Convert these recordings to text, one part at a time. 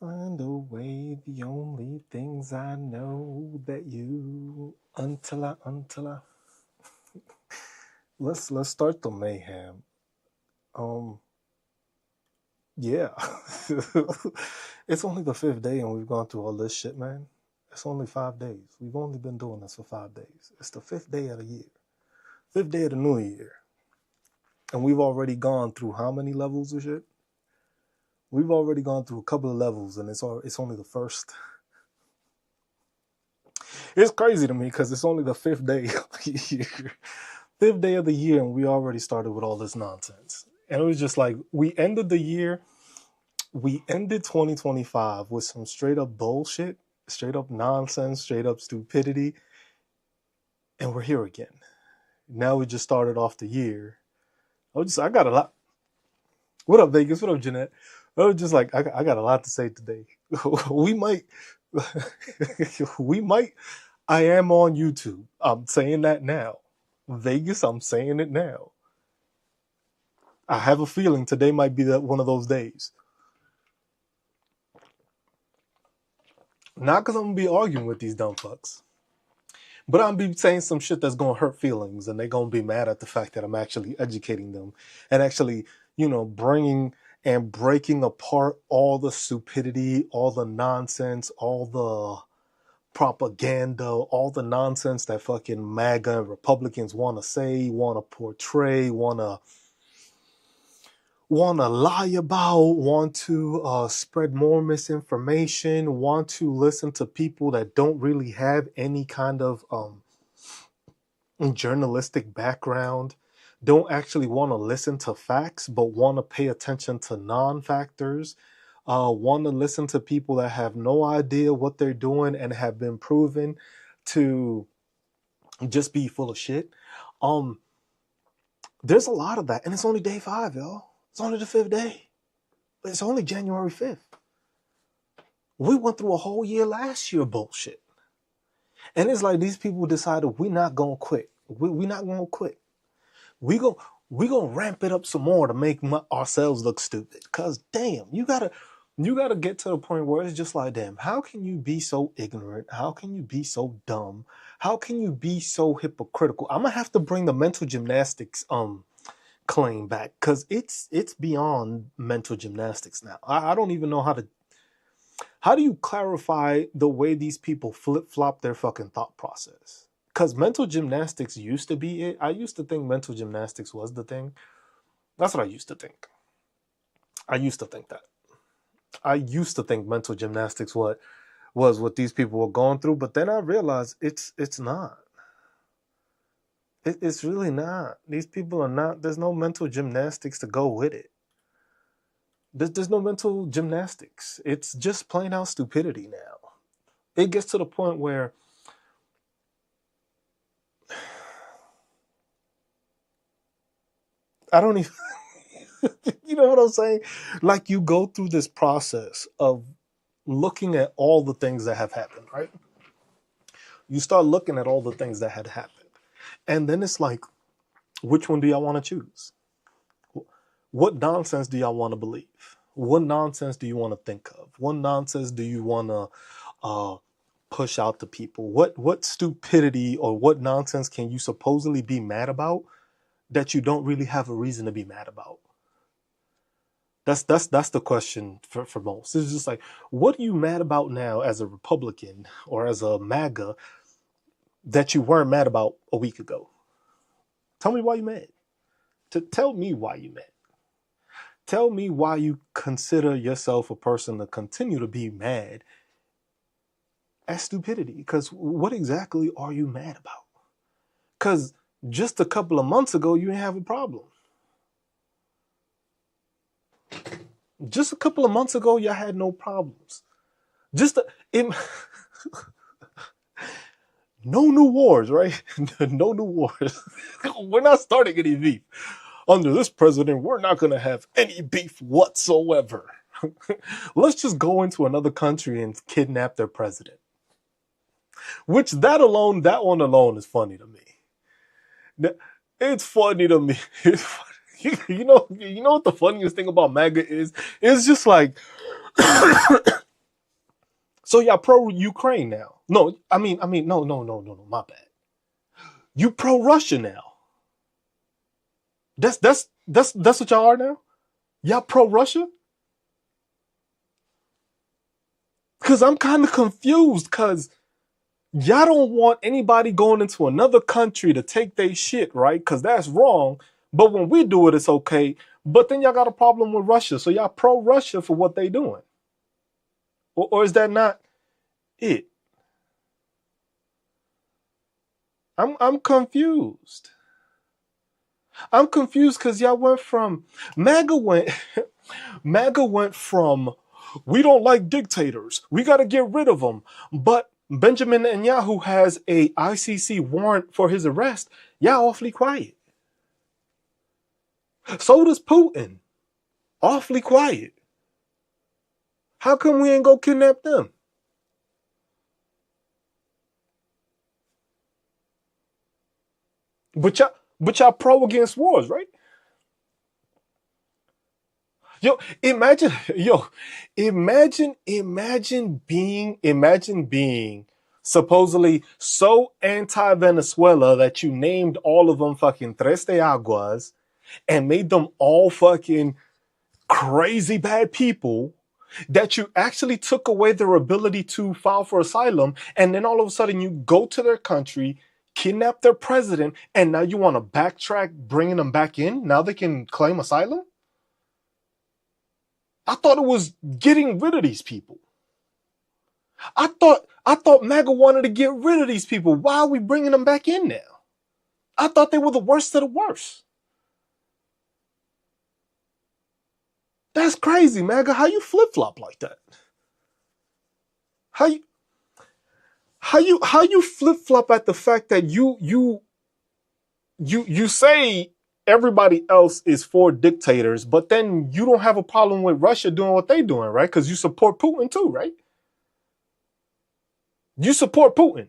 Find a way, the only things I know that you until I let's start the mayhem. Um yeah. It's only the fifth day and we've gone through all this shit, man. It's only 5 days. We've only been doing this for 5 days. It's the fifth day of the year. Fifth day of the new year. And we've already gone through how many levels of shit? We've already gone through a couple of levels and it's only the first. It's crazy to me because it's only the fifth day of the year. Fifth day of the year, and we already started with all this nonsense. And it was just like we ended the year, we ended 2025 with some straight up bullshit, straight up nonsense, straight up stupidity, and we're here again. Now we just started off the year. I got a lot. What up, Vegas? What up, Jeanette? I was just like, I got a lot to say today. we might, we might. I am on YouTube. I'm saying that now. Vegas, I'm saying it now. I have a feeling today might be one of those days. Not because I'm going to be arguing with these dumb fucks, but I'm be saying some shit that's going to hurt feelings, and they're going to be mad at the fact that I'm actually educating them and actually, bringing and breaking apart all the stupidity, all the nonsense, all the propaganda, all the nonsense that fucking MAGA and Republicans want to say, want to portray, want to lie about, want to spread more misinformation, want to listen to people that don't really have any kind of journalistic background, don't actually want to listen to facts, but want to pay attention to non-factors, want to listen to people that have no idea what they're doing and have been proven to just be full of shit. There's a lot of that, and it's only day 5, y'all. It's only the 5th day. It's only January 5th. We went through a whole year last year bullshit. And it's like these people decided we're not going to quit. We're not going to quit. We going to ramp it up some more to make ourselves look stupid. Because, damn, you got to get to the point where it's just like, damn, how can you be so ignorant? How can you be so dumb? How can you be so hypocritical? I'm going to have to bring the mental gymnastics claim back because it's beyond mental gymnastics now. I don't even know how do you clarify the way these people flip-flop their fucking thought process? Because mental gymnastics used to be it. I used to think mental gymnastics was the thing. That's what I used to think. I used to think that. I used to think mental gymnastics was what these people were going through, but then I realized it's not. It's really not. These people are not. There's no mental gymnastics to go with it. There's no mental gymnastics. It's just plain out stupidity now. It gets to the point where I don't even, you know what I'm saying? Like you go through this process of looking at all the things that have happened, right? You start looking at all the things that had happened. And then it's like, which one do y'all want to choose? What nonsense do y'all want to believe? What nonsense do you want to think of? What nonsense do you want to push out to people? What stupidity or what nonsense can you supposedly be mad about that you don't really have a reason to be mad about? That's the question for most. It's just like, what are you mad about now as a Republican or as a MAGA that you weren't mad about a week ago? Tell me why you mad. Tell me why you mad. Tell me why you consider yourself a person to continue to be mad at stupidity. Because what exactly are you mad about? Because just a couple of months ago, you didn't have a problem. Just a couple of months ago, y'all had no problems. No new wars, right? No new wars. We're not starting any beef. Under this president, we're not going to have any beef whatsoever. Let's just go into another country and kidnap their president. Which that one alone is funny to me. It's funny to me. You know what the funniest thing about MAGA is? It's just like So y'all pro Ukraine now. No, no, my bad. You pro Russia now. That's what y'all are now? Y'all pro Russia? Cause I'm kind of confused, cause y'all don't want anybody going into another country to take their shit, right? Cause that's wrong. But when we do it, it's okay. But then y'all got a problem with Russia. So y'all pro Russia for what they doing. Or is that not it? I'm confused. I'm confused because y'all went from MAGA went MAGA went from we don't like dictators. We got to get rid of them. But Benjamin Netanyahu has a ICC warrant for his arrest. Y'all awfully quiet. So does Putin. Awfully quiet. How come we ain't go kidnap them? But y'all pro against wars, right? Yo, imagine being supposedly so anti-Venezuela that you named all of them fucking Tres de Aguas and made them all fucking crazy bad people, that you actually took away their ability to file for asylum, and then all of a sudden you go to their country, kidnap their president, and now you want to backtrack bringing them back in? Now they can claim asylum? I thought it was getting rid of these people. I thought MAGA wanted to get rid of these people. Why are we bringing them back in now? I thought they were the worst of the worst. That's crazy, MAGA. How you flip flop like that? How you flip flop at the fact that you say everybody else is for dictators, but then you don't have a problem with Russia doing what they doing, right? Because you support Putin too, right? You support Putin.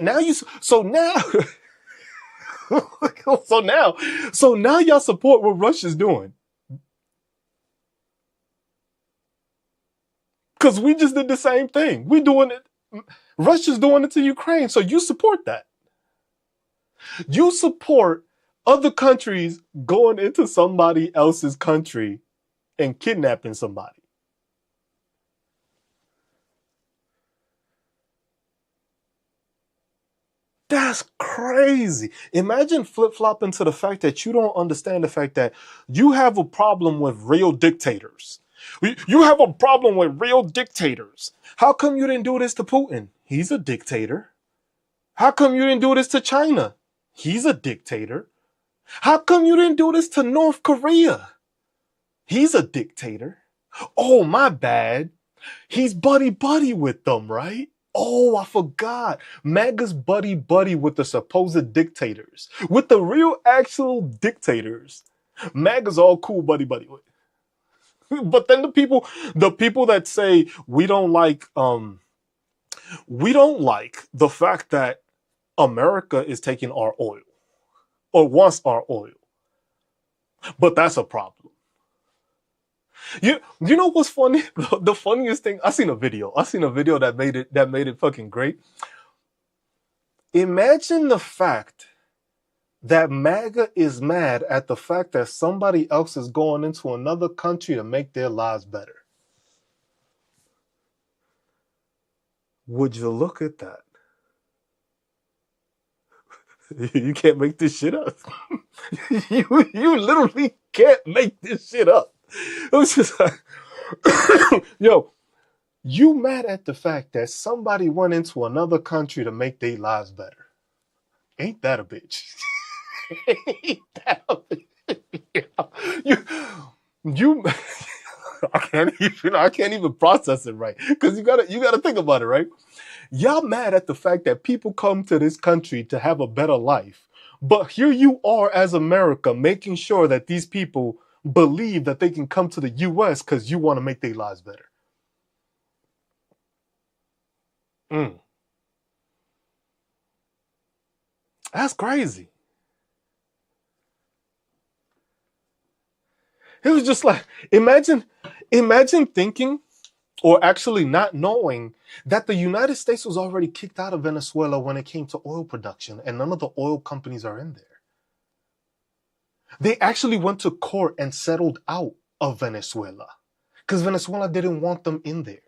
Now you so now so now y'all support what Russia's doing. Because we just did the same thing. We doing it. Russia's doing it to Ukraine. So you support that. You support other countries going into somebody else's country and kidnapping somebody. That's crazy. Imagine flip-flopping to the fact that you don't understand the fact that you have a problem with real dictators. You have a problem with real dictators. How come you didn't do this to Putin? He's a dictator. How come you didn't do this to China? He's a dictator. How come you didn't do this to North Korea? He's a dictator. Oh, my bad. He's buddy-buddy with them, right? Oh, I forgot. MAGA's buddy-buddy with the supposed dictators. With the real actual dictators. MAGA's all cool buddy-buddy with. But then the people that say we don't like the fact that America is taking our oil or wants our oil. But that's a problem. You know what's funny? The funniest thing, I seen a video that made it fucking great. Imagine the fact that MAGA is mad at the fact that somebody else is going into another country to make their lives better. Would you look at that? You can't make this shit up. you literally can't make this shit up. It was just like, yo, you mad at the fact that somebody went into another country to make their lives better. Ain't that a bitch? Ain't that a bitch? You I can't even process it right. Because you gotta think about it, right? Y'all mad at the fact that people come to this country to have a better life. But here you are as America making sure that these people believe that they can come to the US because you want to make their lives better. That's crazy. It was just like, imagine Imagine thinking, or actually not knowing, that the United States was already kicked out of Venezuela when it came to oil production, and none of the oil companies are in there. They actually went to court and settled out of Venezuela because Venezuela didn't want them in there.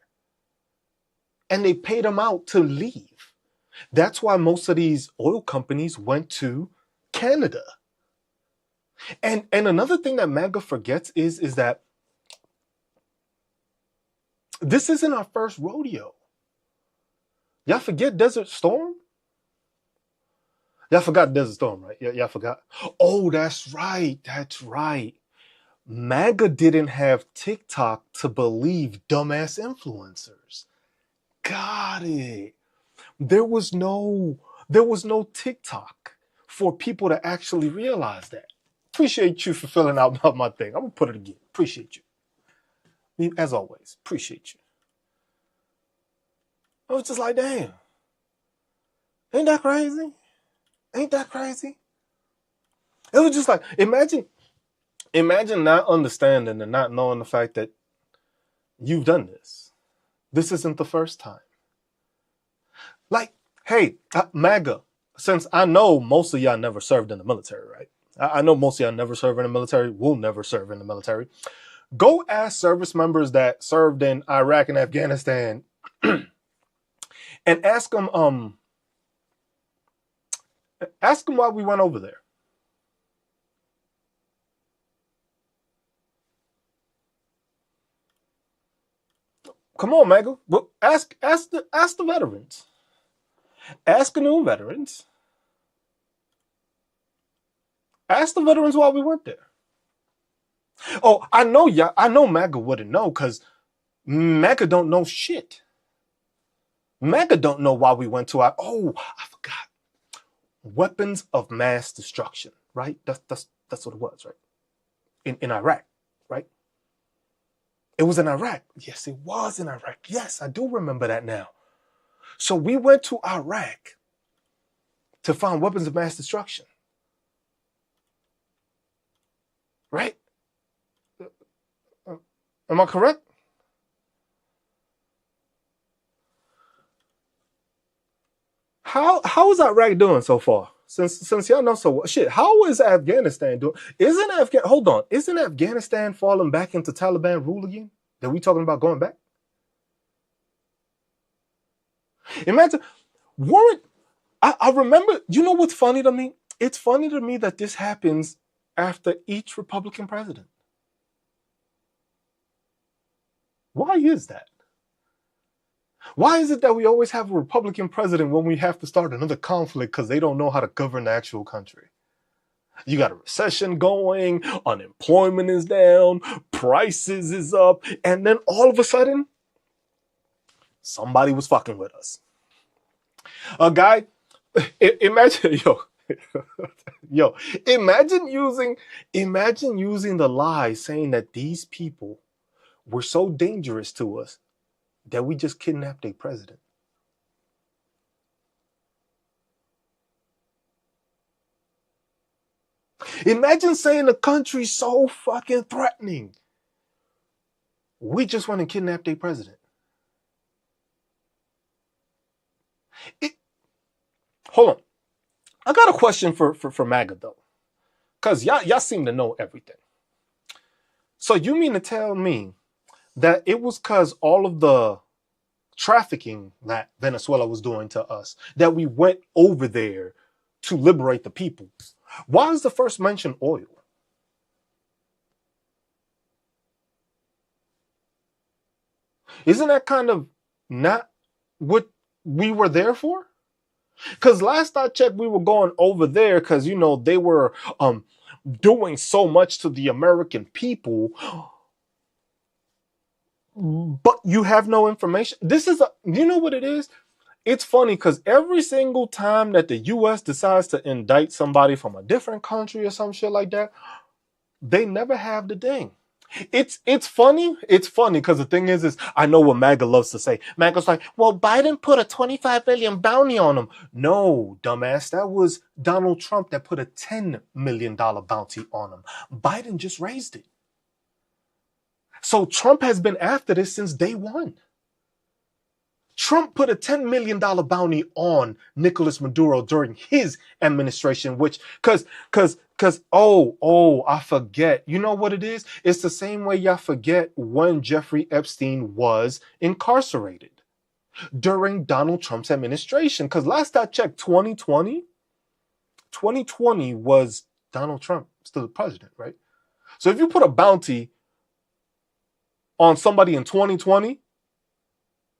And they paid them out to leave. That's why most of these oil companies went to Canada. And another thing that MAGA forgets is that this isn't our first rodeo. Y'all forget Desert Storm? Y'all forgot Desert Storm, right? Y'all forgot? Oh, that's right. That's right. MAGA didn't have TikTok to believe dumbass influencers. Got it. There was no TikTok for people to actually realize that. Appreciate you for filling out my thing. I'm gonna put it again. Appreciate you. As always, appreciate you. I was just like, damn. Ain't that crazy? Ain't that crazy? It was just like, imagine not understanding and not knowing the fact that you've done this. This isn't the first time. Like, hey, MAGA, since I know most of y'all never served in the military, right? I know most of y'all never served in the military, will never serve in the military. Go ask service members that served in Iraq and Afghanistan and ask them why we went over there. Come on, MAGA. Well, ask the veterans. Ask the new veterans. Ask the veterans why we went there. Oh, I know MAGA wouldn't know because MAGA don't know shit. MAGA don't know why we went to I forgot. Weapons of mass destruction, right? That's what it was, right? In Iraq, right? It was in Iraq. Yes, it was in Iraq. Yes, I do remember that now. So we went to Iraq to find weapons of mass destruction. Right? Am I correct? How is Iraq doing so far? Since y'all know so shit, how is Afghanistan doing? Hold on, isn't Afghanistan falling back into Taliban rule again? That we talking about going back? Imagine, weren't I remember, you know what's funny to me? It's funny to me that this happens after each Republican president. Why is that? Why is it that we always have a Republican president when we have to start another conflict because they don't know how to govern the actual country? You got a recession going, unemployment is down, prices is up, and then all of a sudden, somebody was fucking with us. A guy, imagine, imagine using the lie saying that these people were so dangerous to us that we just kidnapped a president. Imagine saying the country's so fucking threatening. We just want to kidnap a president. Hold on. I got a question for MAGA though. Because y'all seem to know everything. So you mean to tell me that it was because all of the trafficking that Venezuela was doing to us that we went over there to liberate the people? Why is the first mention oil? Isn't that kind of not what we were there for? Because last I checked, we were going over there because, they were doing so much to the American people. But you have no information. You know what it is? It's funny because every single time that the U.S. decides to indict somebody from a different country or some shit like that, they never have the thing. It's funny. It's funny because the thing is I know what MAGA loves to say. MAGA's like, well, Biden put a $25 billion bounty on him. No, dumbass. That was Donald Trump that put a $10 million bounty on him. Biden just raised it. So Trump has been after this since day one. Trump put a $10 million bounty on Nicolas Maduro during his administration, which, I forget. You know what it is? It's the same way y'all forget when Jeffrey Epstein was incarcerated during Donald Trump's administration. Because last I checked, 2020 was Donald Trump still the president, right? So if you put a bounty on somebody in 2020,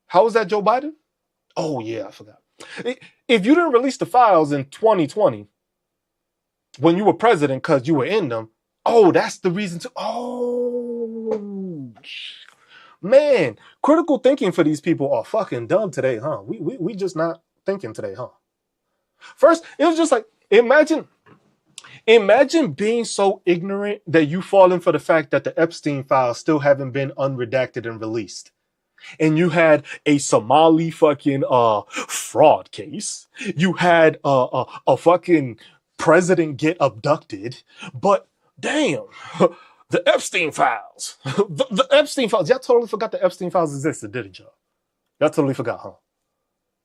how was that Joe Biden? Oh, yeah, I forgot. If you didn't release the files in 2020 when you were president because you were in them, oh, that's the reason to. Oh, man. Critical thinking for these people are fucking dumb today, huh? We just not thinking today, huh? First, it was just like, imagine being so ignorant that you fall in for the fact that the Epstein files still haven't been unredacted and released. And you had a Somali fucking fraud case. You had a fucking president get abducted. But damn, the Epstein files. the Epstein files. Y'all totally forgot the Epstein files existed, didn't y'all? Y'all totally forgot, huh?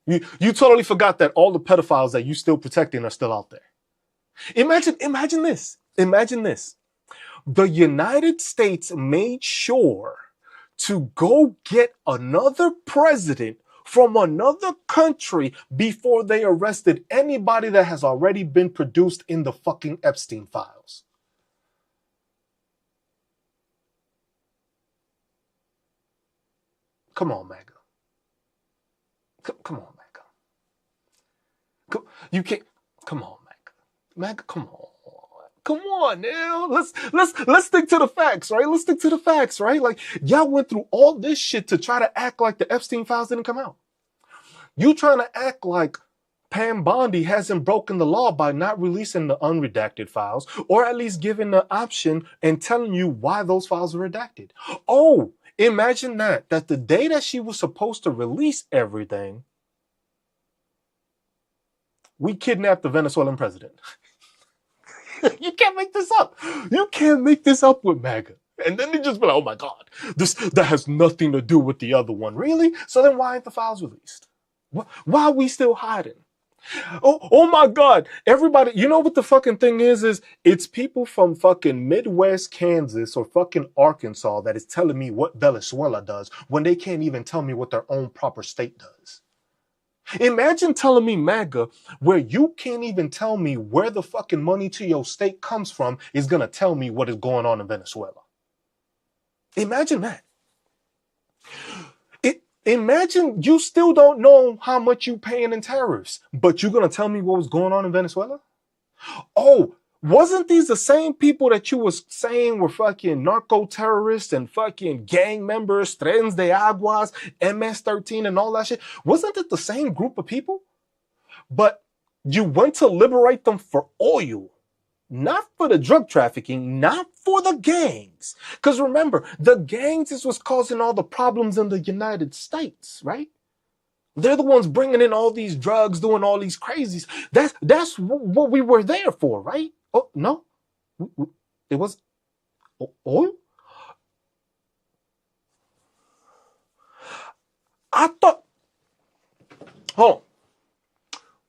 You totally forgot that all the pedophiles that you still protecting are still out there. Imagine this. Imagine this. The United States made sure to go get another president from another country before they arrested anybody that has already been produced in the fucking Epstein files. Come on, MAGA. Come on, MAGA. You can't. Come on, MAGA. MAGA, come on. Come on now. Let's stick to the facts, right? Let's stick to the facts, right? Like, y'all went through all this shit to try to act like the Epstein files didn't come out. You trying to act like Pam Bondi hasn't broken the law by not releasing the unredacted files, or at least giving the option and telling you why those files were redacted. Oh, imagine that the day that she was supposed to release everything, we kidnapped the Venezuelan president. You can't make this up. You can't make this up with MAGA. And then they just be like, oh my God, that has nothing to do with the other one. Really? So then why aren't the files released? Why are we still hiding? Oh my God. Everybody, you know what the fucking thing is it's people from fucking Midwest Kansas or fucking Arkansas that is telling me what Venezuela does when they can't even tell me what their own proper state does. Imagine telling me, MAGA, where you can't even tell me where the fucking money to your state comes from is going to tell me what is going on in Venezuela. Imagine that. Imagine you still don't know how much you paying in tariffs, but you're going to tell me what was going on in Venezuela? Oh, wasn't these the same people that you was saying were fucking narco-terrorists and fucking gang members, Trenes de Aguas, MS-13 and all that shit? Wasn't it the same group of people? But you went to liberate them for oil, not for the drug trafficking, not for the gangs. Because remember, the gangs is what's causing all the problems in the United States, right? They're the ones bringing in all these drugs, doing all these crazies. That's what we were there for, right? Oh, no. It was oil? I thought, hold on.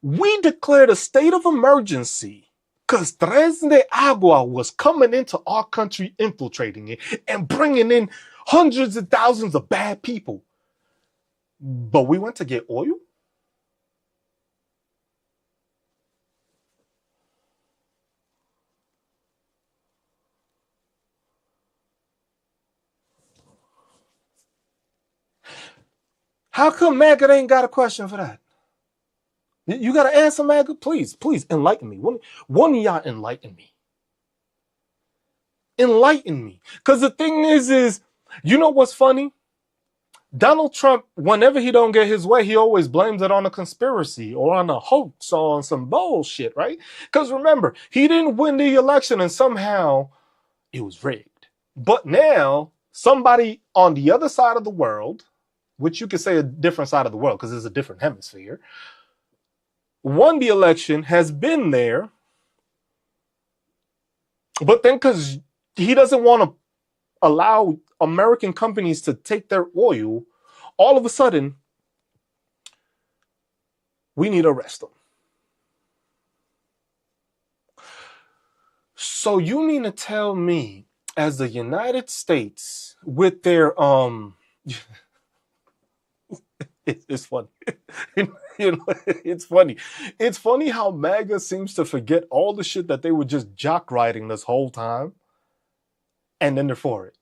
We declared a state of emergency because Tres de Agua was coming into our country, infiltrating it, and bringing in hundreds of thousands of bad people. But we went to get oil? How come MAGA ain't got a question for that? You got to answer, MAGA? Please enlighten me. One of y'all enlighten me. Enlighten me. Because the thing is, you know what's funny? Donald Trump, whenever he don't get his way, he always blames it on a conspiracy or on a hoax or on some bullshit, right? Because remember, he didn't win the election and somehow it was rigged. But now, somebody on the other side of the world, which you could say a different side of the world because it's a different hemisphere, won the election, has been there, but then because he doesn't want to allow American companies to take their oil, all of a sudden, we need to arrest them. So you mean to tell me, as the United States, with their it's funny, it's funny. It's funny how MAGA seems to forget all the shit that they were just jock riding this whole time, and then they're for it.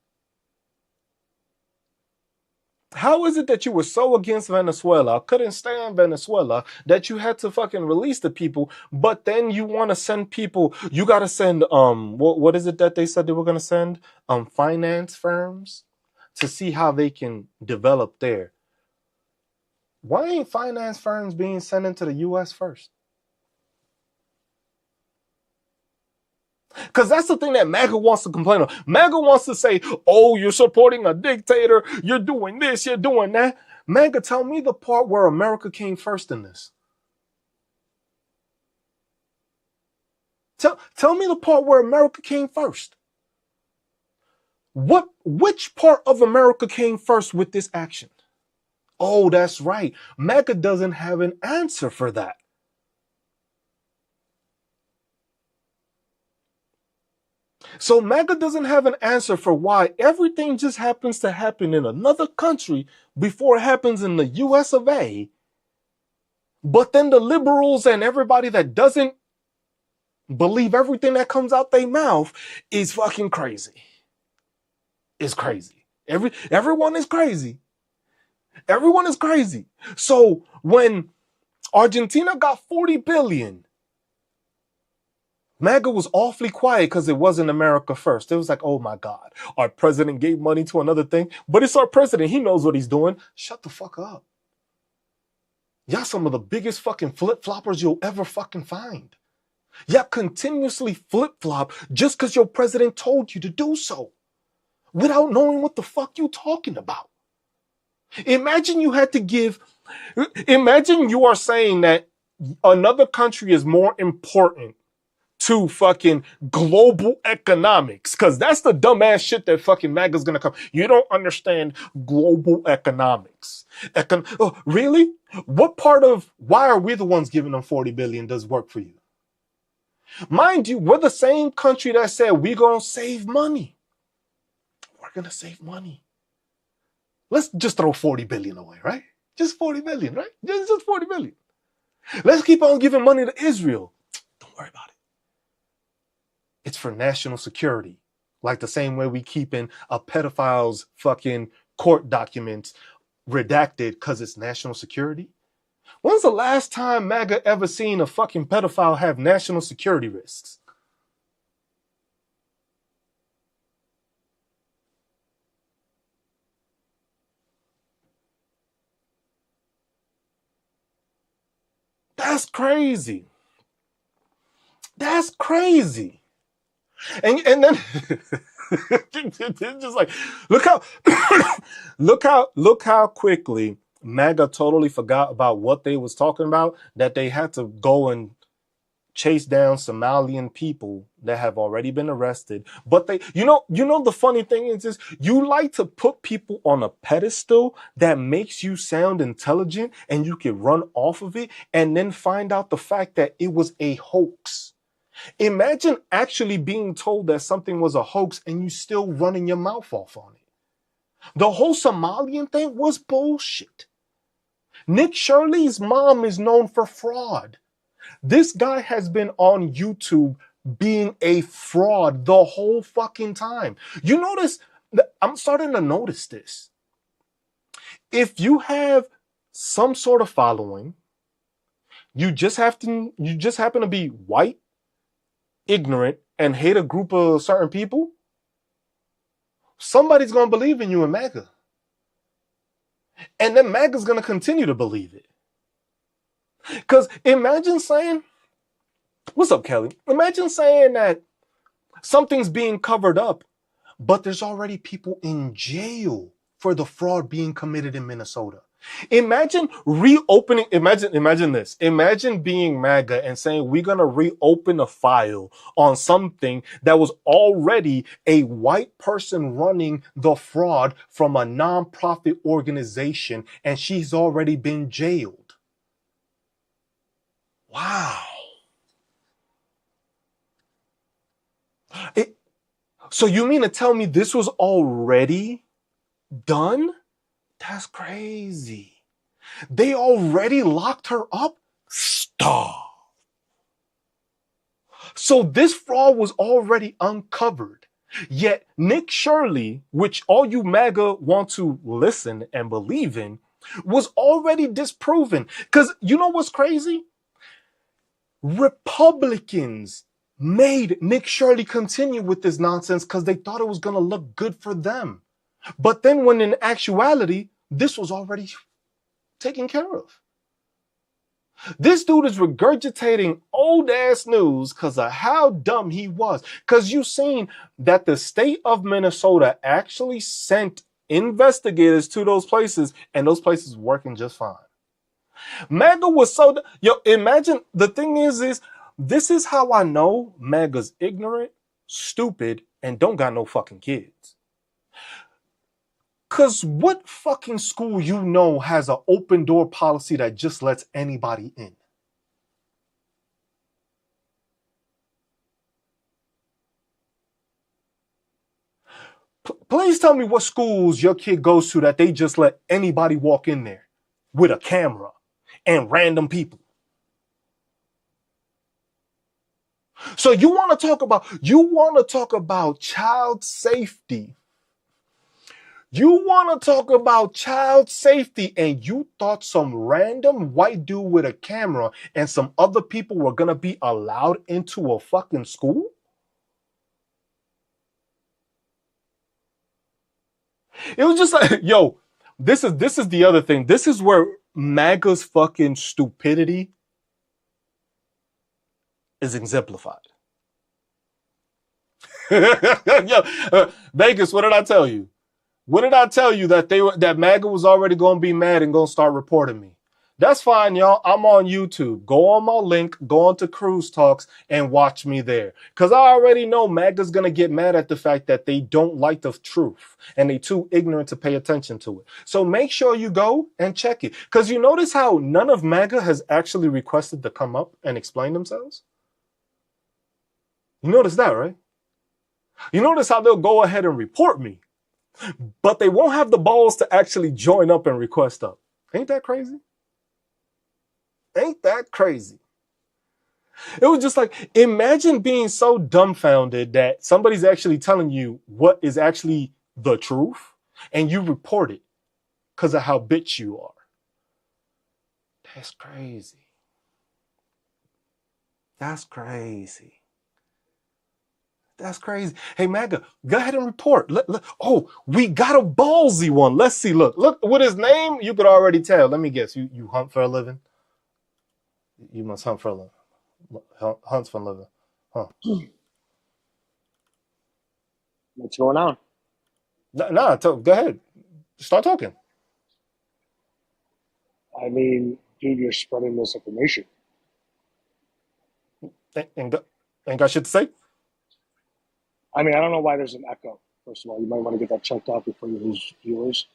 How is it that you were so against Venezuela, couldn't stand Venezuela, that you had to fucking release the people, but then you want to send people, you got to send, what is it that they said they were going to send? Finance firms to see how they can develop there. Why ain't finance firms being sent into the U.S. first? Because that's the thing that MAGA wants to complain on. MAGA wants to say, oh, you're supporting a dictator, you're doing this, you're doing that. MAGA, tell me the part where America came first in this. Tell me the part where America came first. Which part of America came first with this action? Oh, that's right. MAGA doesn't have an answer for that. So MAGA doesn't have an answer for why everything just happens to happen in another country before it happens in the US of A. But then the liberals and everybody that doesn't believe everything that comes out their mouth is fucking crazy. It's crazy. Everyone is crazy. Everyone is crazy. So when Argentina got 40 billion, MAGA was awfully quiet because it wasn't America first. It was like, oh my God, our president gave money to another thing, but it's our president. He knows what he's doing. Shut the fuck up. Y'all some of the biggest fucking flip-floppers you'll ever fucking find. Y'all continuously flip-flop just because your president told you to do so without knowing what the fuck you talking about. Imagine you are saying that another country is more important to fucking global economics, because that's the dumbass shit that fucking MAGA's gonna come. You don't understand global economics. Oh, really? What part of why are we the ones giving them 40 billion does work for you? Mind you, we're the same country that said we're gonna save money. We're gonna save money. Let's just throw 40 billion away, right? Just 40 billion, right? Just 40 billion. Let's keep on giving money to Israel. Don't worry about it. It's for national security. Like the same way we keeping a pedophile's fucking court documents redacted because it's national security. When's the last time MAGA ever seen a fucking pedophile have national security risks? That's crazy. That's crazy. And then just like look how quickly MAGA totally forgot about what they was talking about, that they had to go and chase down Somalian people that have already been arrested. But they, the funny thing is you like to put people on a pedestal that makes you sound intelligent and you can run off of it and then find out the fact that it was a hoax. Imagine actually being told that something was a hoax and you still running your mouth off on it. The whole Somalian thing was bullshit. Nick Shirley's mom is known for fraud. This guy has been on YouTube being a fraud the whole fucking time. You notice, I'm starting to notice this. If you have some sort of following, you just happen to be white, ignorant, and hate a group of certain people, somebody's going to believe in you in MAGA. And then MAGA's going to continue to believe it. Because imagine saying, what's up, Kelly? Imagine saying that something's being covered up, but there's already people in jail for the fraud being committed in Minnesota. Imagine reopening, imagine this. Imagine being MAGA and saying we're gonna reopen a file on something that was already a white person running the fraud from a nonprofit organization, and she's already been jailed. Wow. So you mean to tell me this was already done? That's crazy. They already locked her up? Stop. So this fraud was already uncovered. Yet Nick Shirley, which all you MAGA want to listen and believe in, was already disproven. Because you know what's crazy? Republicans made Nick Shirley continue with this nonsense because they thought it was going to look good for them. But then when in actuality, this was already taken care of. This dude is regurgitating old ass news because of how dumb he was. Because you seen that the state of Minnesota actually sent investigators to those places, and those places working just fine. MAGA was so, imagine, the thing is this is how I know MAGA's ignorant, stupid, and don't got no fucking kids. Cause what fucking school you know has an open door policy that just lets anybody in? Please tell me what schools your kid goes to that they just let anybody walk in there with a camera and random people. So you want to talk about child safety. You want to talk about child safety, and you thought some random white dude with a camera and some other people were going to be allowed into a fucking school? It was just like, yo, this is the other thing. This is where MAGA's fucking stupidity is exemplified. Vegas, what did I tell you? What did I tell you that MAGA was already going to be mad and going to start reporting me? That's fine, y'all. I'm on YouTube. Go on my link, go on to Cruise Talks, and watch me there. Because I already know MAGA's going to get mad at the fact that they don't like the truth and they too ignorant to pay attention to it. So make sure you go and check it. Because you notice how none of MAGA has actually requested to come up and explain themselves? You notice that, right? You notice how they'll go ahead and report me, but they won't have the balls to actually join up and request up. Ain't that crazy? Ain't that crazy? It was just like, imagine being so dumbfounded that somebody's actually telling you what is actually the truth and you report it because of how bitch you are. That's crazy. That's crazy. That's crazy. Hey, MAGA, go ahead and report. Oh, we got a ballsy one. Let's see. Look with his name. You could already tell. Let me guess. You hunt for a living? You must hunt for a living. Hunts for a living. Huh. What's going on? Nah, go ahead. Start talking. I mean, dude, you're spreading misinformation. Ain't got shit to say? I mean, I don't know why there's an echo. First of all, you might want to get that checked out before you lose viewers.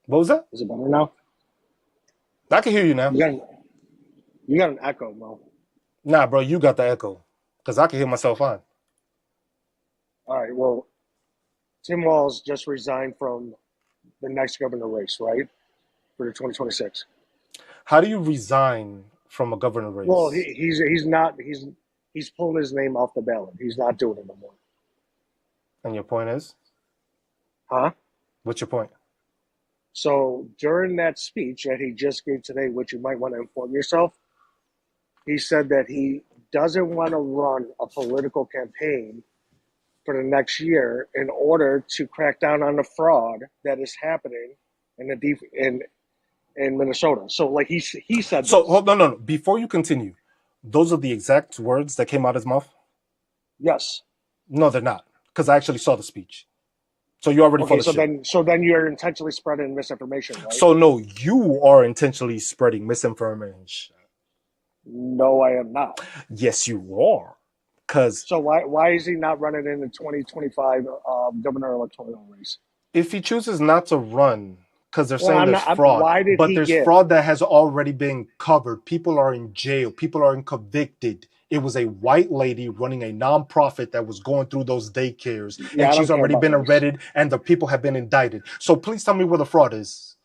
What was that? Is it better now? I can hear you now. You got an echo, Mo. Nah, bro, you got the echo. Because I can hear myself fine. All right, well, Tim Walz just resigned from the next governor race, right? For the 2026. How do you resign from a governor race? Well, he's pulling his name off the ballot. He's not doing it no more. And your point is? Huh? What's your point? So during that speech that he just gave today, which you might want to inform yourself, he said that he doesn't want to run a political campaign for the next year in order to crack down on the fraud that is happening in Minnesota. So like he said. So hold on, no. Before you continue, those are the exact words that came out of his mouth? Yes. No, they're not. Because I actually saw the speech. So you're already full Okay, of shit. so then you're intentionally spreading misinformation, right? So no, you are intentionally spreading misinformation. No, I am not. Yes, you are. Because So why is he not running in the 2025 governor electoral race? if he chooses not to run, because they're Well, saying I'm there's not. fraud, Why did but he there's get? fraud that has already been covered. People are in jail. People are convicted. It was a white lady running a nonprofit that was going through those daycares, Yeah, and I she's don't care already about been race. arrested, and the people have been indicted. So please tell me where the fraud is.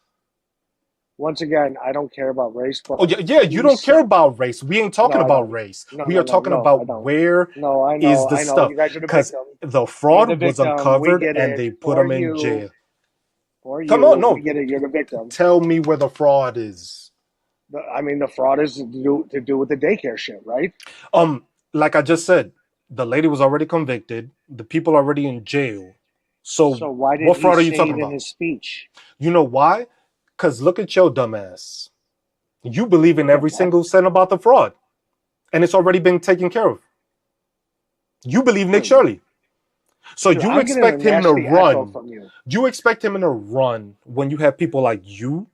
Once again, I don't care about race, Oh but yeah, yeah. You he don't care said, about race. We ain't no, talking I about don't. race. No, We no, are no, talking no, I about don't. where No, is the I know. stuff, You guys are the because victim. the You're the fraud was victim. We uncovered get and it. they put them in jail. Come on, We no, get it. You're the victim. tell me where the fraud is. I mean, the fraud is to do with the daycare shit, right? Um, like I just said, the lady was already convicted. The people are already in jail. So So why did what he fraud are you say talking it in about? his speech? You know why? Because look at your dumbass. You believe in Look at every what? single cent about the fraud, and it's already been taken care of. You believe Nick Dude, Shirley. So dude, you I'm getting a expect him to nasty echo run. from you. You expect him to run when you have people like you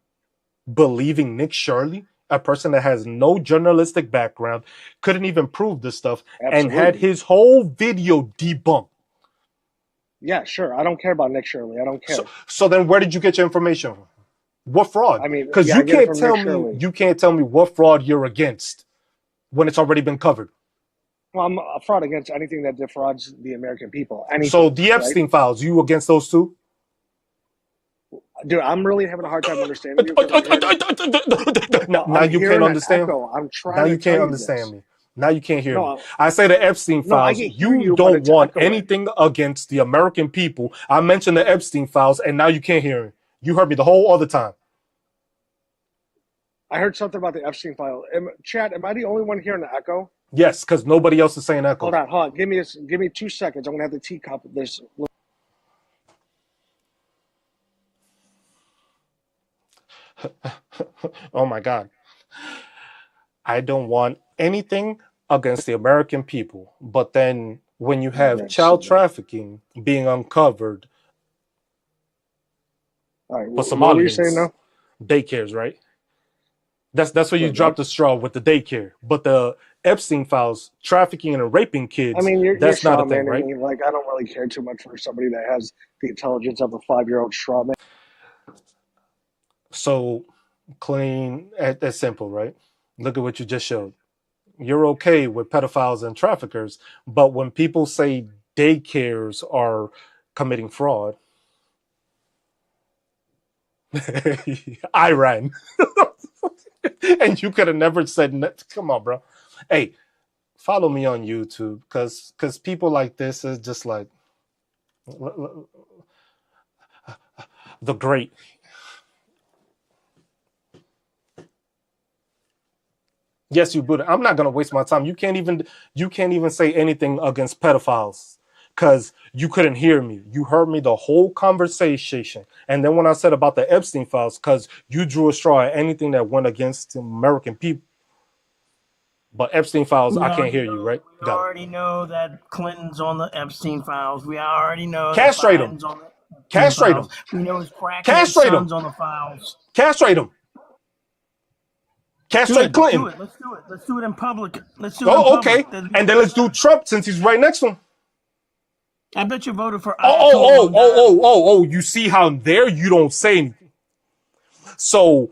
believing Nick Shirley, a person that has no journalistic background, couldn't even prove this stuff, and had Absolutely. his whole video debunked. Yeah, sure. I don't care about Nick Shirley. I don't So, care. so then where did you get your information from? What fraud? I mean, Because yeah, I get it from Nick Shirley. you can't tell me what fraud you're against when it's already been covered. Well, I'm a fraud against anything that defrauds the American people. So Anything, the right? Epstein files, you against those two? Dude, I'm really having a hard time understanding you because I'm hearing Now you can't an understand. echo. I'm Now trying to you tell can't you understand this. me. Now you can't hear me. No, I say the Epstein no, I files. can hear You you, but don't it's want echoing. anything against the American people. I mentioned the Epstein files, and now you can't hear me. You heard me the whole other time. I heard something about the Epstein file. Chad, am I the only one hearing the echo? Yes, because nobody else is saying Hold echo. on, hold on. Give me 2 seconds. I'm gonna have to teacup this. Oh my God. I don't want anything against the American people. But then when you have child trafficking being uncovered All right, for what were you saying Somalians, now? daycares, right? That's where you Wait, drop what? the straw with the daycare. But the Epstein files, trafficking and raping I kids, mean, you're that's not a straw thing, manning right? me. Like, I don't really care too much for somebody that has the intelligence of a 5-year-old straw man. So clean, that's simple, right? Look at what you just showed. You're okay with pedophiles and traffickers, but when people say daycares are committing fraud, I ran. And you could have never said, come on, bro. Hey, follow me on YouTube because people like this is just like the great. Yes, you Buddha. I'm not gonna waste my time. You can't even say anything against pedophiles because you couldn't hear me. You heard me the whole conversation. And then when I said about the Epstein files, because you drew a straw at anything that went against American people. But Epstein files, I can't hear you, right? We Got it. already know that Clinton's on the Epstein files. We already know that Castrate him. Biden's on the Epstein Castrate files. him. We know his crackhead Castrate him. son's on the files. Castrate him. Castrate Good. Let's do Clinton. it. Let's do it. Let's do it in public. Let's do it in Oh, okay. public. And then let's do Trump since he's right next to him. I bet you voted for Oh, Ayatollah Mondani. You see how there you don't say anything. So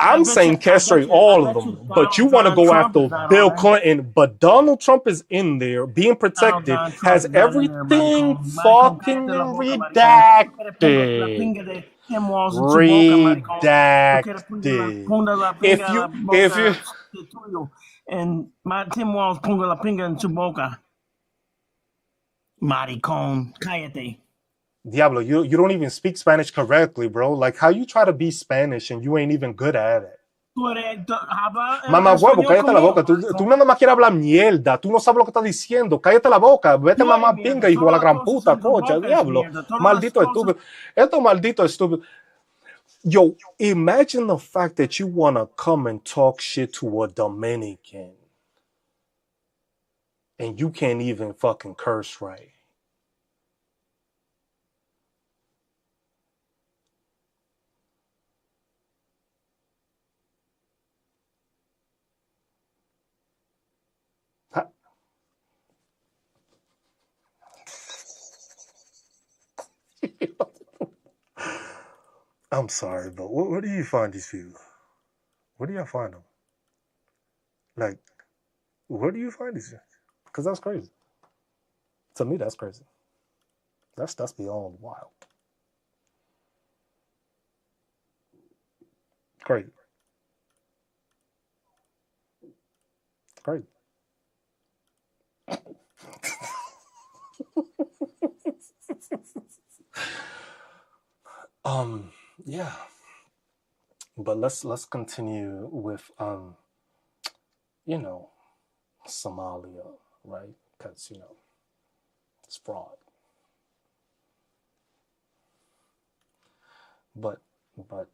I I'm bet you. saying castrate all of them, but you want to Donald go Trump after is not Bill on there. Clinton. But Donald Trump is in there being protected, Donald Trump has is not in there, everything maricón. Maricón, fucking cállate la boca, maricón. Tú quieres pongo la redacted. pinga de Tim Walz en tu boca, maricón. Tú quieres Redacted. ponga la If pinga en la if boca you de tuyo. And Tim Walz ponga la pinga en su boca. Maricón, cállate. Diablo, you don't even speak Spanish correctly, bro. Like how you try to be Spanish and you ain't even good at it. Tú habla Mamá huevo, español cállate la como, boca. Tú nada más quieres hablar mierda. Tú no sabes lo que estás diciendo. Cállate la boca. Vete Tú eres mamá mierda. pinga, hijo de la Todas las gran cosas puta, en tu cocha, boca es diablo. mierda. Todas las Maldito cosas. estúpido. Esto maldito estúpido. Yo, imagine the fact that you want to come and talk shit to a Dominican and you can't even fucking curse right. I'm sorry, but where do you find these people? Where do y'all find them? Like, where do you find these things? Because that's crazy. To me, that's crazy. That's beyond wild. Crazy. Crazy. Um, yeah. But let's continue with you know, Somalia, right? Because it's fraud. But but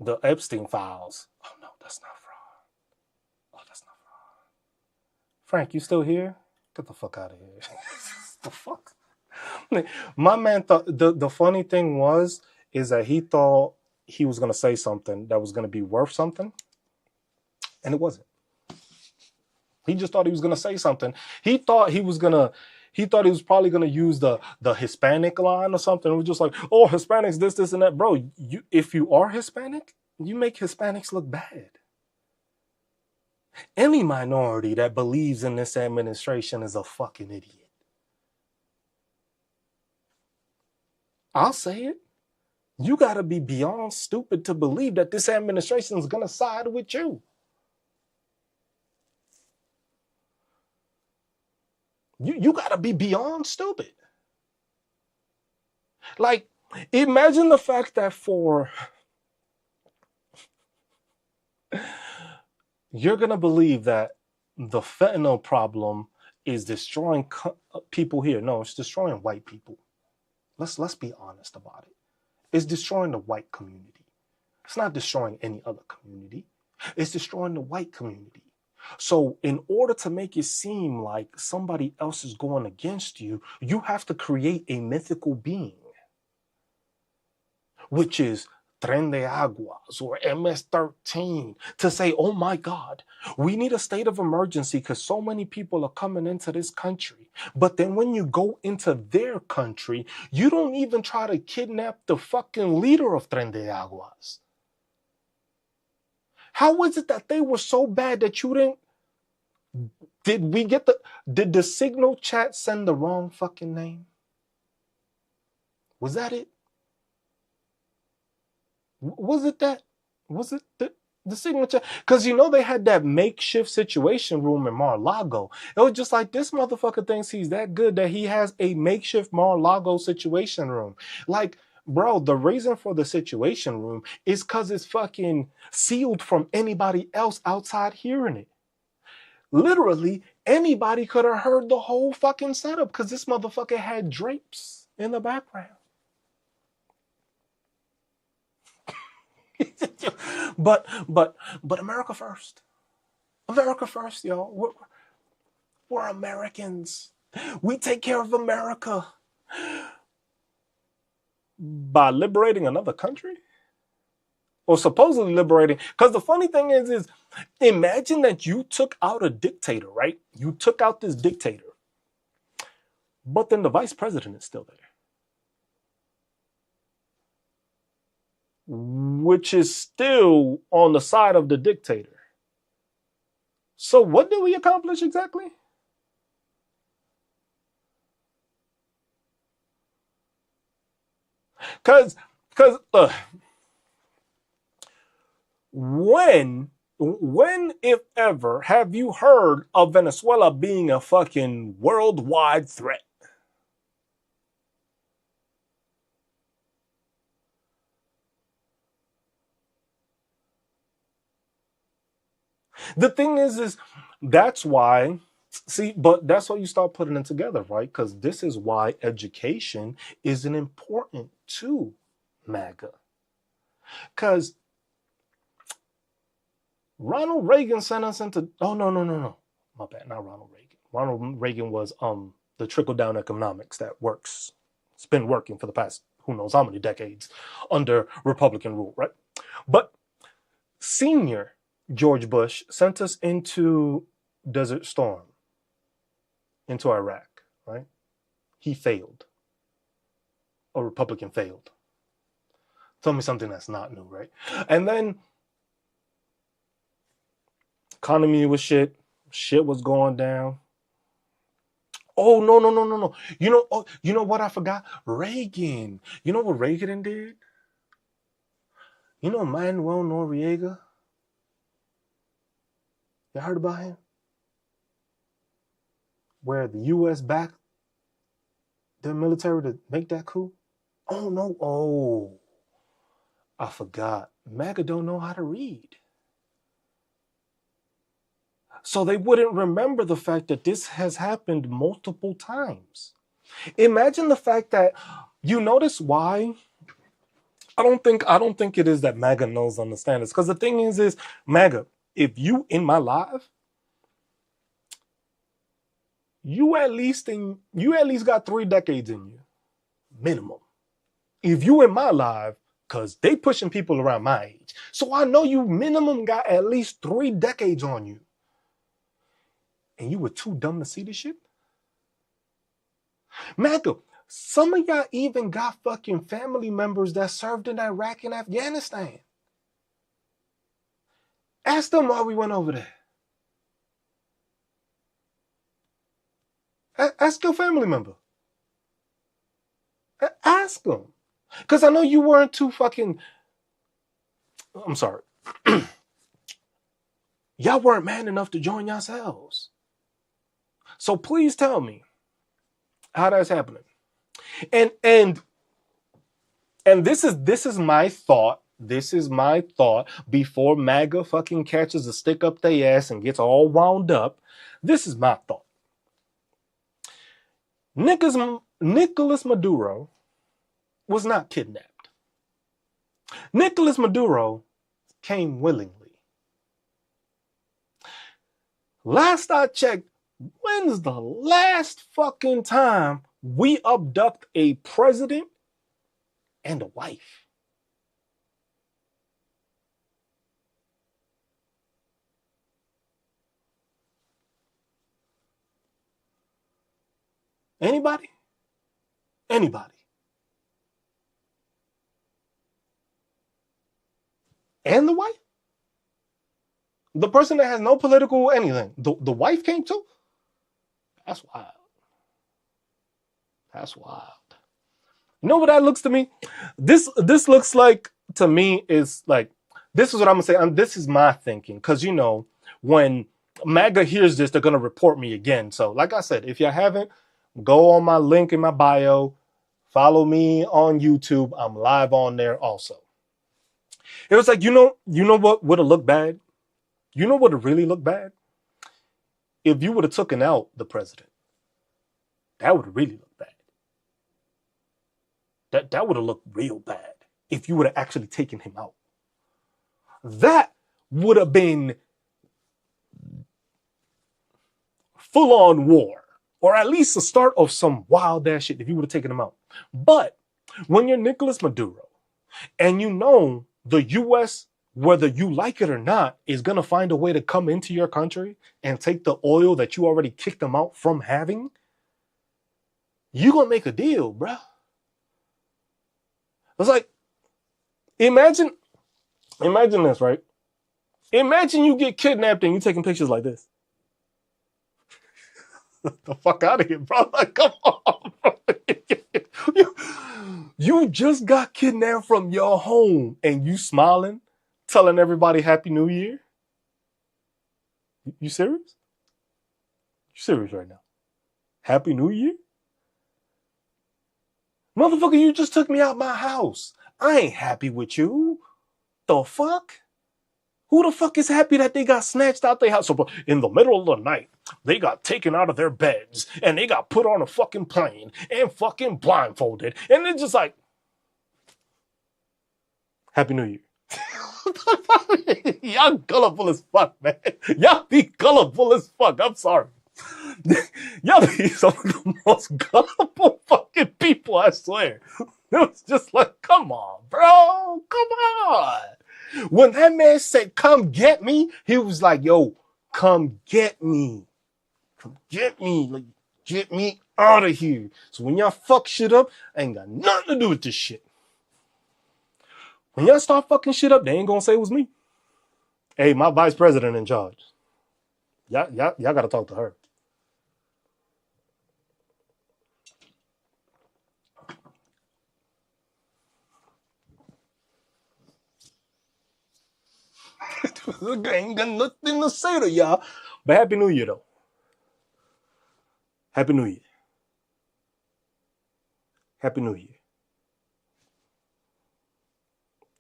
the Epstein files. Oh no, that's not fraud. Oh, that's not fraud. Frank, you still here? Get the fuck out of here. The fuck? My man thought the funny thing was is that he thought he was gonna say something that was gonna be worth something, and it wasn't. He just thought he was gonna say something. He thought he was gonna. He thought he was probably gonna use the Hispanic line or something. It was just like, oh, Hispanics, this, and that, bro. You, if you are Hispanic, you make Hispanics look bad. Any minority that believes in this administration is a fucking idiot. I'll say it. You gotta be beyond stupid to believe that this administration is gonna side with you. You gotta be beyond stupid. Like, imagine the fact that you're gonna believe that the fentanyl problem is destroying people here. No, it's destroying white people. Let's be honest about it. It's destroying the white community. It's not destroying any other community. It's destroying the white community. So in order to make it seem like somebody else is going against you, you have to create a mythical being, which is Tren de Aguas or MS-13, to say, oh my God, we need a state of emergency because so many people are coming into this country. But then when you go into their country, you don't even try to kidnap the fucking leader of Tren de Aguas. How was it that they were so bad that you didn't? Did the signal chat send the wrong fucking name? Was that it? Was it that? Was it the signal chat? Because they had that makeshift situation room in Mar-a-Lago. It was just like, this motherfucker thinks he's that good that he has a makeshift Mar-a-Lago situation room. Like, bro, the reason for the situation room is because it's fucking sealed from anybody else outside hearing it. Literally, anybody could have heard the whole fucking setup because this motherfucker had drapes in the background. but America first. America first, y'all. We're Americans. We take care of America by liberating another country? Or supposedly liberating. Because the funny thing is imagine that you took out a dictator, right? You took out this dictator. But then the vice president is still there. Which is still on the side of the dictator. So what did we accomplish exactly? Because when, if ever, have you heard of Venezuela being a fucking worldwide threat? The thing is that's why, but that's why you start putting it together, right? Because this is why education isn't important to MAGA. Because Ronald Reagan sent us into, no. My bad, not Ronald Reagan. Ronald Reagan was the trickle-down economics that works. It's been working for the past who knows how many decades under Republican rule, right? But senior George Bush sent us into Desert Storm, into Iraq, right? He failed. A Republican failed. Tell me something that's not new, right? And then economy was shit. Shit was going down. Oh no. You know what I forgot? Reagan. You know what Reagan did? You know Manuel Noriega? You heard about him? Where the US backed their military to make that coup? Oh no. Oh. I forgot. MAGA don't know how to read. So they wouldn't remember the fact that this has happened multiple times. Imagine the fact that you notice why I don't think it is that MAGA knows understand this. Because the thing is MAGA, if you in my live, you at least got 3 decades in you. Minimum. If you in my live, because they pushing people around my age. So I know you minimum got at least 3 decades on you. And you were too dumb to see this shit? MAGA, some of y'all even got fucking family members that served in Iraq and Afghanistan. Ask them why we went over there. Ask your family member. Ask them. Because I know you weren't too fucking... I'm sorry. Y'all weren't man enough to join yourselves. So please tell me how that's happening. And this is my thought. This is my thought before MAGA fucking catches a stick up their ass and gets all wound up. This is my thought. Nicolas Maduro was not kidnapped. Nicolas Maduro came willingly. Last I checked, when's the last fucking time we abduct a president and a wife? Anybody? Anybody? And the wife? The person that has no political anything. The wife came too? That's wild. That's wild. You know what that looks to me? This looks like, to me, is like, this is what I'm going to say. This is my thinking. Because, you know, when MAGA hears this, they're going to report me again. So, like I said, if you haven't, go on my link in my bio. Follow me on YouTube. I'm live on there also. It was like, you know what would have looked bad? You know what would really look bad? If you would have taken out the president. That would have really looked bad. That would have looked real bad if you would have actually taken him out. That would have been full-on war. Or at least the start of some wild ass shit if you would have taken him out. But when you're Nicolas Maduro and you know the U.S., whether you like it or not, is going to find a way to come into your country and take the oil that you already kicked them out from having, you're going to make a deal, bruh. It's like, imagine this, right? Imagine you get kidnapped and you taking pictures like this. The fuck out of here, bro. Like, come on, bro. You just got kidnapped from your home and you smiling, telling everybody Happy New Year? You serious? You serious right now? Happy New Year? Motherfucker, you just took me out my house. I ain't happy with you. The fuck? Who the fuck is happy that they got snatched out their house? So in the middle of the night, they got taken out of their beds and they got put on a fucking plane and fucking blindfolded. And they're just like, Happy New Year. Y'all gullible as fuck, man. Y'all be gullible as fuck. I'm sorry. Y'all be some of the most gullible fucking people, I swear. It was just like, come on, bro. Come on. When that man said, come get me, he was like, yo, come get me. Come get me. Like, get me out of here. So when y'all fuck shit up, I ain't got nothing to do with this shit. When y'all start fucking shit up, they ain't gonna say it was me. Hey, my vice president in charge. Y'all gotta talk to her. Ain't got nothing to say to y'all. But Happy New Year, though. Happy New Year. Happy New Year.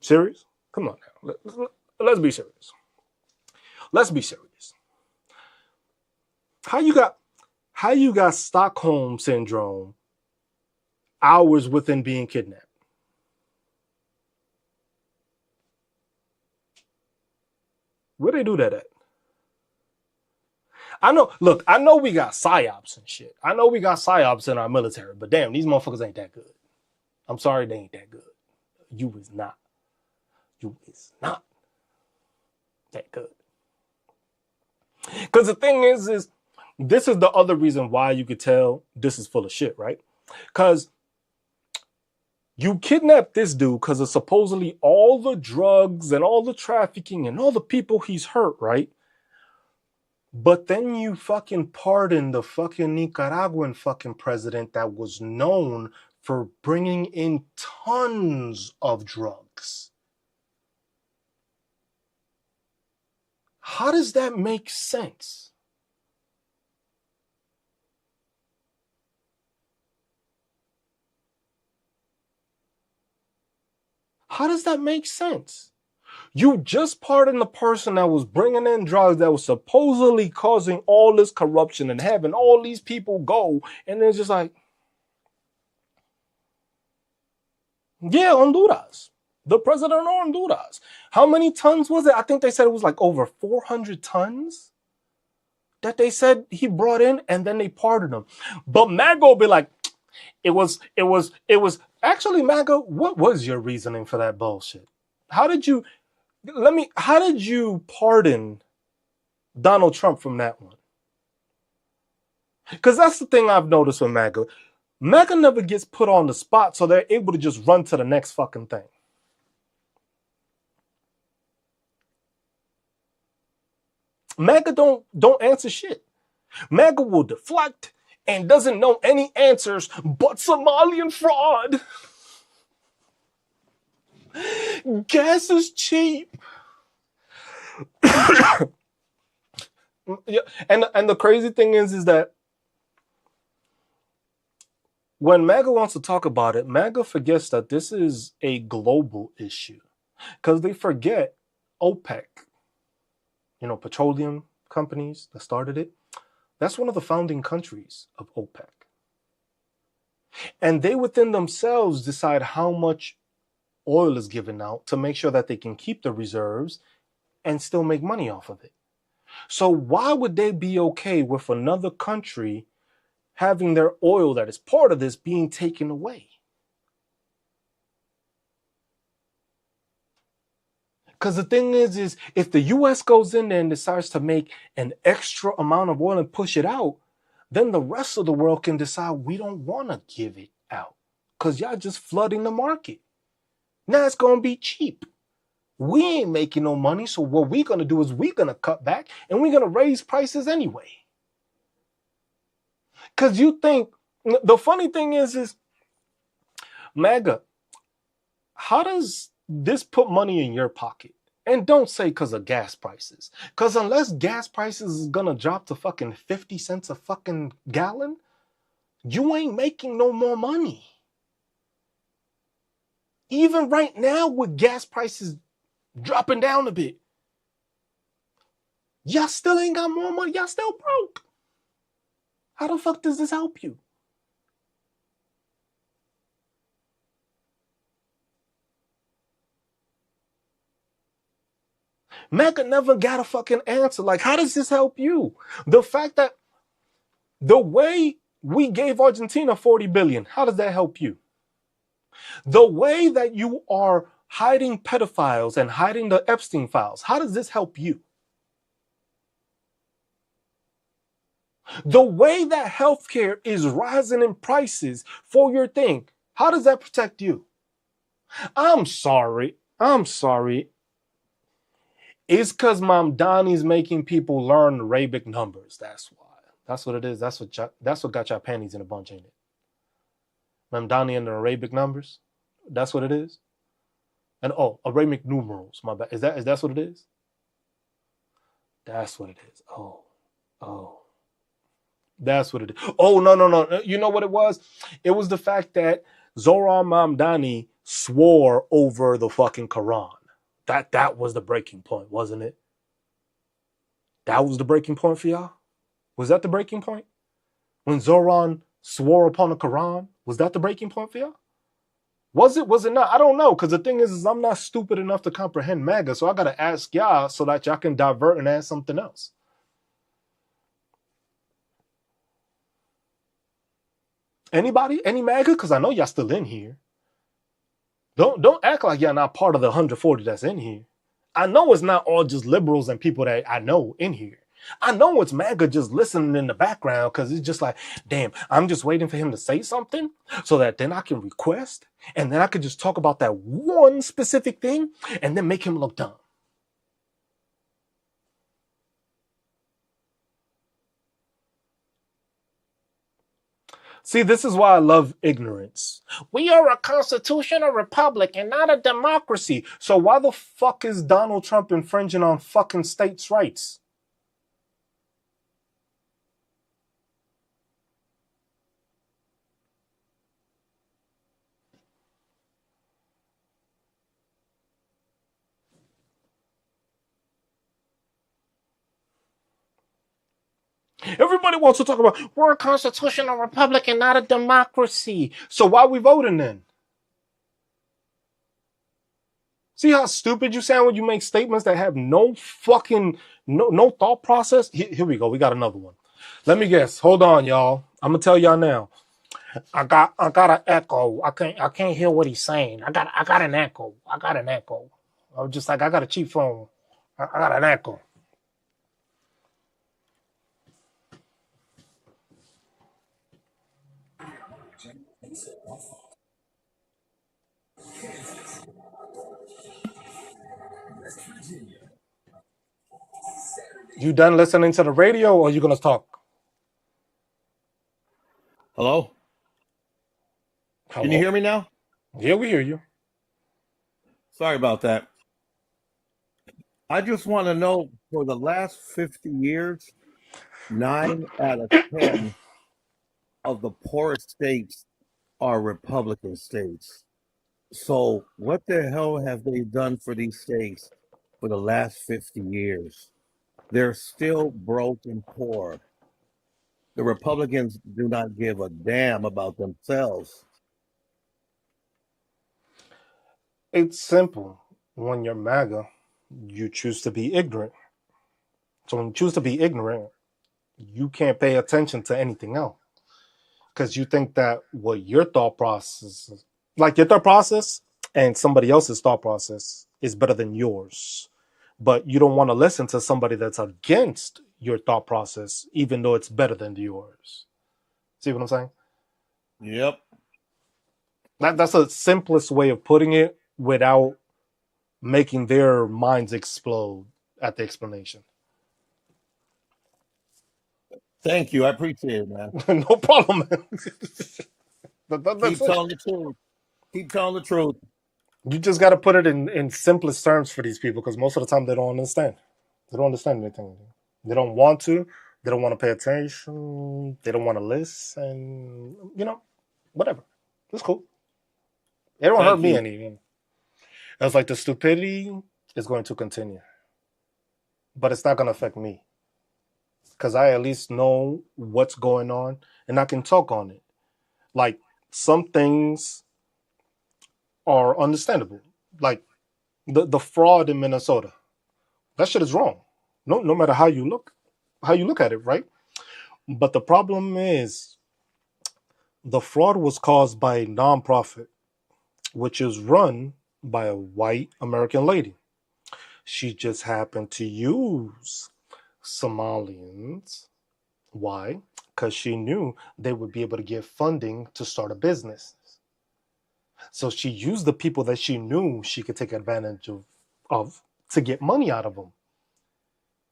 Serious? Come on now. Let's be serious. Let's be serious. How you got Stockholm syndrome hours within being kidnapped? Where they do that at? I know we got psyops and shit. I know we got psyops in our military, but damn, these motherfuckers ain't that good. I'm sorry, they ain't that good. You is not that good. Because the thing is this is the other reason why you could tell this is full of shit, right? Because you kidnapped this dude because of supposedly all the drugs and all the trafficking and all the people he's hurt, right? But then you fucking pardon the fucking Nicaraguan fucking president that was known for bringing in tons of drugs. How does that make sense? How does that make sense? You just pardoned the person that was bringing in drugs that was supposedly causing all this corruption and having all these people go. And it's just like, yeah, Honduras. The president of Honduras. How many tons was it? I think they said it was like over 400 tons that they said he brought in, and then they pardoned him. But MAGA will be like, it was. Actually, MAGA, what was your reasoning for that bullshit? How did you pardon Donald Trump from that one? Because that's the thing I've noticed with MAGA. MAGA never gets put on the spot, so they're able to just run to the next fucking thing. MAGA don't answer shit. MAGA will deflect and doesn't know any answers but Somalian fraud. Gas is cheap. Yeah, and the crazy thing is that when MAGA wants to talk about it, MAGA forgets that this is a global issue. Because they forget OPEC, petroleum companies that started it. That's one of the founding countries of OPEC. And they within themselves decide how much oil is given out to make sure that they can keep the reserves and still make money off of it. So why would they be okay with another country having their oil that is part of this being taken away? Because the thing is if the U.S. goes in there and decides to make an extra amount of oil and push it out, then the rest of the world can decide we don't want to give it out because y'all just flooding the market. Now it's going to be cheap. We ain't making no money, so what we're going to do is we're going to cut back and we're going to raise prices anyway. Because you think, the funny thing is MAGA, how does this put money in your pocket? And don't say because of gas prices. Because unless gas prices is going to drop to fucking 50 cents a fucking gallon, you ain't making no more money. Even right now with gas prices dropping down a bit, y'all still ain't got more money. Y'all still broke. How the fuck does this help you? MAGA never got a fucking answer. Like, how does this help you? The fact that the way we gave Argentina 40 billion, how does that help you? The way that you are hiding pedophiles and hiding the Epstein files, how does this help you? The way that healthcare is rising in prices for your thing, how does that protect you? I'm sorry. I'm sorry. It's because Mamdani's making people learn Arabic numbers. That's why. That's what it is. That's what got your panties in a bunch, ain't it? Mamdani and the Arabic numbers. That's what it is. And Arabic numerals. My bad. Is that what it is? That's what it is. Oh. That's what it is. Oh, no. You know what it was? It was the fact that Zohran Mamdani swore over the fucking Quran. That was the breaking point, wasn't it? That was the breaking point for y'all? Was that the breaking point? When Zohran swore upon the Quran? Was that the breaking point for y'all? Was it not? I don't know, because the thing is I'm not stupid enough to comprehend MAGA, so I got to ask y'all so that y'all can divert and ask something else. Anybody? Any MAGA? Because I know y'all still in here. Don't act like y'all not part of the 140 that's in here. I know it's not all just liberals and people that I know in here. I know it's MAGA just listening in the background because it's just like, damn, I'm just waiting for him to say something so that then I can request and then I could just talk about that one specific thing and then make him look dumb. See, this is why I love ignorance. We are a constitutional republic and not a democracy. So why the fuck is Donald Trump infringing on fucking states' rights? Everybody wants to talk about we're a constitutional republic and not a democracy. So why are we voting then? See how stupid you sound when you make statements that have no fucking no thought process? Here we go. We got another one. Let me guess. Hold on, y'all. I'm gonna tell y'all now. I got an echo. I can't hear what he's saying. I got an echo. I was just like I got a cheap phone. I got an echo. You done listening to the radio or you gonna talk? Hello? Hello? Can you hear me now? Yeah, we hear you. Sorry about that. I just want to know, for the last 50 years, 9 out of 10 of the poorest states are Republican states. So what the hell have they done for these states for the last 50 years? They're still broke and poor. The Republicans do not give a damn about themselves. It's simple. When you're MAGA, you choose to be ignorant. So when you choose to be ignorant, you can't pay attention to anything else. Because you think that what your thought process is, like your thought process and somebody else's thought process is better than yours. But you don't want to listen to somebody that's against your thought process, even though it's better than yours. See what I'm saying? Yep. That's the simplest way of putting it without making their minds explode at the explanation. Thank you. I appreciate it, man. No problem, man. Keep telling the truth. Keep telling the truth. You just got to put it in simplest terms for these people because most of the time they don't understand. They don't understand anything. They don't want to. They don't want to pay attention. They don't want to listen. Whatever. It's cool. It don't hurt me any. It's like the stupidity is going to continue. But it's not going to affect me. Because I at least know what's going on and I can talk on it. Like some things are understandable. Like the fraud in Minnesota. That shit is wrong. No matter how you look at it, right? But the problem is the fraud was caused by a nonprofit, which is run by a white American lady. She just happened to use Somalians. Why? Because she knew they would be able to get funding to start a business. So she used the people that she knew she could take advantage of to get money out of them.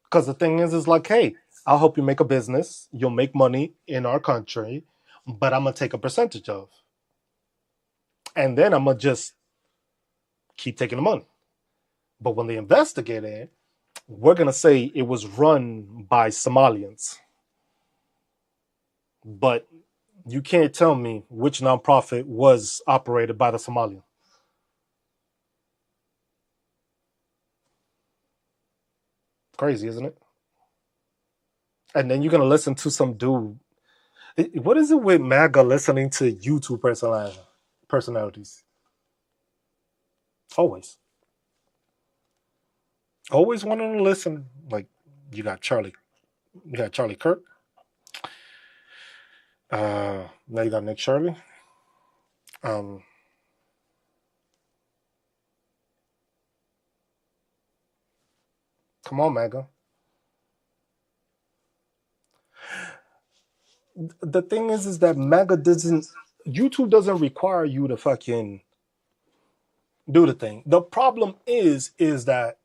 Because the thing is like, hey, I'll help you make a business. You'll make money in our country, but I'm going to take a percentage of. And then I'm going to just keep taking the money. But when they investigate it, we're going to say it was run by Somalians. But you can't tell me which nonprofit was operated by the Somalians. Crazy, isn't it? And then you're going to listen to some dude. What is it with MAGA listening to YouTube personalities? Always wanting to listen. Like, you got Charlie Kirk. Now you got Nick Shirley. Come on, MAGA. The thing is that YouTube doesn't require you to fucking do the thing. The problem is that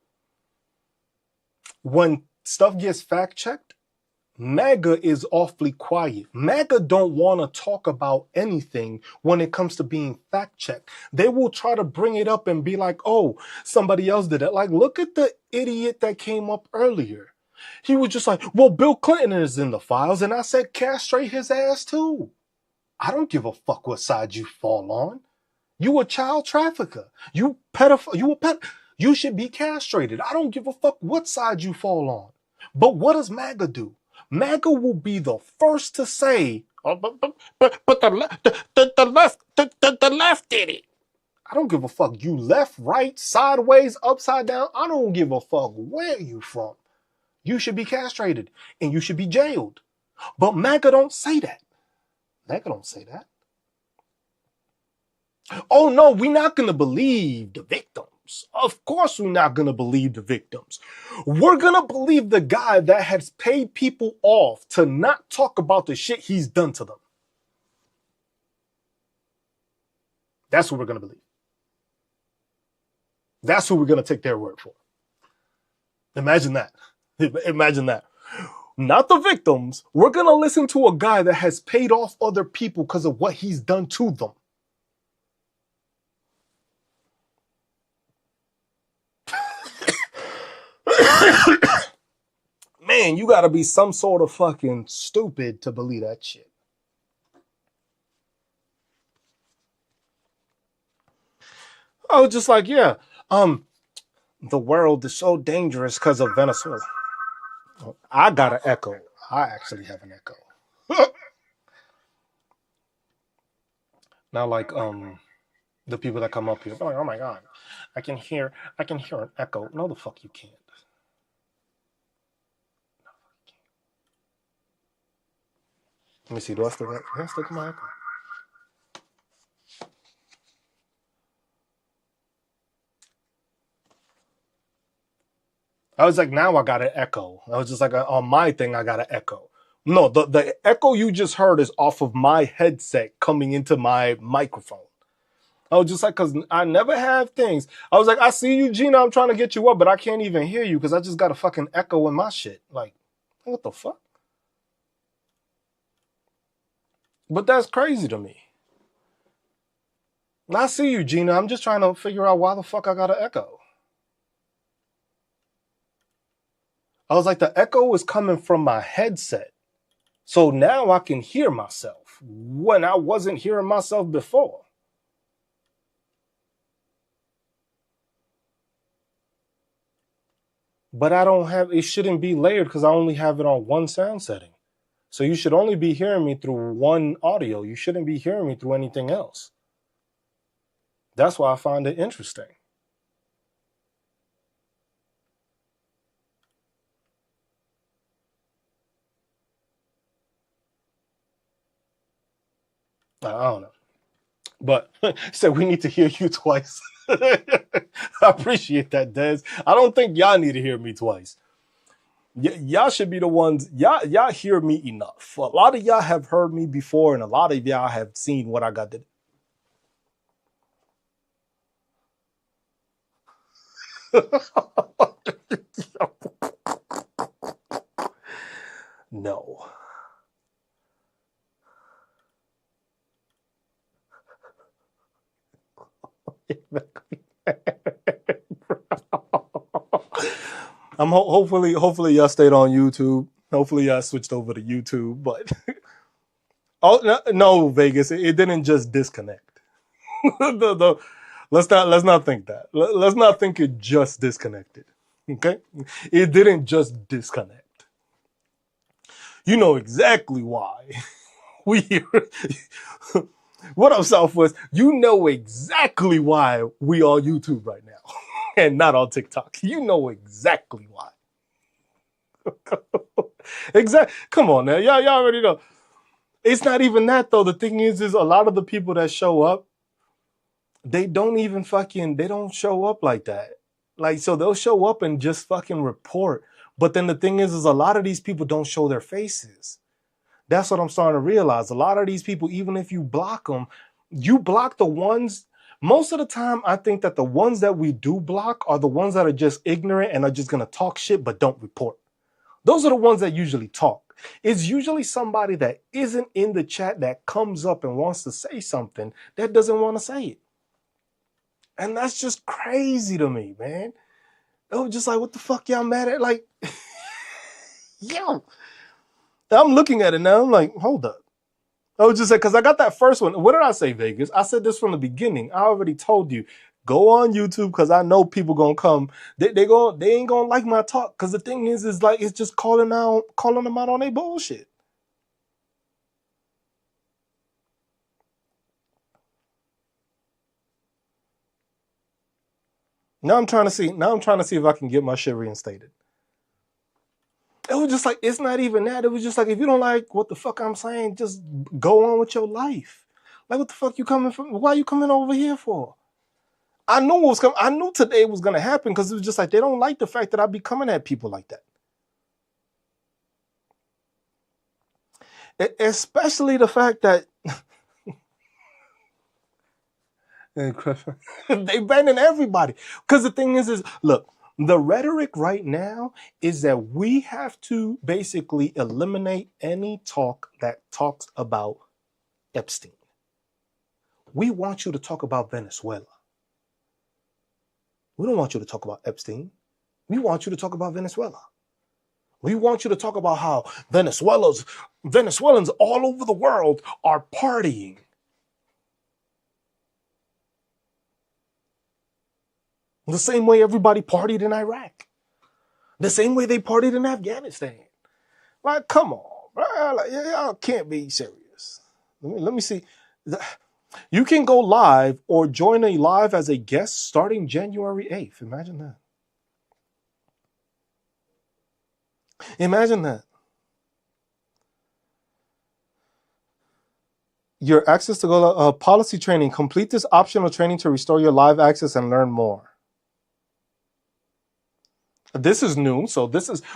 when stuff gets fact checked, MAGA is awfully quiet. MAGA don't want to talk about anything when it comes to being fact checked. They will try to bring it up and be like, oh, somebody else did it. Like, look at the idiot that came up earlier. He was just like, well, Bill Clinton is in the files. And I said, castrate his ass too. I don't give a fuck what side you fall on. You a child trafficker. You pedophile. You a pet. You should be castrated. I don't give a fuck what side you fall on. But what does MAGA do? MAGA will be the first to say, oh, but the left did it. I don't give a fuck. You left, right, sideways, upside down. I don't give a fuck where you from. You should be castrated and you should be jailed. But MAGA don't say that. MAGA don't say that. Oh no, we're not going to believe the victims. Of course we're not going to believe the victims. We're going to believe the guy that has paid people off to not talk about the shit he's done to them. That's what we're going to believe. That's who we're going to take their word for. Imagine that. Imagine that. Not the victims. We're going to listen to a guy that has paid off other people because of what he's done to them. Man, you got to be some sort of fucking stupid to believe that shit. I was just like, yeah, the world is so dangerous because of Venezuela. I got an echo. I actually have an echo. Now, like, the people that come up here, they're like, oh my God, I can hear an echo. No, the fuck you can't. Let me see, do I still get my echo? I was like, now I got an echo. I was just like, on my thing, I got an echo. No, the echo you just heard is off of my headset coming into my microphone. I was just like, because I never have things. I was like, I see you, Gina. I'm trying to get you up, but I can't even hear you because I just got a fucking echo in my shit. Like, what the fuck? But that's crazy to me. I see you, Gina. I'm just trying to figure out why the fuck I got an echo. I was like, the echo is coming from my headset. So now I can hear myself when I wasn't hearing myself before. But it shouldn't be layered because I only have it on one sound setting. So you should only be hearing me through one audio. You shouldn't be hearing me through anything else. That's why I find it interesting. I don't know. But so we need to hear you twice. I appreciate that, Des. I don't think y'all need to hear me twice. Y'all should be the ones. Y'all hear me enough. A lot of y'all have heard me before, and a lot of y'all have seen what I got to do. No. Hopefully y'all stayed on YouTube. Hopefully y'all switched over to YouTube, but oh no, Vegas, it didn't just disconnect. Let's not think that. Let's not think it just disconnected. Okay? It didn't just disconnect. You know exactly why. We What up, Southwest? You know exactly why we on YouTube right now and not on TikTok. You know exactly why. Exactly. Come on now. Y'all already know. It's not even that though. The thing is a lot of the people that show up, they don't even they don't show up like that. Like, so they'll show up and just fucking report. But then the thing is a lot of these people don't show their faces. That's what I'm starting to realize. A lot of these people, even if you block them, you block the ones. Most of the time, I think that the ones that we do block are the ones that are just ignorant and are just going to talk shit but don't report. Those are the ones that usually talk. It's usually somebody that isn't in the chat that comes up and wants to say something that doesn't want to say it. And that's just crazy to me, man. It was just like, what the fuck y'all mad at? Like, yo. I'm looking at it now. I'm like, hold up. I was just like, because I got that first one. What did I say, Vegas? I said this from the beginning. I already told you, go on YouTube because I know people gonna come. They ain't gonna like my talk. Because the thing is like it's just calling them out on their bullshit. Now I'm trying to see if I can get my shit reinstated. It was just like, it's not even that. It was just like, if you don't like what the fuck I'm saying, just go on with your life. Like, what the fuck you coming from? Why you coming over here for? I knew what was coming. I knew today was gonna happen because it was just like they don't like the fact that I be coming at people like that. Especially the fact that they banning everybody. Because the thing is look, the rhetoric right now is that we have to basically eliminate any talk that talks about Epstein. We want you to talk about Venezuela. We don't want you to talk about Epstein. We want you to talk about Venezuela. We want you to talk about how Venezuelans all over the world are partying. The same way everybody partied in Iraq. The same way they partied in Afghanistan. Like, come on, bro. Like, y'all can't be serious. Let me see. You can go live or join a live as a guest starting January 8th. Imagine that. Imagine that. Your access to go policy training. Complete this optional training to restore your live access and learn more. This is new, so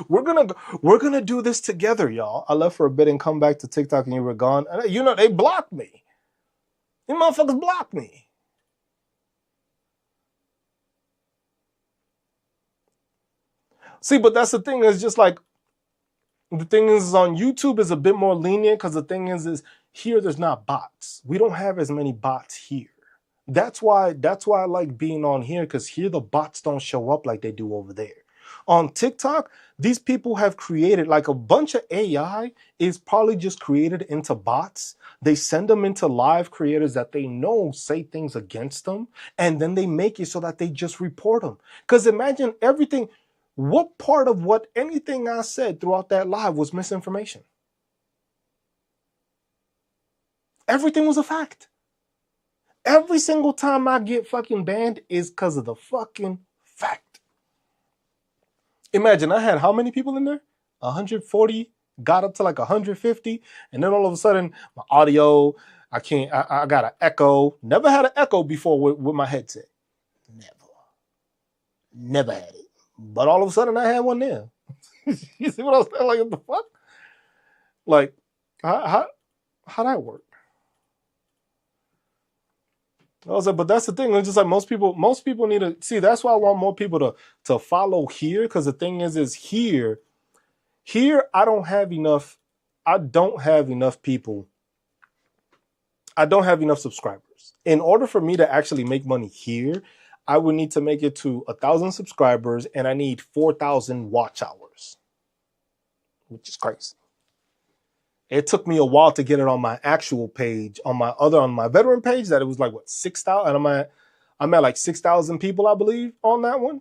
we're gonna do this together, y'all. I left for a bit and come back to TikTok and you were gone. And you know they blocked me. You motherfuckers blocked me. See, but that's the thing. It's just like the thing is on YouTube is a bit more lenient because the thing is here there's not bots. We don't have as many bots here. That's why I like being on here because here the bots don't show up like they do over there. On TikTok, these people have created like a bunch of AI is probably just created into bots. They send them into live creators that they know say things against them, and then they make it so that they just report them. Because imagine everything. What part of anything I said throughout that live was misinformation? Everything was a fact. Every single time I get fucking banned is because of the fucking fact. Imagine I had how many people in there? 140, got up to like 150, and then all of a sudden my audio, I got an echo. Never had an echo before with my headset. Never had it. But all of a sudden I had one there. You see what I was saying? Like, what the fuck? Like, how that work? I was like, but that's the thing. It's just like most people need to see. That's why I want more people to follow here. Because the thing is here I don't have enough. I don't have enough people. I don't have enough subscribers. In order for me to actually make money here, I would need to make it to 1,000 subscribers, and I need 4,000 watch hours, which is crazy. It took me a while to get it on my actual page, on my veteran page, that it was like what 6,000, and I'm at like 6,000 people, I believe, on that one.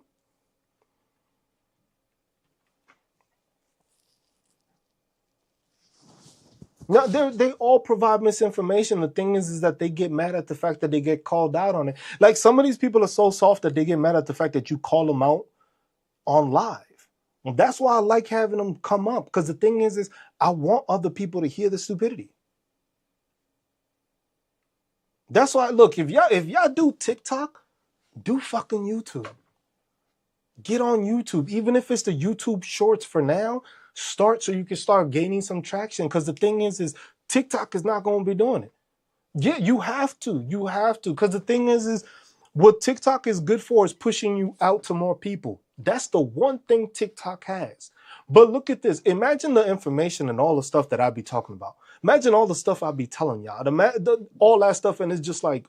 No, they all provide misinformation. The thing is that they get mad at the fact that they get called out on it. Like some of these people are so soft that they get mad at the fact that you call them out on live. And that's why I like having them come up. Because the thing is I want other people to hear the stupidity. That's why, look, if y'all do TikTok, do fucking YouTube. Get on YouTube. Even if it's the YouTube shorts for now, start so you can start gaining some traction. Because the thing is TikTok is not going to be doing it. Yeah, you have to. You have to. Because the thing is what TikTok is good for is pushing you out to more people. That's the one thing TikTok has. But look at this. Imagine the information and all the stuff that I'd be talking about. Imagine all the stuff I'd be telling y'all. All that stuff, and it's just like,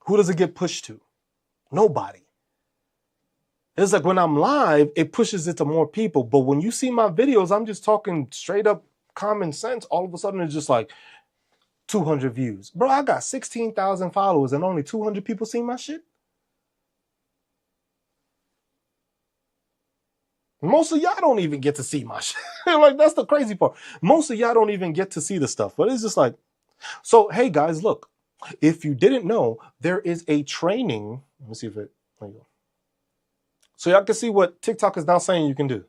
who does it get pushed to? Nobody. It's like when I'm live, it pushes it to more people. But when you see my videos, I'm just talking straight up common sense. All of a sudden, it's just like 200 views. Bro, I got 16,000 followers and only 200 people see my shit. Most of y'all don't even get to see my shit. Like, that's the crazy part. Most of y'all don't even get to see the stuff. But it's just like, so, hey, guys, look. If you didn't know, there is a training. Let me see if it, there you go. So y'all can see what TikTok is now saying you can do.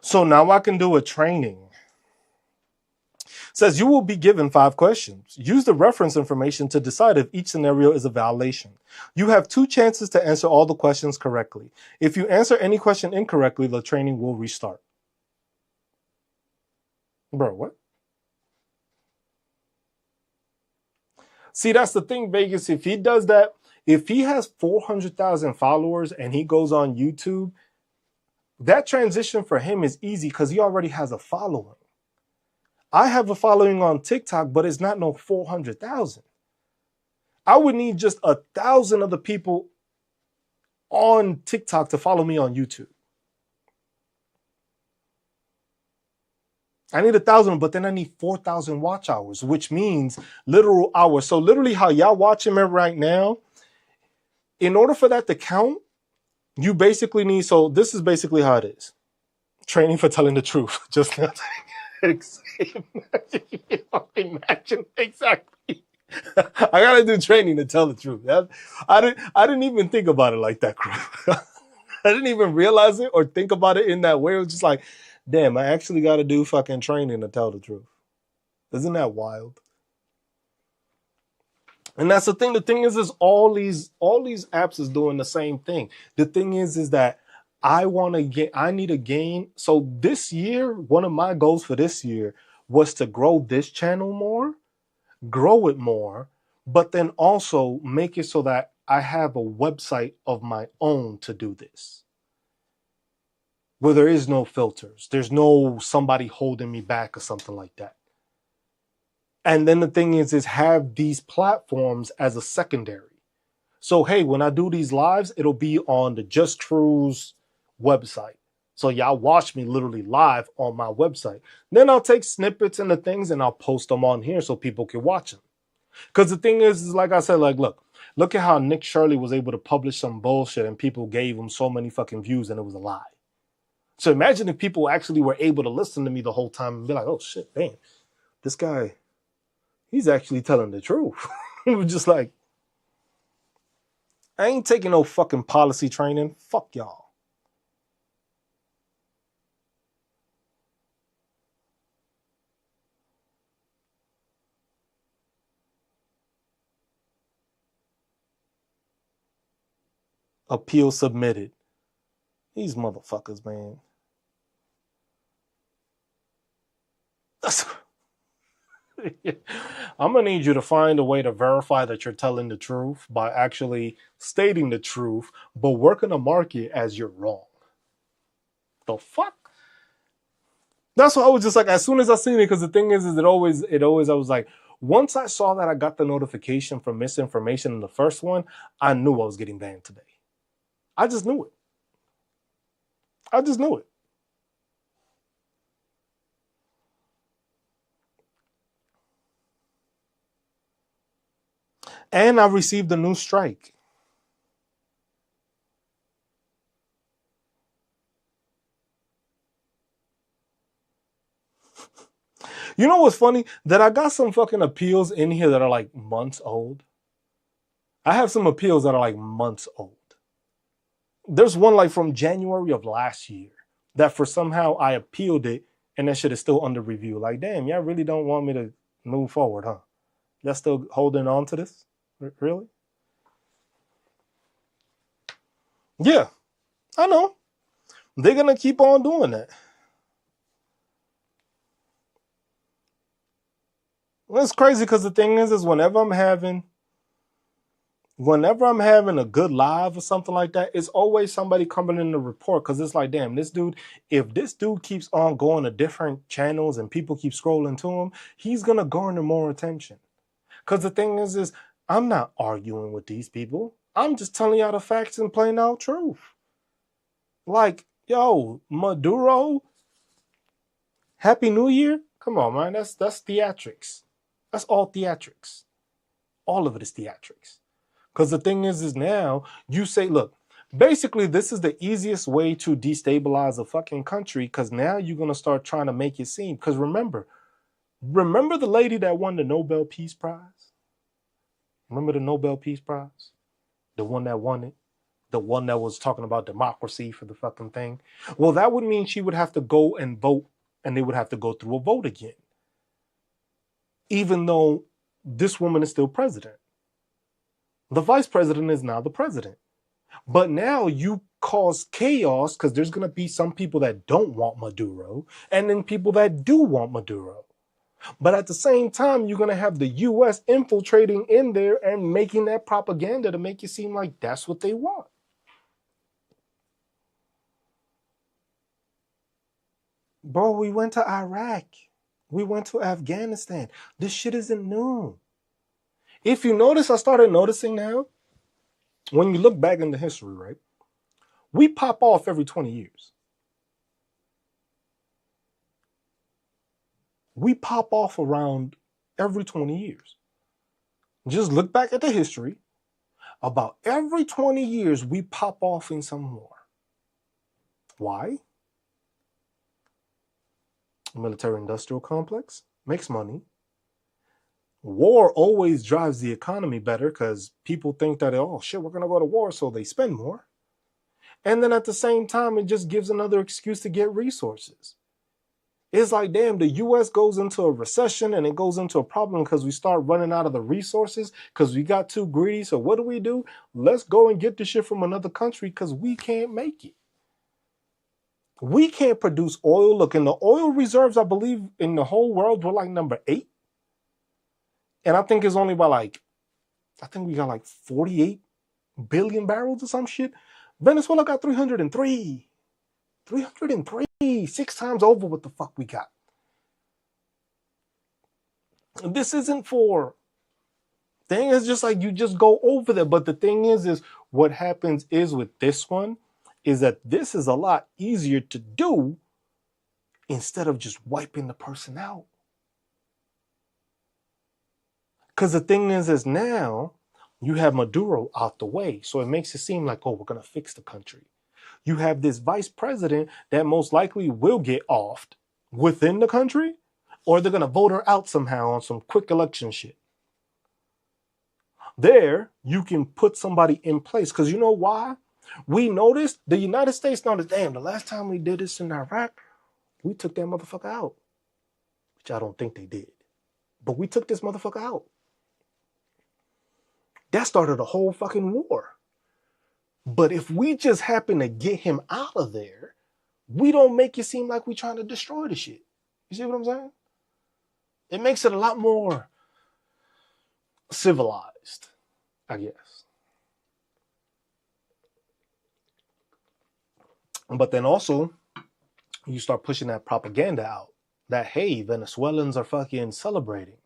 So now I can do a training. It says you will be given 5 questions. Use the reference information to decide if each scenario is a violation. You have 2 chances to answer all the questions correctly. If you answer any question incorrectly, the training will restart. Bro, what? See, that's the thing, Vegas. If he does that, if he has 400,000 followers and he goes on YouTube, that transition for him is easy because he already has a following. I have a following on TikTok, but it's not no 400,000. I would need just 1,000 of the people on TikTok to follow me on YouTube. I need 1,000, but then I need 4,000 watch hours, which means literal hours. So literally how y'all watching me right now, in order for that to count, you basically need, so this is basically how it is. Training for telling the truth. Just nothing. Imagine exactly. I gotta do training to tell the truth. I didn't even think about it like that, crew. I didn't even realize it or think about it in that way. It was just like, damn, I actually gotta do fucking training to tell the truth. Isn't that wild? And that's the thing. The thing is all these apps is doing the same thing. The thing is that I need to gain. So this year, one of my goals for this year was to grow this channel more, grow it more, but then also make it so that I have a website of my own to do this. Where there is no filters. There's no somebody holding me back or something like that. And then the thing is have these platforms as a secondary. So, hey, when I do these lives, it'll be on the Just Cruise website. So y'all watch me literally live on my website. Then I'll take snippets and the things and I'll post them on here so people can watch them. Because the thing is like I said, like, look at how Nick Shirley was able to publish some bullshit and people gave him so many fucking views and it was a lie. So imagine if people actually were able to listen to me the whole time and be like, oh shit, damn, this guy, he's actually telling the truth. Just like, I ain't taking no fucking policy training. Fuck y'all. Appeal submitted. These motherfuckers, man. I'm gonna need you to find a way to verify that you're telling the truth by actually stating the truth, but working the market as you're wrong. The fuck? That's why I was just like, as soon as I seen it, because the thing is it always, I was like, once I saw that I got the notification for misinformation in the first one, I knew I was getting banned today. I just knew it. I just knew it. And I received a new strike. You know what's funny? That I got some fucking appeals in here that are like months old. I have some appeals that are like months old. There's one like from January of last year that for somehow I appealed it and that shit is still under review. Like, damn, y'all really don't want me to move forward, huh? Y'all still holding on to this? Really? Yeah, I know. They're going to keep on doing that. It's crazy because the thing is whenever I'm having a good live or something like that, it's always somebody coming in to report because it's like, damn, this dude, if this dude keeps on going to different channels and people keep scrolling to him, he's going to garner more attention. Because the thing is I'm not arguing with these people. I'm just telling y'all the facts and plain out truth. Like, yo, Maduro, Happy New Year? Come on, man. That's theatrics. That's all theatrics. All of it is theatrics. Because the thing is now you say, look, basically this is the easiest way to destabilize a fucking country because now you're going to start trying to make it seem. Because remember the lady that won the Nobel Peace Prize? Remember the Nobel Peace Prize? The one that won it? The one that was talking about democracy for the fucking thing? Well, that would mean she would have to go and vote and they would have to go through a vote again. Even though this woman is still president. The vice president is now the president. But now you cause chaos because there's going to be some people that don't want Maduro and then people that do want Maduro. But at the same time, you're going to have the U.S. infiltrating in there and making that propaganda to make it seem like that's what they want. Bro, we went to Iraq. We went to Afghanistan. This shit isn't new. If you notice, I started noticing now, when you look back into history, right? We pop off every 20 years. We pop off around every 20 years. Just look back at the history. About every 20 years, we pop off in some war. Why? Military-industrial complex makes money. War always drives the economy better because people think that, oh shit, we're going to go to war, so they spend more. And then at the same time, it just gives another excuse to get resources. It's like, damn, the U.S. goes into a recession and it goes into a problem because we start running out of the resources because we got too greedy. So what do? Let's go and get this shit from another country because we can't make it. We can't produce oil. Look, in the oil reserves, I believe in the whole world, we're like number 8. And I think it's only by I think we got like 48 billion barrels or some shit. Venezuela got 303. 303. 6 times over what the fuck we got. This isn't for thing. It's just like you just go over there. But the thing is what happens is with this one is that this is a lot easier to do instead of just wiping the person out. Because the thing is now you have Maduro out the way. So it makes it seem like, oh, we're going to fix the country. You have this vice president that most likely will get offed within the country, or they're going to vote her out somehow on some quick election shit. There, you can put somebody in place. Because you know why? We noticed, the United States noticed, damn, the last time we did this in Iraq, we took that motherfucker out. Which I don't think they did. But we took this motherfucker out. That started a whole fucking war. But if we just happen to get him out of there, we don't make it seem like we're trying to destroy the shit. You see what I'm saying? It makes it a lot more civilized, I guess. But then also, you start pushing that propaganda out that, hey, Venezuelans are fucking celebrating.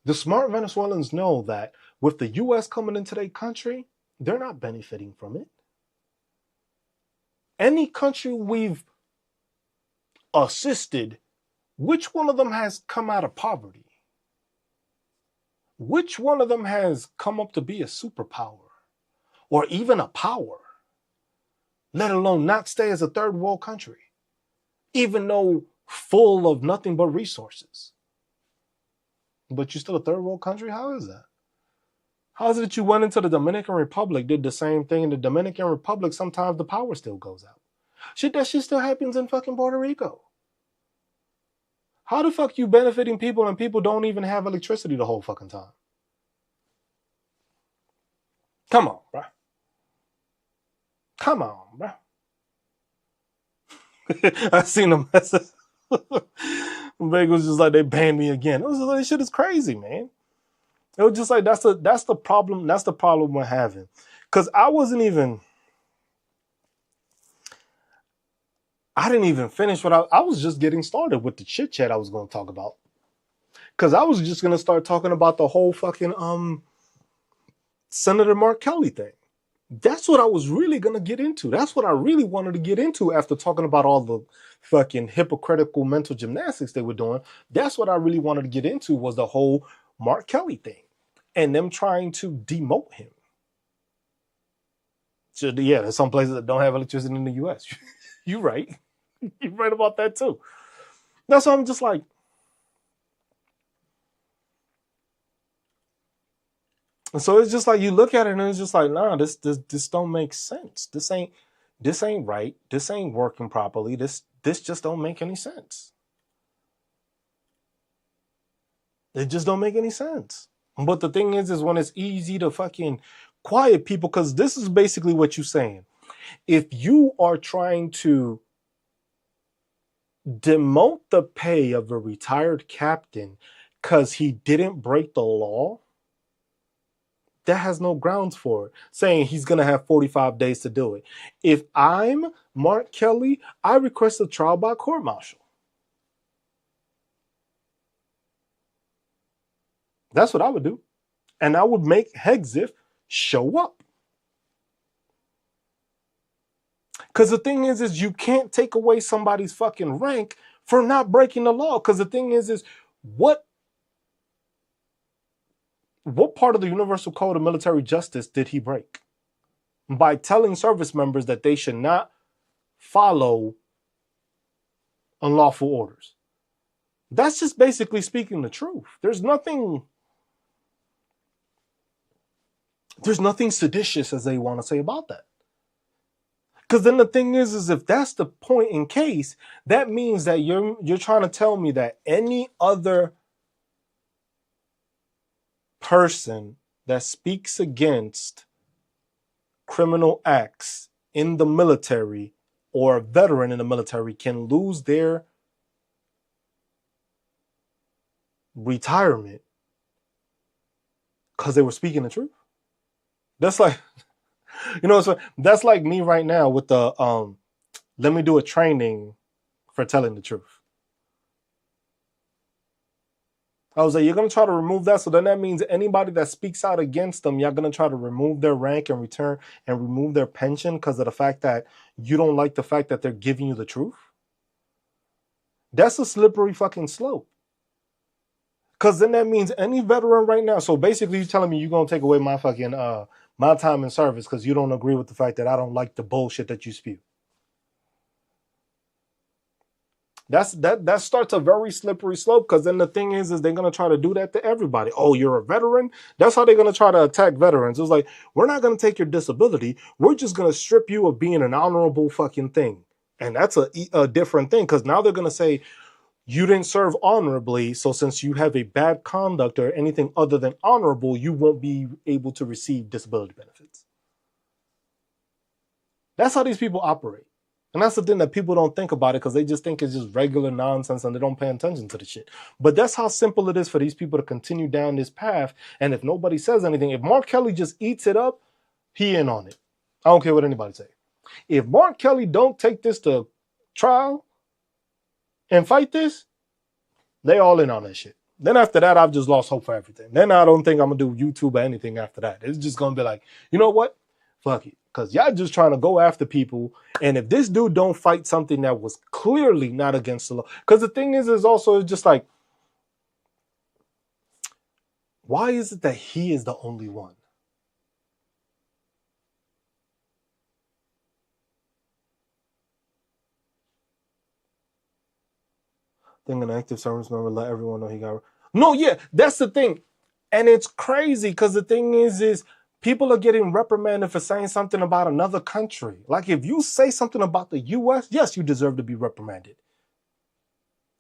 The smart Venezuelans know that with the U.S. coming into their country, they're not benefiting from it. Any country we've assisted, which one of them has come out of poverty? Which one of them has come up to be a superpower or even a power, let alone not stay as a third world country, even though full of nothing but resources? But you're still a third world country? How is that? How is it that you went into the Dominican Republic, did the same thing in the Dominican Republic? Sometimes the power still goes out. That shit still happens in fucking Puerto Rico. How the fuck you benefiting people and people don't even have electricity the whole fucking time? Come on, bro. Come on, bro. I seen them message. Bagels just like, they banned me again. It was like, this shit is crazy, man. It was just like, that's the problem. That's the problem we're having. Because I didn't even finish what I was just getting started with the chit chat I was going to talk about. Because I was just going to start talking about the whole fucking Senator Mark Kelly thing. That's what I was really going to get into. That's what I really wanted to get into after talking about all the fucking hypocritical mental gymnastics they were doing. That's what I really wanted to get into, was the whole Mark Kelly thing and them trying to demote him. So yeah, there's some places that don't have electricity in the U.S. You're right. You're right about that too. That's why I'm just like, and so it's just like, you look at it and it's just like, nah, this don't make sense. This ain't right. This ain't working properly. This just don't make any sense. It just don't make any sense. But the thing is when it's easy to fucking quiet people, because this is basically what you're saying. If you are trying to demote the pay of a retired captain because he didn't break the law, that has no grounds for it, saying he's going to have 45 days to do it. If I'm Mark Kelly, I request a trial by court-martial. That's what I would do. And I would make Hexif show up. Because the thing is you can't take away somebody's fucking rank for not breaking the law. Because the thing is what part of the Universal Code of Military Justice did he break? By telling service members that they should not follow unlawful orders. That's just basically speaking the truth. There's nothing seditious, as they want to say, about that. Because then the thing is if that's the point in case, that means that you're trying to tell me that any other person that speaks against criminal acts in the military or a veteran in the military can lose their retirement because they were speaking the truth. That's like, so that's like me right now with the let me do a training for telling the truth. I was like, you're going to try to remove that. So then that means anybody that speaks out against them, you're going to try to remove their rank and return and remove their pension because of the fact that you don't like the fact that they're giving you the truth. That's a slippery fucking slope. Because then that means any veteran right now. So basically you're telling me you're going to take away my fucking, my time in service because you don't agree with the fact that I don't like the bullshit that you spew. That starts a very slippery slope, because then the thing is they're going to try to do that to everybody. Oh, you're a veteran? That's how they're going to try to attack veterans. It's like, we're not going to take your disability. We're just going to strip you of being an honorable fucking thing. And that's a different thing, because now they're going to say you didn't serve honorably. So since you have a bad conduct or anything other than honorable, you won't be able to receive disability benefits. That's how these people operate. And that's the thing that people don't think about it because they just think it's just regular nonsense and they don't pay attention to the shit. But that's how simple it is for these people to continue down this path. And if nobody says anything, if Mark Kelly just eats it up, he in on it. I don't care what anybody say. If Mark Kelly don't take this to trial and fight this, they all in on that shit. Then after that, I've just lost hope for everything. Then I don't think I'm going to do YouTube or anything after that. It's just going to be like, you know what? Fuck it. Because y'all just trying to go after people. And if this dude don't fight something that was clearly not against the law. Because the thing is also it's just like, why is it that he is the only one? Thing an active service member let everyone know he got. No, yeah, that's the thing. And it's crazy because the thing is people are getting reprimanded for saying something about another country. Like if you say something about the U.S., yes, you deserve to be reprimanded.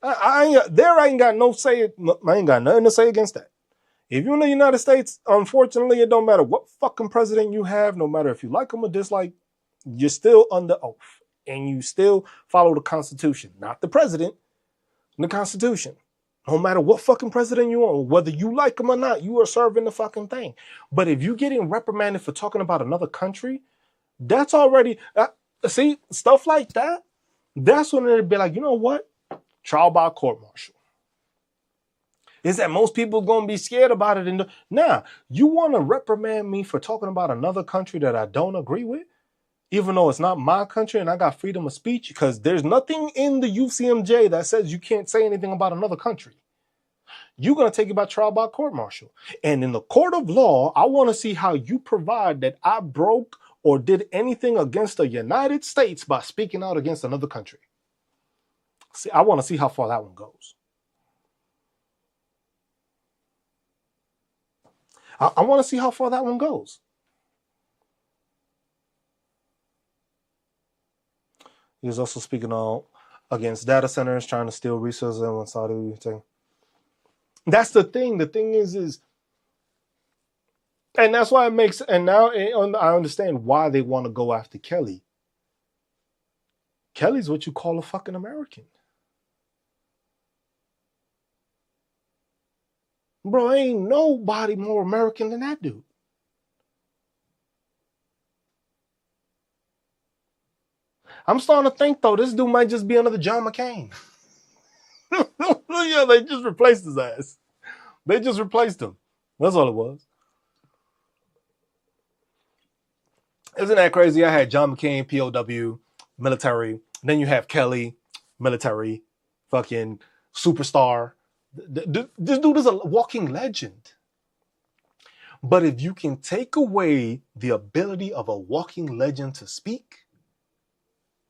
I ain't got no say. I ain't got nothing to say against that. If you're in the United States, unfortunately, it don't matter what fucking president you have, no matter if you like him or dislike, you're still under oath and you still follow the Constitution, not the president. The Constitution. No matter what fucking president you want, whether you like him or not, you are serving the fucking thing. But if you're getting reprimanded for talking about another country, that's already, see, stuff like that, that's when it'd be like, you know what? Trial by court-martial. Is that most people going to be scared about it? Nah, you want to reprimand me for talking about another country that I don't agree with? Even though it's not my country and I got freedom of speech, because there's nothing in the UCMJ that says you can't say anything about another country. You're going to take it by trial by court-martial. And in the court of law, I want to see how you provide that I broke or did anything against the United States by speaking out against another country. See, I want to see how far that one goes. I want to see how far that one goes. He was also speaking out against data centers trying to steal resources and Saudi thing. That's the thing. The thing is, and that's why it makes, and now I understand why they want to go after Kelly. Kelly's what you call a fucking American. Bro, ain't nobody more American than that dude. I'm starting to think, though, this dude might just be another John McCain. Yeah, they just replaced his ass. They just replaced him. That's all it was. Isn't that crazy? I had John McCain, POW, military. Then you have Kelly, military, fucking superstar. This dude is a walking legend. But if you can take away the ability of a walking legend to speak,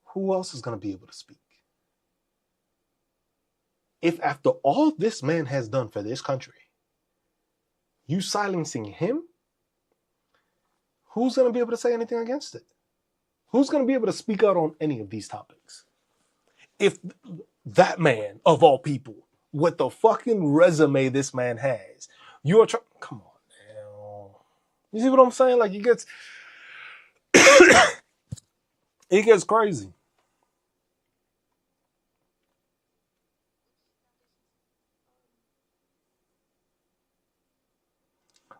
who else is going to be able to speak? If after all this man has done for this country, you silencing him, who's going to be able to say anything against it? Who's going to be able to speak out on any of these topics? If that man, of all people, with the fucking resume this man has, you are trying, come on now. You see what I'm saying? Like, it gets, it gets crazy.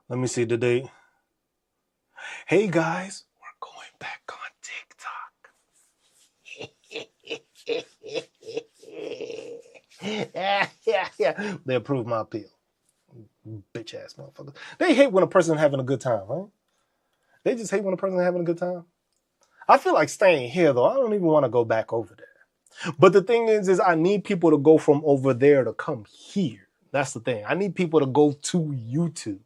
Let me see the date. Hey guys, we're going back on TikTok. They approved my appeal. Bitch ass motherfuckers. They hate when a person having a good time, right? They just hate when a person having a good time. I feel like staying here though. I don't even want to go back over there. But the thing is I need people to go from over there to come here. That's the thing. I need people to go to YouTube.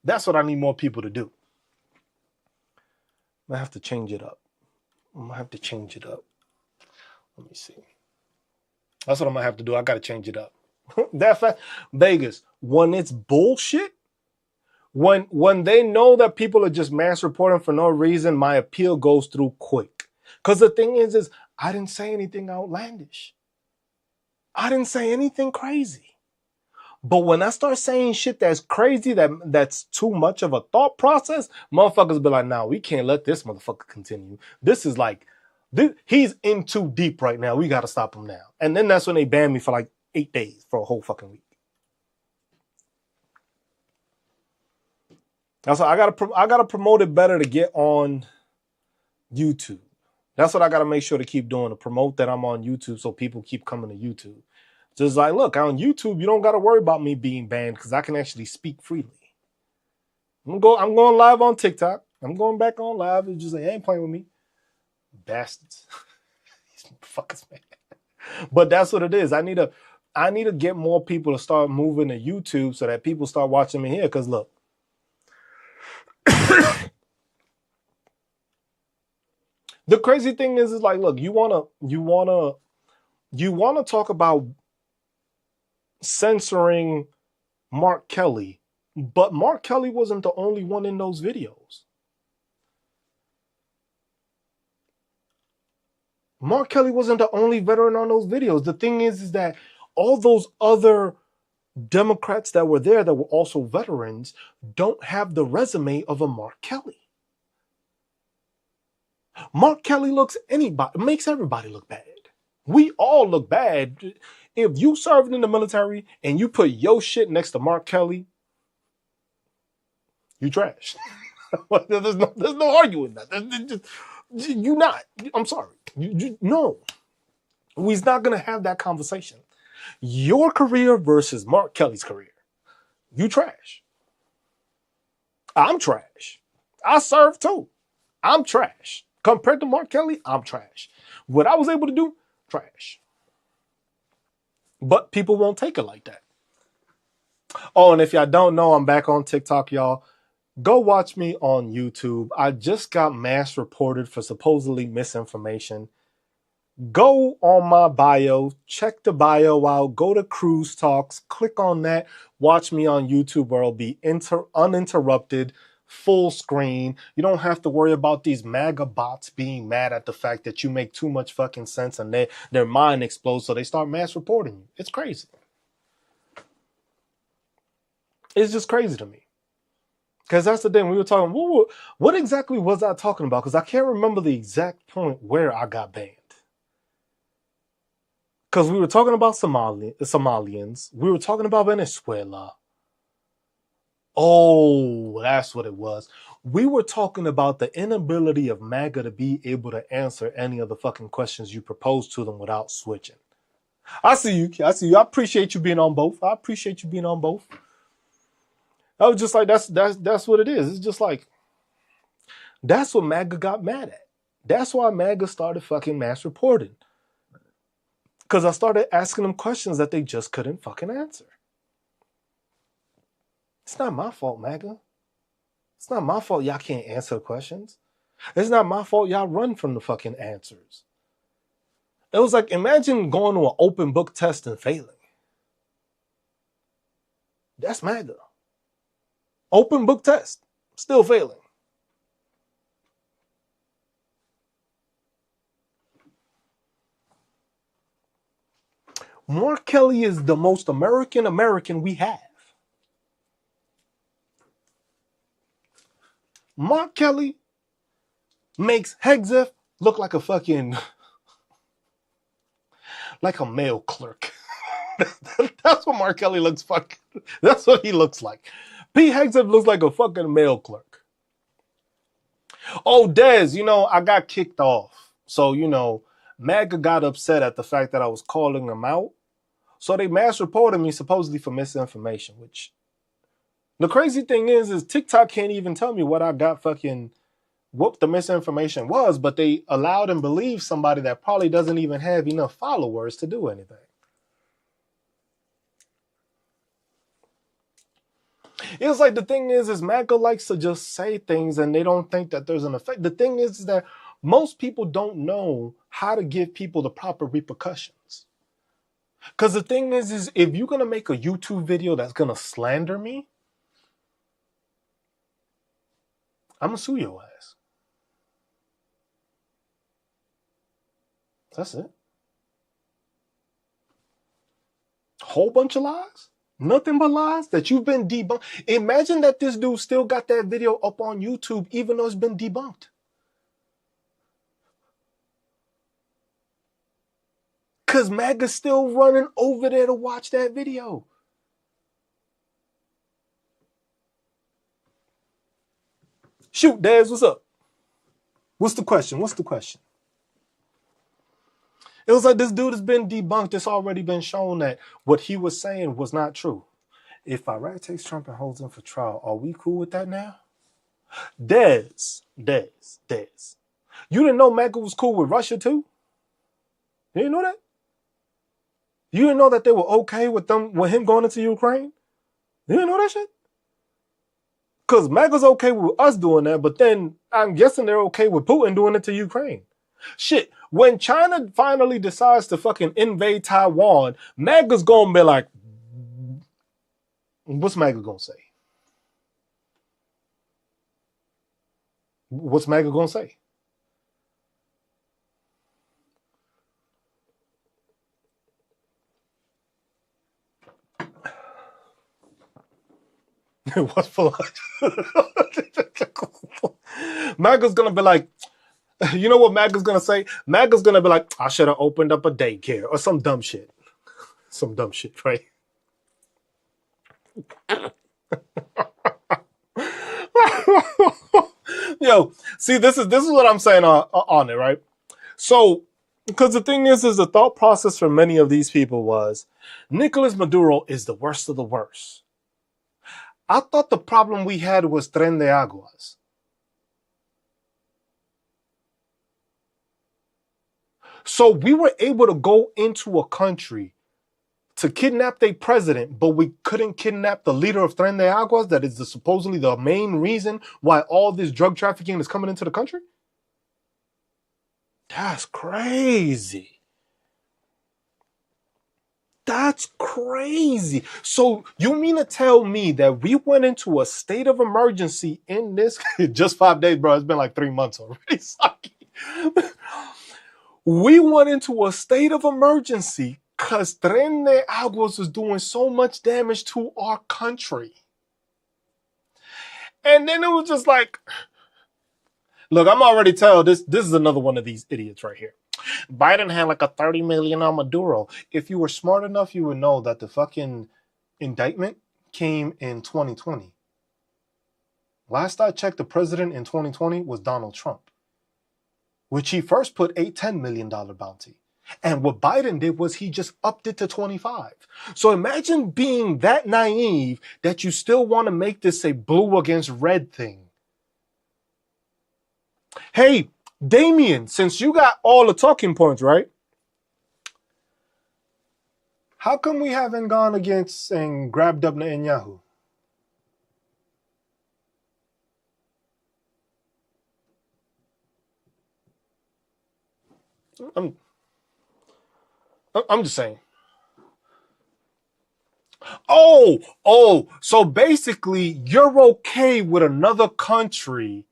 That's what I need more people to do. I have to change it up. I'm going to have to change it up. Let me see. That's what I'm going to have to do. I got to change it up. That fact, Vegas, when it's bullshit, when they know that people are just mass reporting for no reason, my appeal goes through quick. Because the thing is I didn't say anything outlandish. I didn't say anything crazy. But when I start saying shit that's crazy, that's too much of a thought process, motherfuckers be like, nah, we can't let this motherfucker continue. This is like, he's in too deep right now. We got to stop him now. And then that's when they banned me for like 8 days, for a whole fucking week. That's why I gotta promote it better to get on YouTube. That's what I gotta make sure to keep doing, to promote that I'm on YouTube so people keep coming to YouTube. Just like, look, on YouTube, you don't gotta worry about me being banned because I can actually speak freely. I'm going live on TikTok. I'm going back on live. It's just like, hey, ain't playing with me. Bastards. These motherfuckers, man. But that's what it is. I need to get more people to start moving to YouTube so that people start watching me here. Because look, the crazy thing is like, look, you wanna talk about censoring Mark Kelly, but Mark Kelly wasn't the only one in those videos. Mark Kelly wasn't the only veteran on those videos. The thing is that all those other Democrats that were there that were also veterans don't have the resume of a Mark Kelly. Mark Kelly makes everybody look bad. We all look bad. If you served in the military and you put your shit next to Mark Kelly, you trash. there's no arguing that. You not. I'm sorry. No. We's not going to have that conversation. Your career versus Mark Kelly's career. You trash. I'm trash. I served too. I'm trash. Compared to Mark Kelly, I'm trash. What I was able to do, trash. But people won't take it like that. Oh, and if y'all don't know, I'm back on TikTok, y'all. Go watch me on YouTube. I just got mass reported for supposedly misinformation. Go on my bio, check the bio out, go to Cruise Talks, click on that, watch me on YouTube where I'll be uninterrupted, full screen. You don't have to worry about these MAGA bots being mad at the fact that you make too much fucking sense and their mind explodes, so they start mass reporting you. It's crazy. It's just crazy to me. Because that's the thing, we were talking, what exactly was I talking about? Because I can't remember the exact point where I got banned. Because we were talking about Somalians. We were talking about Venezuela. Oh, that's what it was. We were talking about the inability of MAGA to be able to answer any of the fucking questions you propose to them without switching. I see you. I appreciate you being on both. I was just like, that's what it is. It's just like, that's what MAGA got mad at. That's why MAGA started fucking mass reporting. Because I started asking them questions that they just couldn't fucking answer. It's not my fault, MAGA. It's not my fault y'all can't answer the questions. It's not my fault y'all run from the fucking answers. It was like, imagine going to an open book test and failing. That's MAGA. Open book test, still failing. Mark Kelly is the most American we have. Mark Kelly makes Hegseth look like a fucking, like a mail clerk. That's what Mark Kelly looks fucking, that's what he looks like. Pete Hegseth looks like a fucking mail clerk. Oh, Dez, I got kicked off. So, MAGA got upset at the fact that I was calling them out. So they mass reported me supposedly for misinformation, which the crazy thing is TikTok can't even tell me what the misinformation was, but they allowed and believed somebody that probably doesn't even have enough followers to do anything. It's like, the thing is MAGA likes to just say things and they don't think that there's an effect. The thing is that most people don't know how to give people the proper repercussions. Because the thing is if you're going to make a YouTube video that's going to slander me, I'm going to sue your ass. That's it. Whole bunch of lies? Nothing but lies that you've been debunked. Imagine that this dude still got that video up on YouTube, even though it's been debunked. Because MAGA's still running over there to watch that video. Shoot, Daz, what's up? What's the question? It was like this dude has been debunked. It's already been shown that what he was saying was not true. If Iraq takes Trump and holds him for trial, are we cool with that now? Dez. You didn't know MAGA was cool with Russia too? You didn't know that? You didn't know that they were okay with him going into Ukraine? You didn't know that shit? Because MAGA's okay with us doing that, but then I'm guessing they're okay with Putin doing it to Ukraine. Shit, when China finally decides to fucking invade Taiwan, MAGA's gonna be like, what's MAGA gonna say? What's MAGA gonna say? What's for lunch? MAGA's gonna be like, you know what MAGA's gonna say? MAGA's gonna be like, I should have opened up a daycare or some dumb shit. Some dumb shit, right? Yo, see, this is what I'm saying on it, right? So, because the thing is the thought process for many of these people was Nicolas Maduro is the worst of the worst. I thought the problem we had was Tren de Aguas. So we were able to go into a country to kidnap their president, but we couldn't kidnap the leader of Tren de Aguas, that is supposedly the main reason why all this drug trafficking is coming into the country? That's crazy. That's crazy. So you mean to tell me that we went into a state of emergency in this just 5 days, bro? It's been like 3 months already. We went into a state of emergency because Tren de Aguas was doing so much damage to our country. And then it was just like, look, I'm already telling this is another one of these idiots right here. Biden had like a 30 million on Maduro. If you were smart enough, you would know that the fucking indictment came in 2020. Last I checked, the president in 2020 was Donald Trump, which he first put a $10 million bounty. And what Biden did was he just upped it to 25. So imagine being that naive that you still want to make this a blue against red thing. Hey, Damien, since you got all the talking points, right? How come we haven't gone against and grabbed up Netanyahu? I'm just saying. Oh, so basically you're okay with another country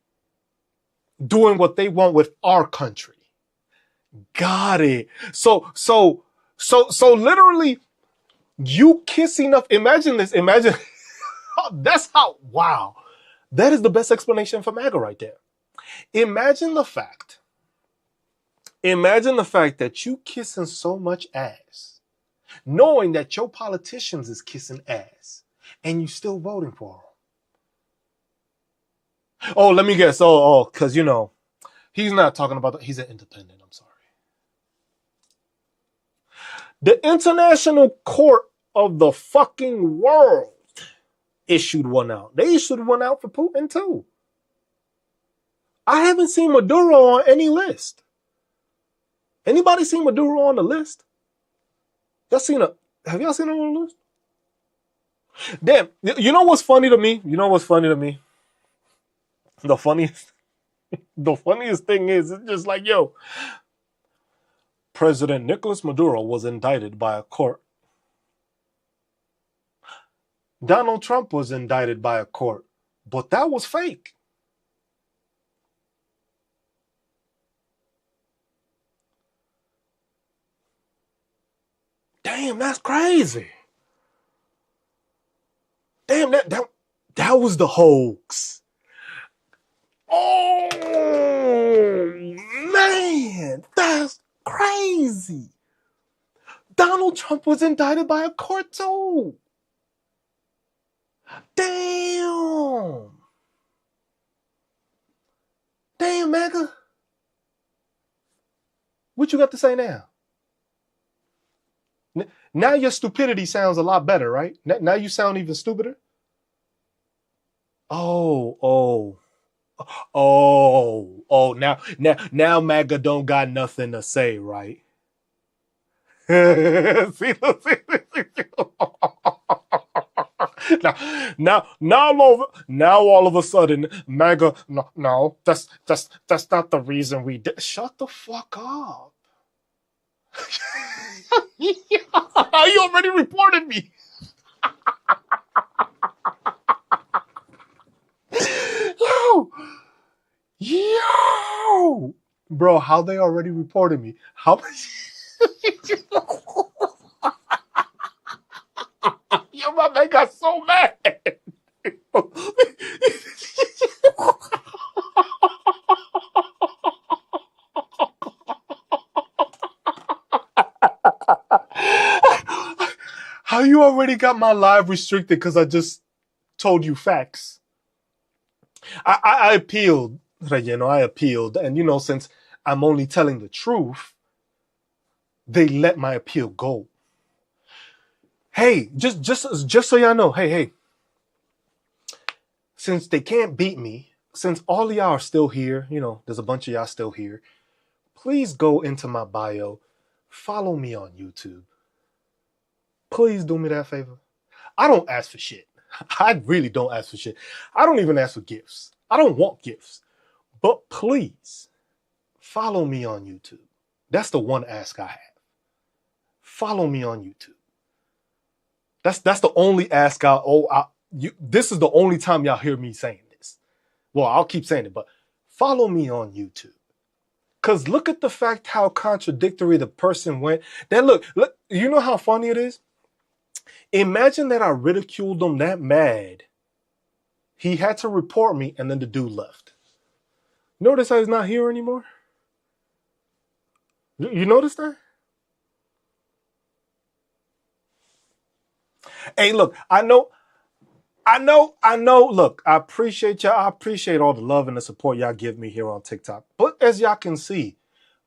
doing what they want with our country. Got it. So literally you kissing up. Imagine this. Imagine that's how, wow. That is the best explanation for MAGA right there. Imagine the fact that you kissing so much ass, knowing that your politicians is kissing ass, and you still voting for them. Oh, let me guess. Because, you know, he's not talking about that. He's an independent. I'm sorry. The International Court of the fucking world issued one out. They issued one out for Putin too. I haven't seen Maduro on any list. Anybody seen Maduro on the list? Have y'all seen him on the list? Damn, you know what's funny to me? The funniest thing is, it's just like, yo, President Nicolas Maduro was indicted by a court. Donald Trump was indicted by a court, but that was fake. Damn, that's crazy. Damn, that was the hoax. Oh man, that's crazy. Donald Trump was indicted by a court too. Damn. Damn, Mega. What you got to say now? Now your stupidity sounds a lot better, right? Now you sound even stupider. Oh. Now MAGA don't got nothing to say, right? See, now all of a sudden MAGA no that's not the reason we did. Shut the fuck up. You already reported me. Yo, bro, how they already reported me? How? Yo, my man got so mad. How you already got my live restricted because I just told you facts? I appealed, I appealed, and since I'm only telling the truth, they let my appeal go. Hey, just so y'all know, hey, since they can't beat me, since all of y'all are still here, there's a bunch of y'all still here, please go into my bio, follow me on YouTube. Please do me that favor. I don't ask for shit. I really don't ask for shit. I don't even ask for gifts. I don't want gifts. But please, follow me on YouTube. That's the one ask I have. Follow me on YouTube. That's the only ask this is the only time y'all hear me saying this. Well, I'll keep saying it, but follow me on YouTube. Because look at the fact how contradictory the person went. Then look, you know how funny it is? Imagine that I ridiculed him that mad. He had to report me, and then the dude left. Notice how he's not here anymore? You notice that? Hey, look, I know. Look, I appreciate y'all. I appreciate all the love and the support y'all give me here on TikTok. But as y'all can see,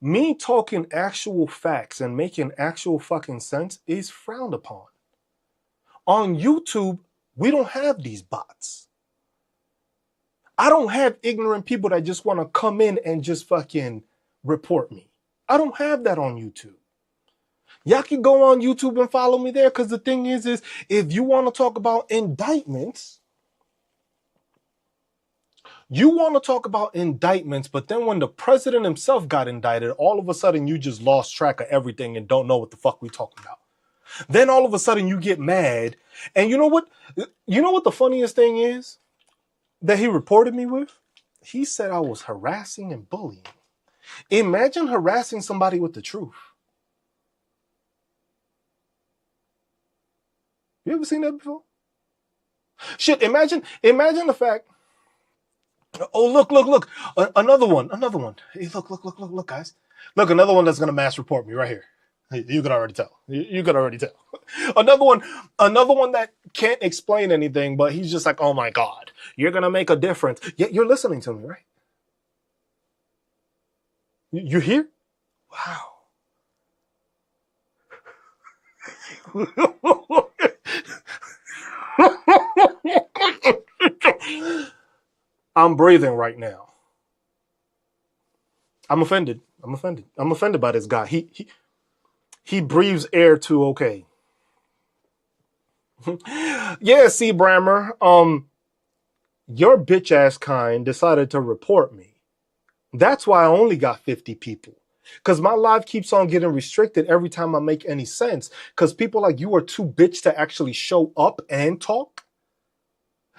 me talking actual facts and making actual fucking sense is frowned upon. On YouTube, we don't have these bots. I don't have ignorant people that just want to come in and just fucking report me. I don't have that on YouTube. Y'all can go on YouTube and follow me there, because the thing is if you want to talk about indictments, but then when the president himself got indicted, all of a sudden you just lost track of everything and don't know what the fuck we talking about. Then all of a sudden you get mad. And you know what? You know what the funniest thing is that he reported me with? He said I was harassing and bullying. Imagine harassing somebody with the truth. You ever seen that before? Shit, imagine the fact. Oh, look. Another one. Hey, look, guys. Look, another one that's going to mass report me right here. You could already tell. You could already tell. Another one that can't explain anything, but he's just like, oh my God, you're going to make a difference. Yet you're listening to me, right? You hear? Wow. I'm breathing right now. I'm offended. I'm offended by this guy. He breathes air too okay. Yeah, see, Brammer, your bitch ass kind decided to report me. That's why I only got 50 people. Because my live keeps on getting restricted every time I make any sense. Because people like you are too bitch to actually show up and talk.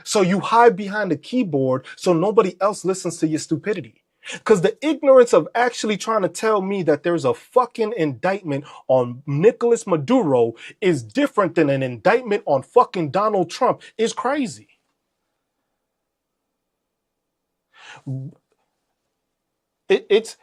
So you hide behind the keyboard so nobody else listens to your stupidity. Because the ignorance of actually trying to tell me that there's a fucking indictment on Nicolas Maduro is different than an indictment on fucking Donald Trump is crazy. It's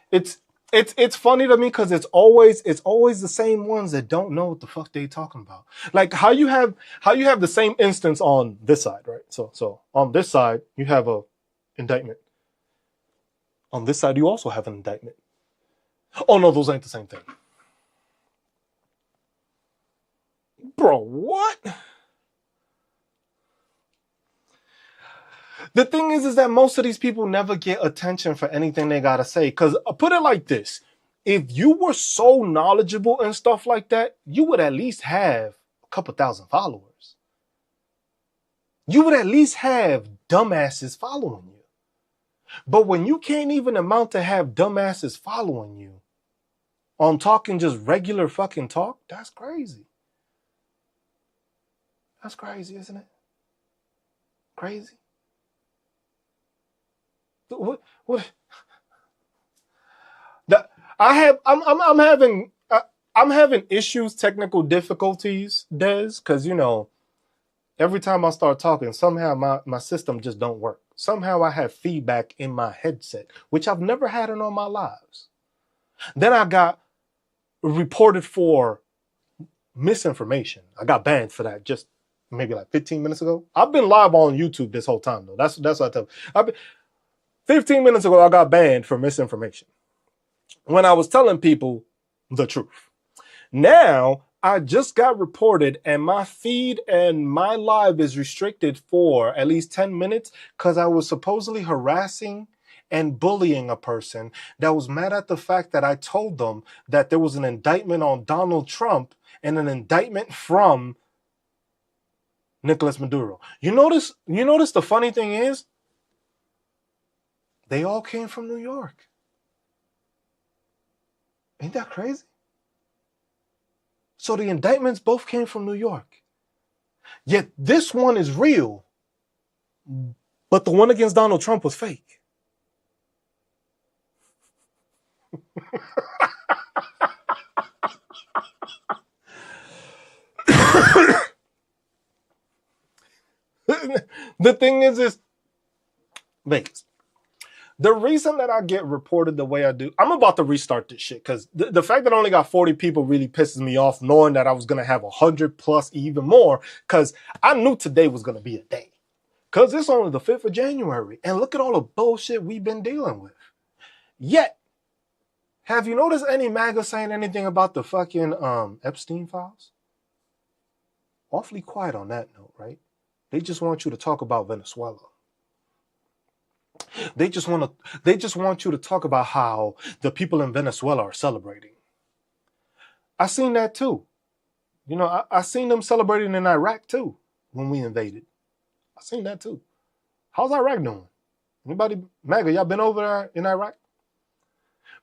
funny to me because it's always the same ones that don't know what the fuck they talking about. Like how you have the same instance on this side, right? So on this side you have a indictment. On this side you also have an indictment. Oh no, those ain't the same thing. Bro, what? The thing is that most of these people never get attention for anything they gotta say. Because put it like this: if you were so knowledgeable and stuff like that, you would at least have a couple thousand followers. You would at least have dumbasses following you. But when you can't even amount to have dumbasses following you on talking just regular fucking talk, that's crazy. That's crazy, isn't it? Crazy. What? That I'm having issues, technical difficulties, Des, because every time I start talking, somehow my system just don't work. Somehow I have feedback in my headset, which I've never had in all my lives. Then I got reported for misinformation. I got banned for that just maybe like 15 minutes ago. I've been live on YouTube this whole time though. That's what I tell you. 15 minutes ago, I got banned for misinformation when I was telling people the truth. Now, I just got reported and my feed and my live is restricted for at least 10 minutes because I was supposedly harassing and bullying a person that was mad at the fact that I told them that there was an indictment on Donald Trump and an indictment from Nicolas Maduro. You notice the funny thing is, they all came from New York. Ain't that crazy? So the indictments both came from New York. Yet this one is real, but the one against Donald Trump was fake. The thing is Vegas. The reason that I get reported the way I do, I'm about to restart this shit because the fact that I only got 40 people really pisses me off, knowing that I was going to have 100 plus, even more, because I knew today was going to be a day. Because it's only the 5th of January, and look at all the bullshit we've been dealing with. Yet, have you noticed any MAGA saying anything about the fucking Epstein files? Awfully quiet on that note, right? They just want you to talk about Venezuela. They just want you to talk about how the people in Venezuela are celebrating. I seen that too. I seen them celebrating in Iraq too when we invaded. I seen that too. How's Iraq doing? Anybody, MAGA, y'all been over there in Iraq?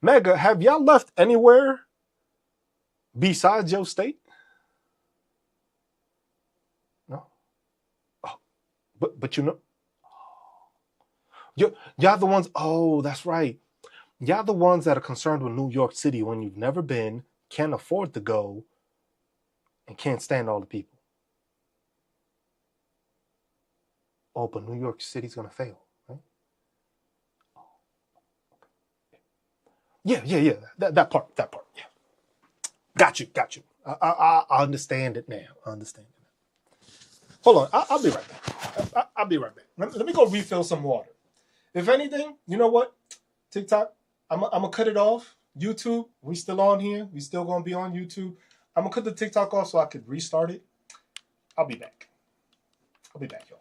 MAGA, have y'all left anywhere besides your state? No. Oh, but y'all the ones, oh, that's right. Y'all the ones that are concerned with New York City when you've never been, can't afford to go, and can't stand all the people. Oh, but New York City's going to fail, right? Yeah. That part, yeah. Got you. I understand it now. Hold on, I'll be right back. I'll be right back. Let me go refill some water. If anything, you know what? TikTok, I'm gonna cut it off. YouTube, we still on here. We still gonna be on YouTube. I'm gonna cut the TikTok off so I could restart it. I'll be back, y'all.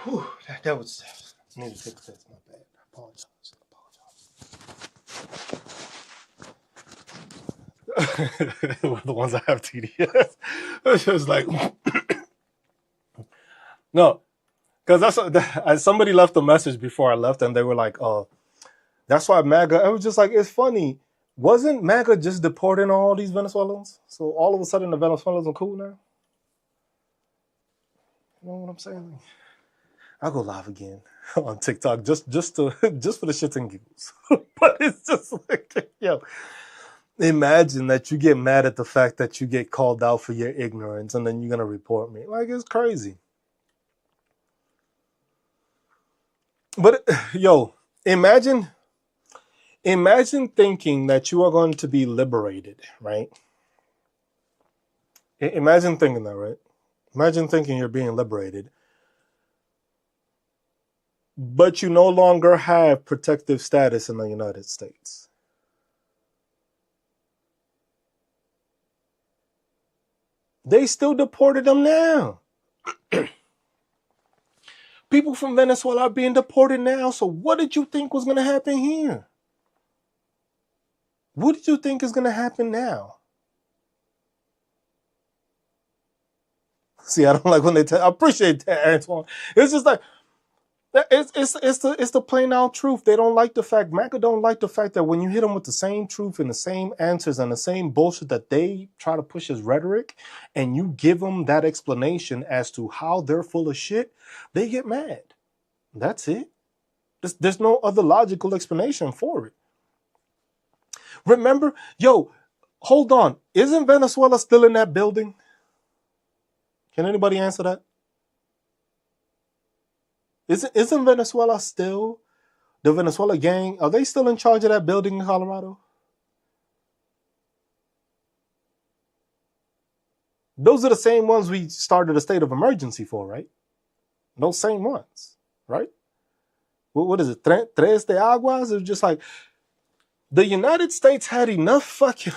Whew, that was I need to fix this. My bad. I apologize. The ones I have TDS. It's just like no, because somebody left a message before I left, and they were like, "Oh, that's why MAGA." I was just like, it's funny. Wasn't MAGA just deporting all these Venezuelans? So all of a sudden the Venezuelans are cool now? You know what I'm saying? I'll go live again on TikTok just for the shits and giggles. But it's just like, yo, imagine that you get mad at the fact that you get called out for your ignorance and then you're gonna report me. Like, it's crazy. But yo, imagine thinking that you are going to be liberated, right? Imagine thinking that, right? Imagine thinking you're being liberated, but you no longer have protective status in the United States. They still deported them now. People from Venezuela are being deported now. So what did you think was going to happen here? What did you think is going to happen now? See, I don't like when they tell. I appreciate that, Antoine. It's just like it's the plain out truth. They don't like the fact. MAGA don't like the fact that when you hit them with the same truth and the same answers and the same bullshit that they try to push as rhetoric, and you give them that explanation as to how they're full of shit, they get mad. That's it. There's no other logical explanation for it. Remember, yo, hold on. Isn't Venezuela still in that building? Can anybody answer that? Isn't Venezuela still, the Venezuela gang, are they still in charge of that building in Colorado? Those are the same ones we started a state of emergency for, right? Those same ones, right? What is it? Tres de Aguas? It's just like, the United States had enough fucking...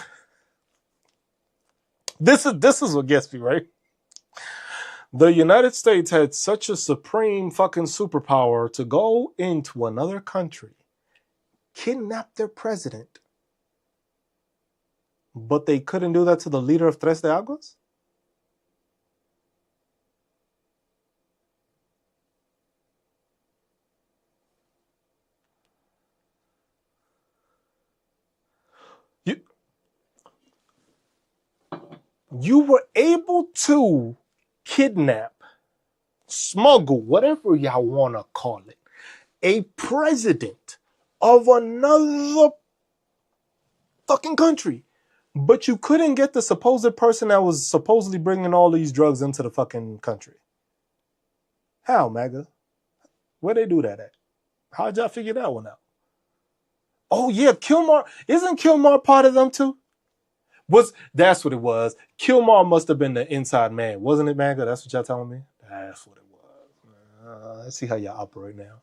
This is what gets me, right? The United States had such a supreme fucking superpower to go into another country, kidnap their president, but they couldn't do that to the leader of Tres de Aguas? You were able to kidnap, smuggle, whatever y'all want to call it, a president of another fucking country, but you couldn't get the supposed person that was supposedly bringing all these drugs into the fucking country. How, MAGA? Where they do that at? How'd y'all figure that one out? Oh yeah, Kilmar. Isn't Kilmar part of them too? That's what it was. Kilmar must have been the inside man, wasn't it, MAGA? That's what y'all telling me? That's what it was. I see how y'all operate now.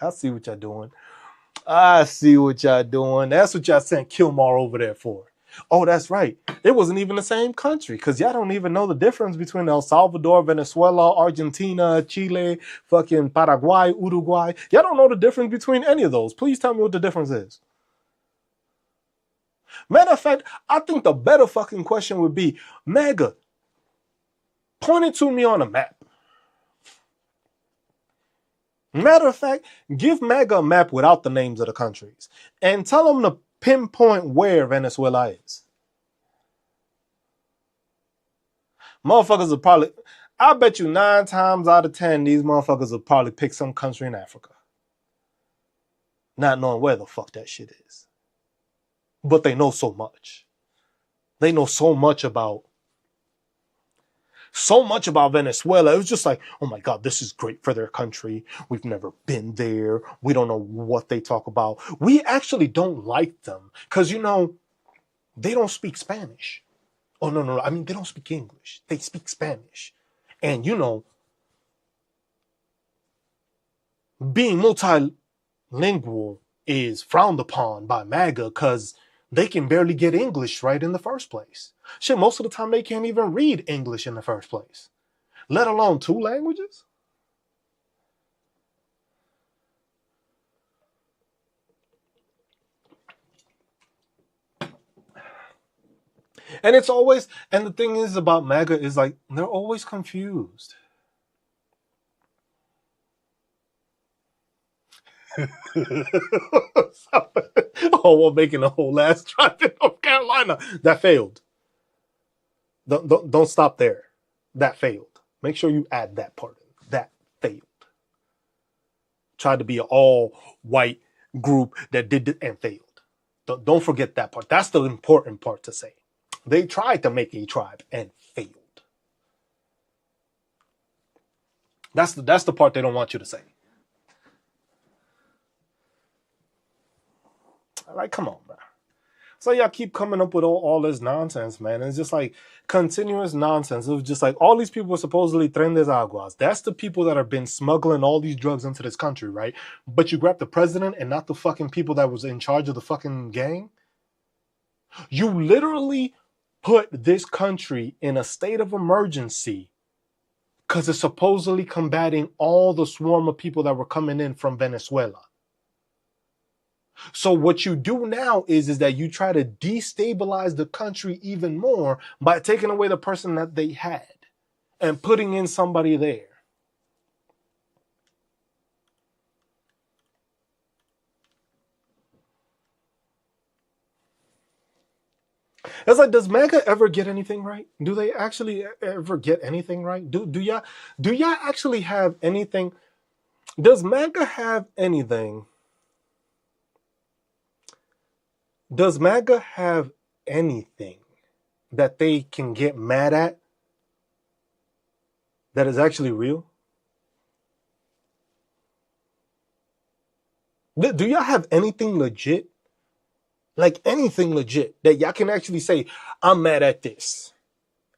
I see what y'all doing. I see what y'all doing. That's what y'all sent Kilmar over there for. Oh, that's right. It wasn't even the same country, because y'all don't even know the difference between El Salvador, Venezuela, Argentina, Chile, fucking Paraguay, Uruguay. Y'all don't know the difference between any of those. Please tell me what the difference is. Matter of fact, I think the better fucking question would be, MAGA, point it to me on a map. Matter of fact, give MAGA a map without the names of the countries and tell them to pinpoint where Venezuela is. Motherfuckers will probably, I bet you 9 times out of 10, these motherfuckers will probably pick some country in Africa, not knowing where the fuck that shit is. But they know so much. They know so much about Venezuela. It was just like, oh my God, this is great for their country. We've never been there. We don't know what they talk about. We actually don't like them because, you know, they don't speak Spanish. Oh, no. I mean, they don't speak English. They speak Spanish. And, you know, being multilingual is frowned upon by MAGA because they can barely get English right in the first place. Shit, most of the time they can't even read English in the first place, let alone 2 languages. And it's always, and the thing is about MAGA is like, they're always confused. We're making a whole last drive in North Carolina. That failed. Don't stop there. That failed. Make sure you add that part in. That failed. Tried to be an all-white group that did it and failed. Don't forget that part. That's the important part to say. They tried to make a tribe and failed. That's the part they don't want you to say. Like, come on, man. So y'all keep coming up with all this nonsense, man. And it's just like continuous nonsense. It was just like all these people were supposedly Trendes Aguas. That's the people that have been smuggling all these drugs into this country, right? But you grab the president and not the fucking people that was in charge of the fucking gang. You literally put this country in a state of emergency because it's supposedly combating all the swarm of people that were coming in from Venezuela. So what you do now is that you try to destabilize the country even more by taking away the person that they had and putting in somebody there. It's like, does MAGA ever get anything right? Do they actually ever get anything right? Do y'all actually have anything? Does MAGA have anything? Does MAGA have anything that they can get mad at that is actually real? Do y'all have anything legit? Like anything legit that y'all can actually say, I'm mad at this,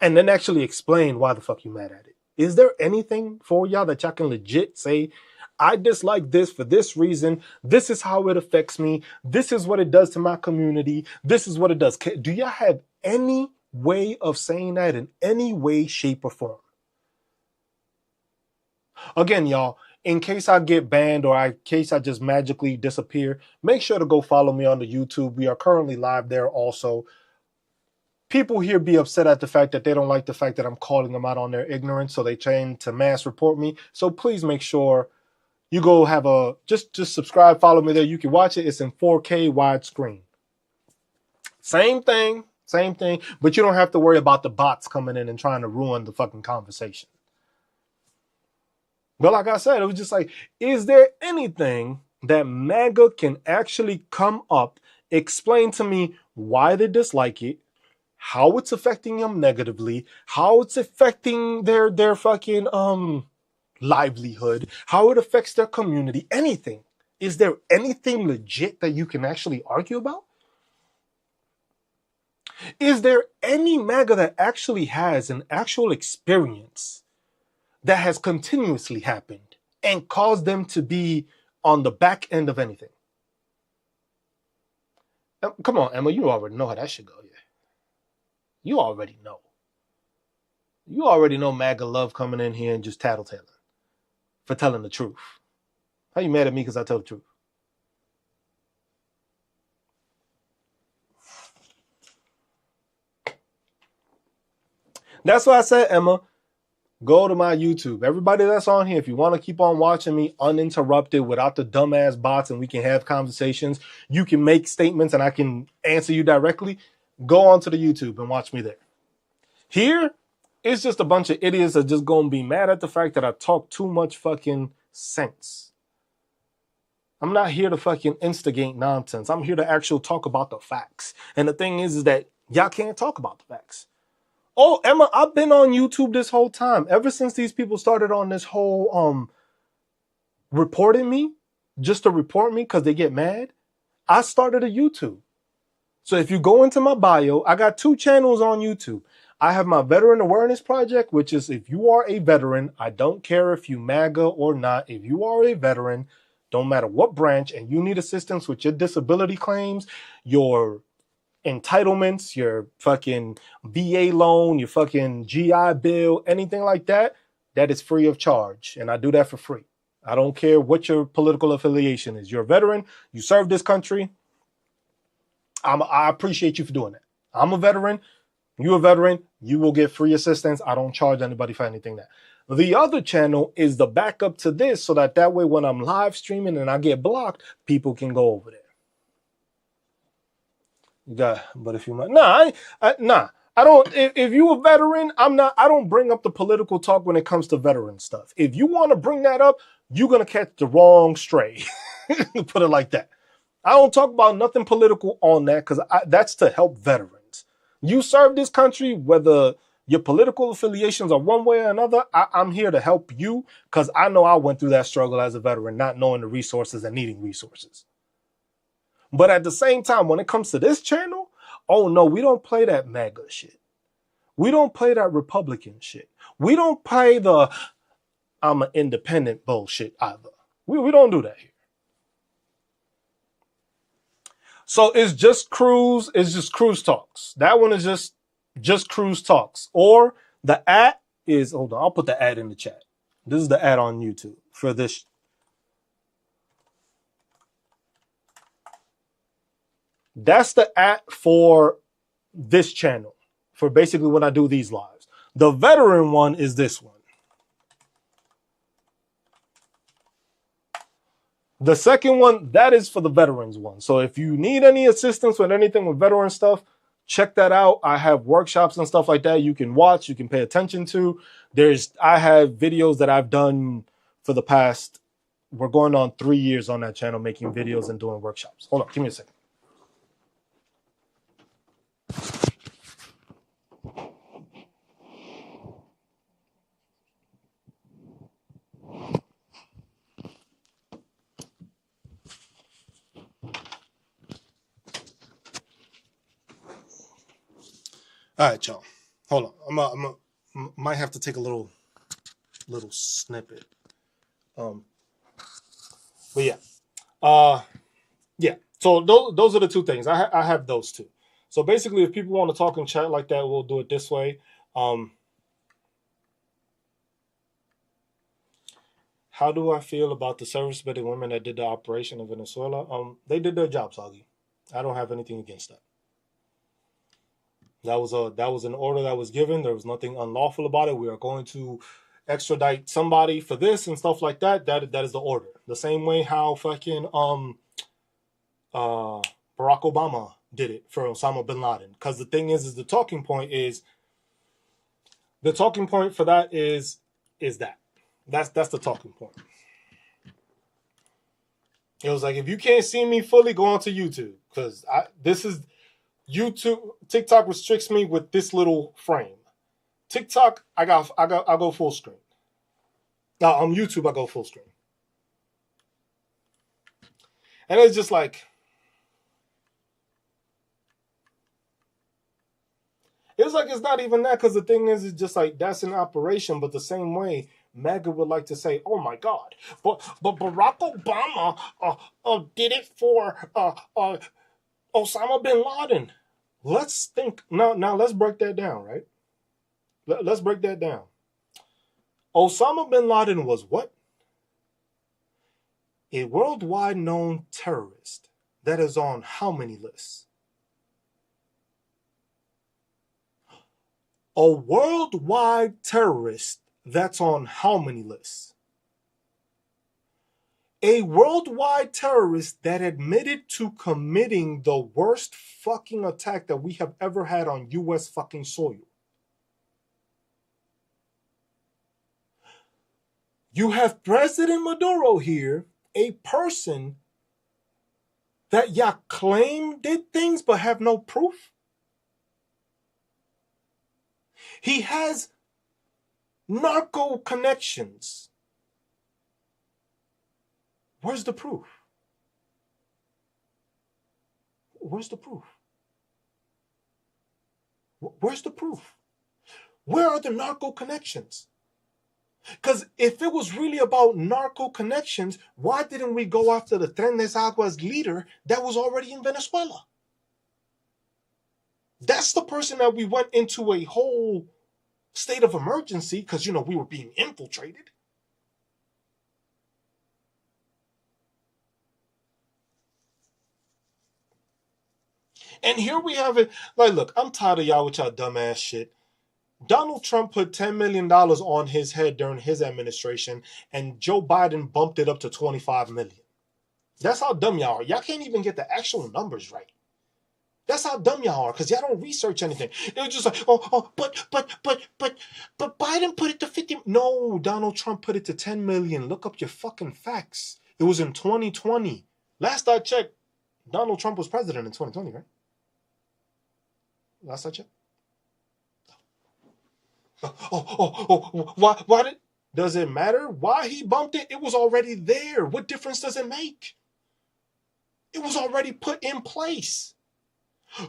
and then actually explain why the fuck you mad at it? Is there anything for y'all that y'all can legit say, I dislike this for this reason. This is how it affects me. This is what it does to my community. This is what it does. Do y'all have any way of saying that in any way, shape, or form? Again, y'all, in case I get banned or in case I just magically disappear, make sure to go follow me on the YouTube. We are currently live there also. People here be upset at the fact that they don't like the fact that I'm calling them out on their ignorance, so they tend to mass report me. So please make sure you go have a, just subscribe, follow me there. You can watch it. It's in 4K widescreen. Same thing, but you don't have to worry about the bots coming in and trying to ruin the fucking conversation. But like I said, it was just like, is there anything that MAGA can actually come up, explain to me why they dislike it, how it's affecting them negatively, how it's affecting their fucking livelihood, how it affects their community, anything. Is there anything legit that you can actually argue about? Is there any MAGA that actually has an actual experience that has continuously happened and caused them to be on the back end of anything? Come on, Emma, you already know how that should go. Yeah. You already know. You already know MAGA love coming in here and just tattletaling for telling the truth. How you mad at me because I tell the truth? That's why I said, Emma, go to my YouTube. Everybody that's on here, if you want to keep on watching me uninterrupted without the dumbass bots and we can have conversations, you can make statements and I can answer you directly, go onto the YouTube and watch me there. Here, it's just a bunch of idiots that are just going to be mad at the fact that I talk too much fucking sense. I'm not here to fucking instigate nonsense. I'm here to actually talk about the facts. And the thing is that y'all can't talk about the facts. Oh, Emma, I've been on YouTube this whole time. Ever since these people started on this whole reporting me, just to report me because they get mad, I started a YouTube. So if you go into my bio, I got 2 channels on YouTube. I have my Veteran Awareness Project, which is if you are a veteran, I don't care if you MAGA or not, if you are a veteran, don't matter what branch, and you need assistance with your disability claims, your entitlements, your fucking VA loan, your fucking GI Bill, anything like that, that is free of charge. And I do that for free. I don't care what your political affiliation is. You're a veteran. You serve this country. I appreciate you for doing that. I'm a veteran. You a veteran, you will get free assistance. I don't charge anybody for anything that. The other channel is the backup to this, so that way when I'm live streaming and I get blocked, people can go over there. You got, but if you might, nah, I don't. If you a veteran, I'm not. I don't bring up the political talk when it comes to veteran stuff. If you want to bring that up, you're gonna catch the wrong stray. Put it like that. I don't talk about nothing political on that because that's to help veterans. You serve this country, whether your political affiliations are one way or another. I'm here to help you because I know I went through that struggle as a veteran, not knowing the resources and needing resources. But at the same time, when it comes to this channel, oh no, we don't play that MAGA shit. We don't play that Republican shit. We don't play the I'm an independent bullshit either. We don't do that here. So it's just cruise. It's just cruise talks. That one is just cruise talks. Or the ad is, hold on, I'll put the ad in the chat. This is the ad on YouTube for this. That's the ad for this channel for basically when I do these lives. The veteran one is this one. The second one, that is for the veterans one. So if you need any assistance with anything with veteran stuff, check that out. I have workshops and stuff like that you can watch, you can pay attention to. I have videos that I've done for the past, we're going on 3 years on that channel making videos and doing workshops. Hold on, give me a second. All right, y'all. Hold on. Might have to take a little snippet. But yeah. Yeah. So those are the two things. I have those two. So basically, if people want to talk and chat like that, we'll do it this way. How do I feel about the service-minded women that did the operation in Venezuela? They did their job, Soggy. I don't have anything against that. That was an order that was given. There was nothing unlawful about it. We are going to extradite somebody for this and stuff like that. That is the order. The same way how fucking Barack Obama did it for Osama bin Laden. Because the thing is the talking point for that is that. That's the talking point. It was like, if you can't see me fully, go onto YouTube. Because this is YouTube. TikTok restricts me with this little frame. TikTok, I go full screen. Now on YouTube, I go full screen. And it's just like, it's not even that, because the thing is, it's just like, that's an operation, but the same way MAGA would like to say, oh my God, but Barack Obama did it for Osama bin Laden. Let's think, now let's break that down, right? Let's break that down. Osama bin Laden was what? A worldwide known terrorist that is on how many lists? A worldwide terrorist that's on how many lists? A worldwide terrorist that admitted to committing the worst fucking attack that we have ever had on US fucking soil. You have President Maduro here, a person that claim did things but have no proof. He has narco connections. Where's the proof? Where's the proof? Where's the proof? Where are the narco connections? Because if it was really about narco connections, why didn't we go after the Trenes Aguas leader that was already in Venezuela? That's the person that we went into a whole state of emergency because, we were being infiltrated. And here we have it. Like, look, I'm tired of y'all with y'all dumbass shit. Donald Trump put $10 million on his head during his administration, and Joe Biden bumped it up to $25 million. That's how dumb y'all are. Y'all can't even get the actual numbers right. That's how dumb y'all are, because y'all don't research anything. It was just like, but Biden put it to 50. No, Donald Trump put it to 10 million. Look up your fucking facts. It was in 2020. Last I checked, Donald Trump was president in 2020, right? Last I checked. Why did, does it matter why he bumped it? It was already there. What difference does it make? It was already put in place.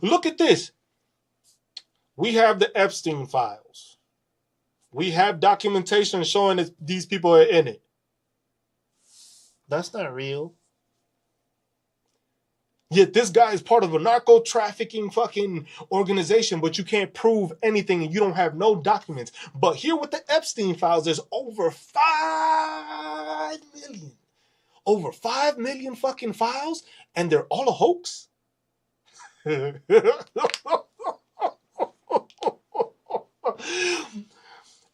Look at this. We have the Epstein files. We have documentation showing that these people are in it. That's not real. Yet this guy is part of a narco trafficking fucking organization, but you can't prove anything and you don't have no documents. But here with the Epstein files, there's over 5 million. Over 5 million fucking files, and they're all a hoax?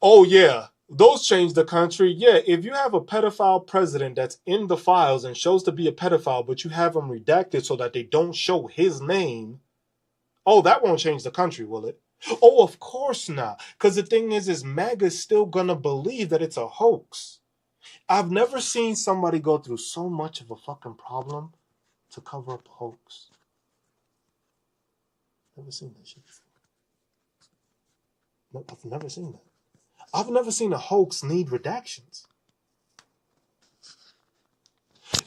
Oh yeah, those changed the country. Yeah, if you have a pedophile president that's in the files and shows to be a pedophile, but you have him redacted so that they don't show his name, oh, that won't change the country, will it? Oh, of course not. Because the thing is MAGA's still gonna believe that it's a hoax. I've never seen somebody go through so much of a fucking problem to cover up a hoax. Never seen that shit before. No, I've never seen that. I've never seen a hoax need redactions.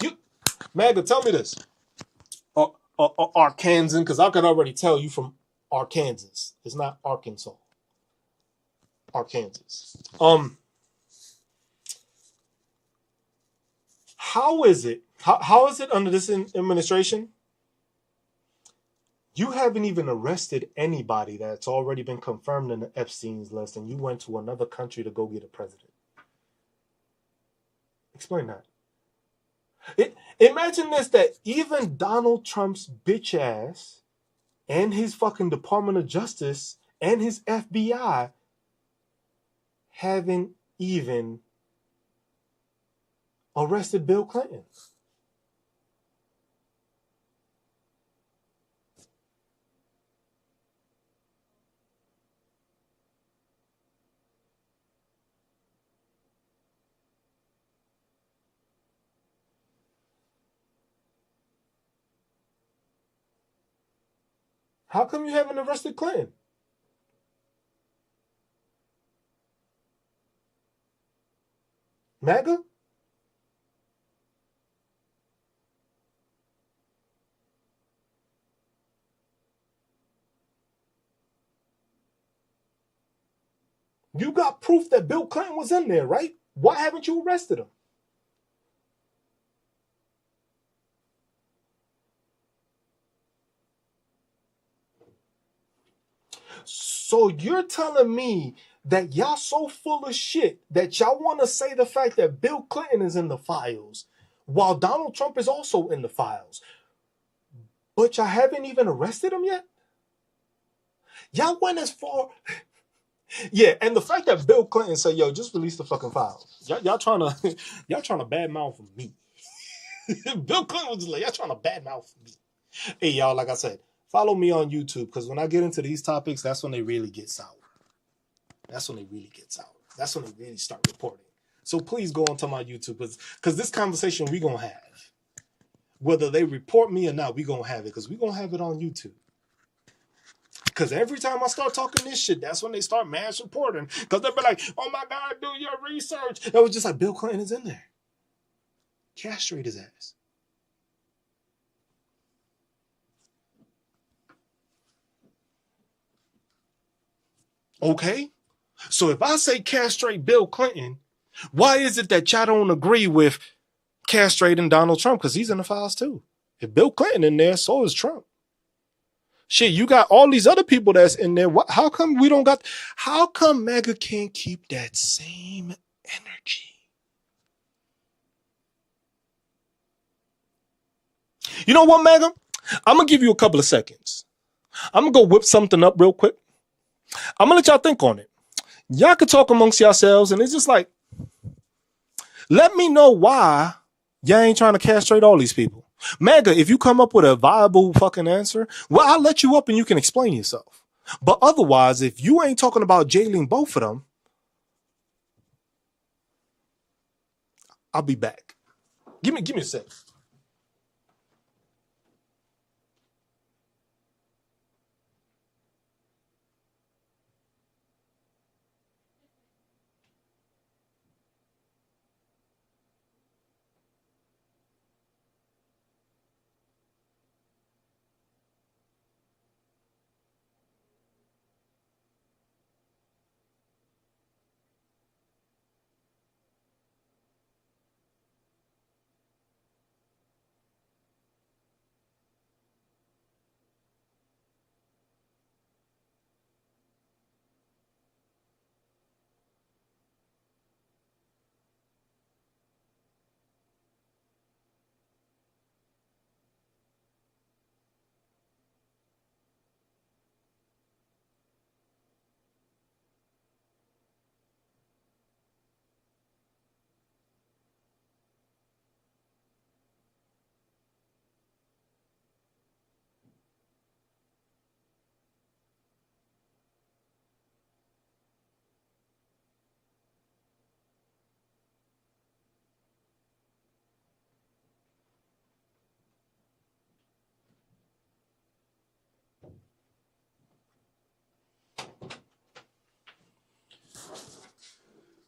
You, MAGA, tell me this. Arkansan, because I could already tell you from Arkansas. It's not Arkansas. Arkansas. How is it? How is it under this administration? You haven't even arrested anybody that's already been confirmed in the Epstein's list, and you went to another country to go get a president. Explain that. Imagine this, that even Donald Trump's bitch ass and his fucking Department of Justice and his FBI haven't even arrested Bill Clinton. How come you haven't arrested Clinton? MAGA? You got proof that Bill Clinton was in there, right? Why haven't you arrested him? So you're telling me that y'all so full of shit that y'all want to say the fact that Bill Clinton is in the files while Donald Trump is also in the files, but y'all haven't even arrested him yet? Y'all went as far... Yeah, and the fact that Bill Clinton said, yo, just release the fucking files. Y'all trying to badmouth me. Bill Clinton was just like, y'all trying to badmouth me. Hey, y'all, like I said, follow me on YouTube, because when I get into these topics, that's when they really get sour. That's when they really get sour. That's when they really start reporting. So please go onto my YouTube, because this conversation we going to have. Whether they report me or not, we going to have it, because we going to have it on YouTube. Because every time I start talking this shit, that's when they start mass reporting. Because they'll be like, oh my God, do your research. It was just like, Bill Clinton is in there. Castrate his ass. Okay? So if I say castrate Bill Clinton, why is it that y'all don't agree with castrating Donald Trump? Because he's in the files too. If Bill Clinton in there, so is Trump. Shit, you got all these other people that's in there. How come we don't got... How come MAGA can't keep that same energy? You know what, MAGA? I'm going to give you a couple of seconds. I'm gonna go whip something up real quick. I'm gonna let y'all think on it. Y'all can talk amongst yourselves, and it's just like, let me know why y'all ain't trying to castrate all these people. Mega, if you come up with a viable fucking answer, well, I'll let you up and you can explain yourself. But otherwise, if you ain't talking about jailing both of them, I'll be back. Give me a sec.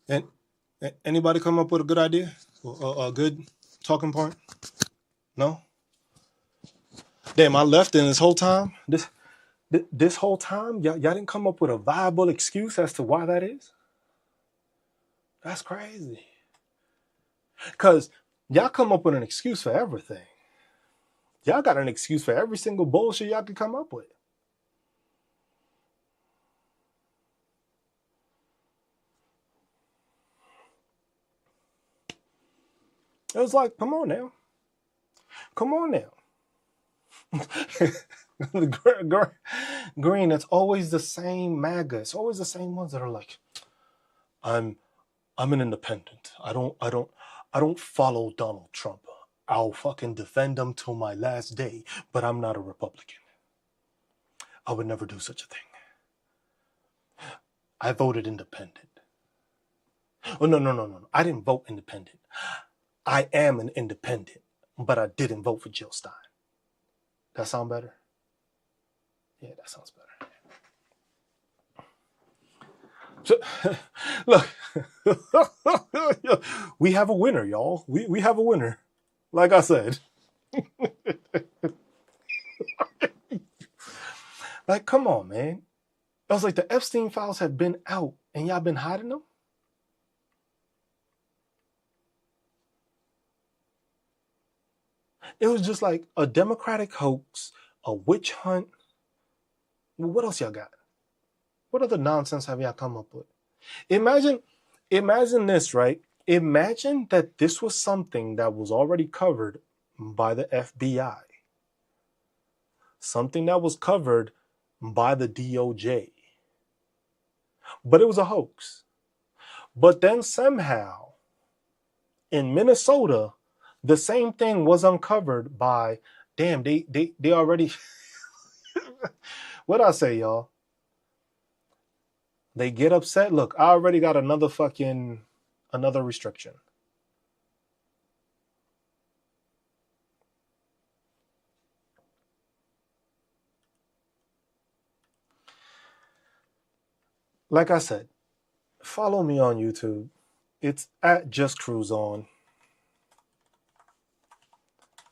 And anybody come up with a good idea? A good talking point? No? Damn, I left in this whole time. This whole time, y'all didn't come up with a viable excuse as to why that is? That's crazy. Because y'all come up with an excuse for everything. Y'all got an excuse for every single bullshit y'all could come up with. It was like, come on now. Come on now. Green, it's always the same MAGA. It's always the same ones that are like, I'm an independent. I don't follow Donald Trump. I'll fucking defend him till my last day, but I'm not a Republican. I would never do such a thing. I voted independent. Oh, no. I didn't vote independent. I am an independent, but I didn't vote for Jill Stein. That sound better? Yeah, that sounds better. So, look, we have a winner, y'all. We have a winner. Like I said. Like, come on, man. I was like, the Epstein files have been out and y'all been hiding them? It was just like a Democratic hoax, a witch hunt. Well, what else y'all got? What other nonsense have y'all come up with? Imagine this, right? Imagine that this was something that was already covered by the FBI. Something that was covered by the DOJ. But it was a hoax. But then somehow, in Minnesota, the same thing was uncovered by, damn, they already, what'd I say, y'all? They get upset. Look, I already got another restriction. Like I said, follow me on YouTube. It's at Just Cruise On.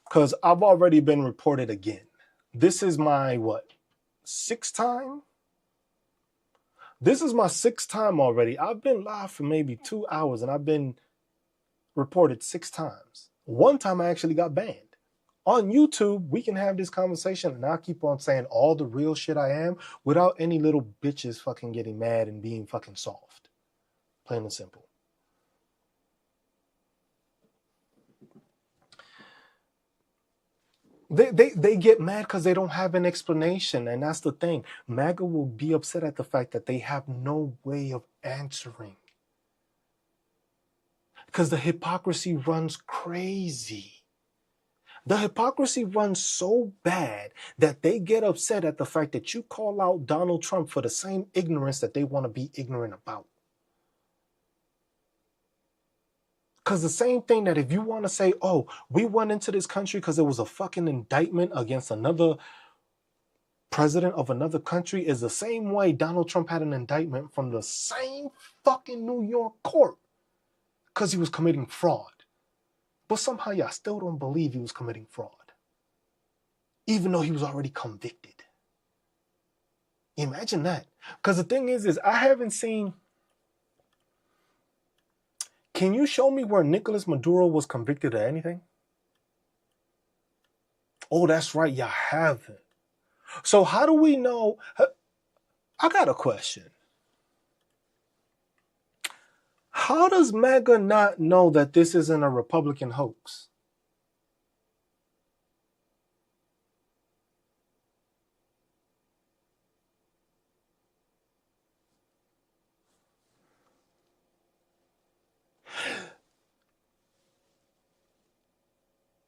Because I've already been reported again. This is my, sixth time? This is my sixth time already. I've been live for maybe 2 hours and I've been reported 6 times. One time I actually got banned. On YouTube, we can have this conversation and I'll keep on saying all the real shit I am without any little bitches fucking getting mad and being fucking soft. Plain and simple. They get mad because they don't have an explanation, and that's the thing. MAGA will be upset at the fact that they have no way of answering. Because the hypocrisy runs crazy. The hypocrisy runs so bad that they get upset at the fact that you call out Donald Trump for the same ignorance that they want to be ignorant about. Because the same thing that if you want to say, oh, we went into this country because there was a fucking indictment against another president of another country, is the same way Donald Trump had an indictment from the same fucking New York court because he was committing fraud. But somehow y'all still don't believe he was committing fraud, even though he was already convicted. Imagine that. Because the thing is I haven't seen... Can you show me where Nicolas Maduro was convicted of anything? Oh, that's right, y'all haven't. So how do we know? I got a question. How does MAGA not know that this isn't a Republican hoax?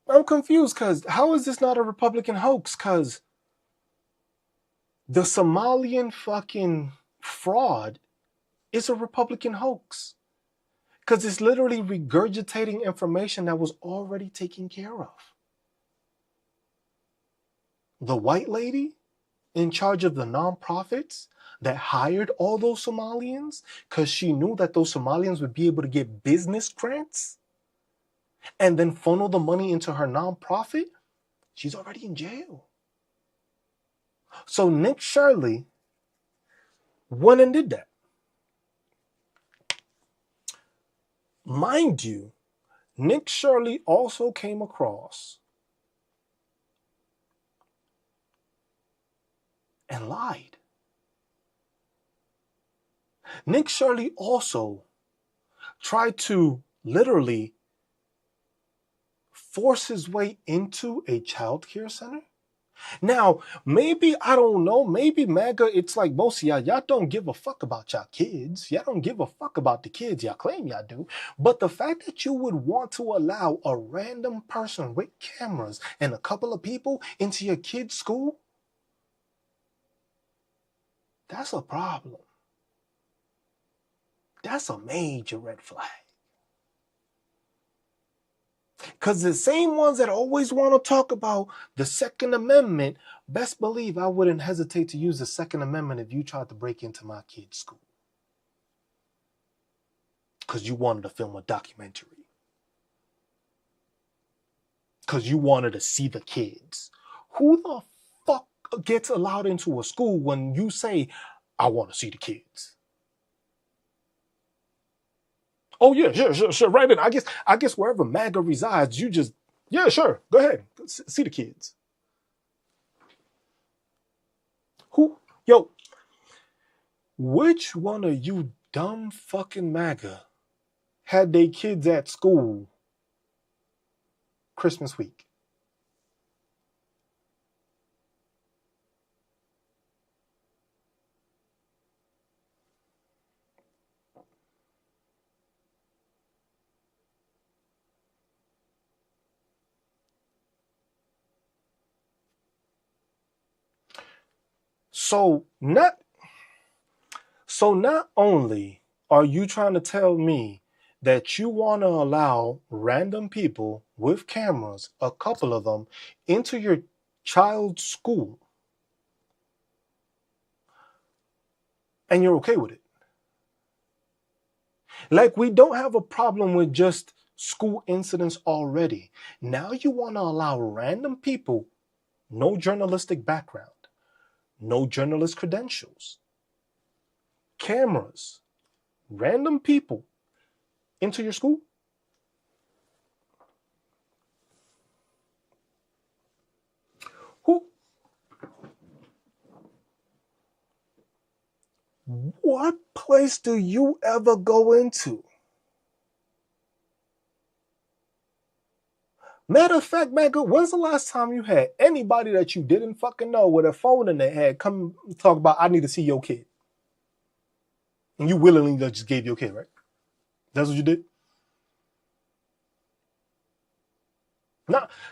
I'm confused because how is this not a Republican hoax? Because the Somalian fucking fraud is a Republican hoax. Because it's literally regurgitating information that was already taken care of. The white lady in charge of the nonprofits that hired all those Somalians because she knew that those Somalians would be able to get business grants and then funnel the money into her nonprofit, she's already in jail. So Nick Shirley went and did that. Mind you, Nick Shirley also came across and lied. Nick Shirley also tried to literally force his way into a child care center. Now, maybe, I don't know, maybe MAGA, it's like most of y'all don't give a fuck about y'all kids. Y'all don't give a fuck about the kids y'all claim y'all do. But the fact that you would want to allow a random person with cameras and a couple of people into your kid's school, that's a problem. That's a major red flag. Because the same ones that always want to talk about the Second Amendment, best believe I wouldn't hesitate to use the Second Amendment if you tried to break into my kid's school. Because you wanted to film a documentary. Because you wanted to see the kids. Who the fuck gets allowed into a school when you say, I want to see the kids? Oh yeah, sure, right in. I guess wherever MAGA resides, you just, yeah, sure, go ahead, see the kids. Which one of you dumb fucking MAGA had their kids at school Christmas week? So not only are you trying to tell me that you want to allow random people with cameras, a couple of them, into your child's school, and you're okay with it. Like, we don't have a problem with just school incidents already. Now you want to allow random people, no journalistic background, no journalist credentials, cameras, random people into your school? What place do you ever go into Matter of fact, man, good. When's the last time you had anybody that you didn't fucking know with a phone in their head come talk about, I need to see your kid? And you willingly just gave your kid, right? That's what you did?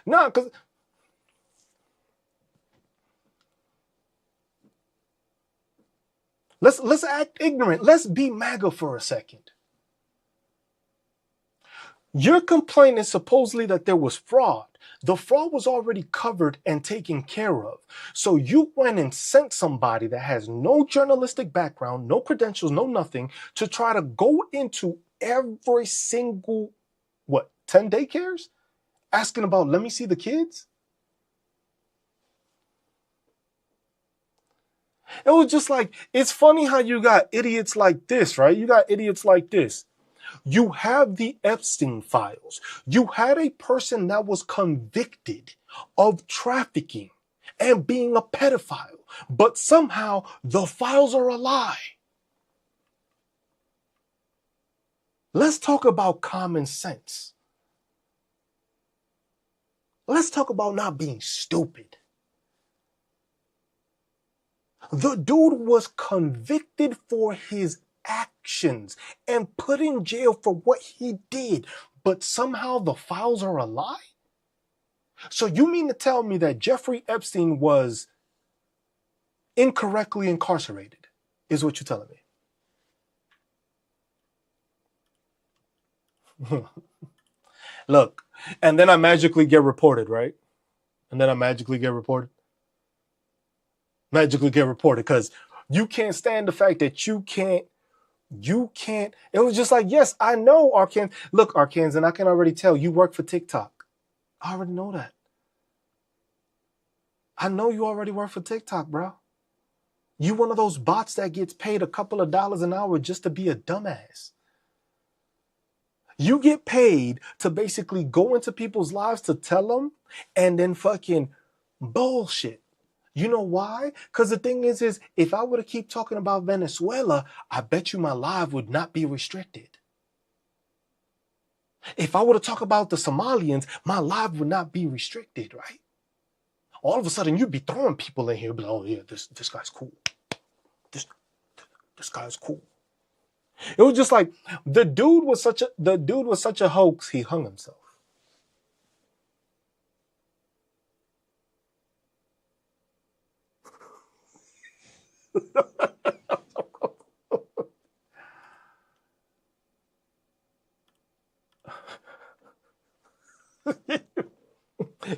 Nah, because let's act ignorant. Let's be MAGA for a second. Your complaint is supposedly that there was fraud. The fraud was already covered and taken care of. So you went and sent somebody that has no journalistic background, no credentials, no nothing, to try to go into every single, 10 daycares? Asking about, let me see the kids? It was just like, it's funny how you got idiots like this, right? You got idiots like this. You have the Epstein files. You had a person that was convicted of trafficking and being a pedophile, but somehow the files are a lie. Let's talk about common sense. Let's talk about not being stupid. The dude was convicted for his actions and put in jail for what he did, but somehow the files are a lie? So you mean to tell me that Jeffrey Epstein was incorrectly incarcerated, is what you're telling me? Look, and then I magically get reported, right? And then I magically get reported. Magically get reported because you can't stand the fact that you can't. It was just like, yes, I know, Arkan. Look, Arkans, and I can already tell you work for TikTok. I already know that. I know you already work for TikTok, bro. You one of those bots that gets paid a couple of dollars an hour just to be a dumbass. You get paid to basically go into people's lives to tell them and then fucking bullshit. You know why? Because the thing is if I were to keep talking about Venezuela, I bet you my live would not be restricted. If I were to talk about the Somalians, my live would not be restricted, right? All of a sudden, you'd be throwing people in here, but oh yeah, this guy's cool. This guy's cool. It was just like the dude was such a hoax. He hung himself.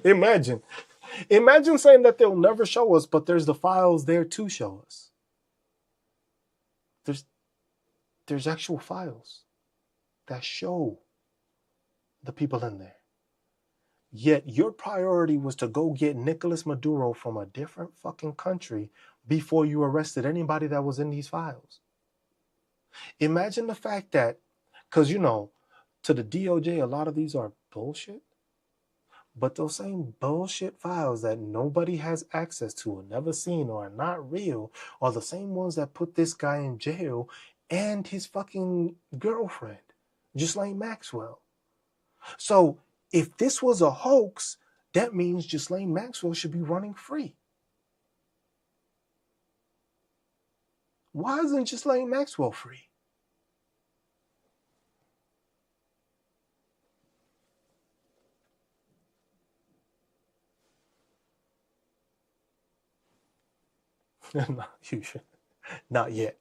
Imagine saying that they'll never show us, but there's the files there to show us. There's actual files that show the people in there. Yet your priority was to go get Nicolas Maduro from a different fucking country before you arrested anybody that was in these files. Imagine the fact that, because to the DOJ, a lot of these are bullshit. But those same bullshit files that nobody has access to or never seen or are not real are the same ones that put this guy in jail and his fucking girlfriend, Ghislaine Maxwell. So if this was a hoax, that means Ghislaine Maxwell should be running free. Why isn't Ghislaine Maxwell free? Not yet.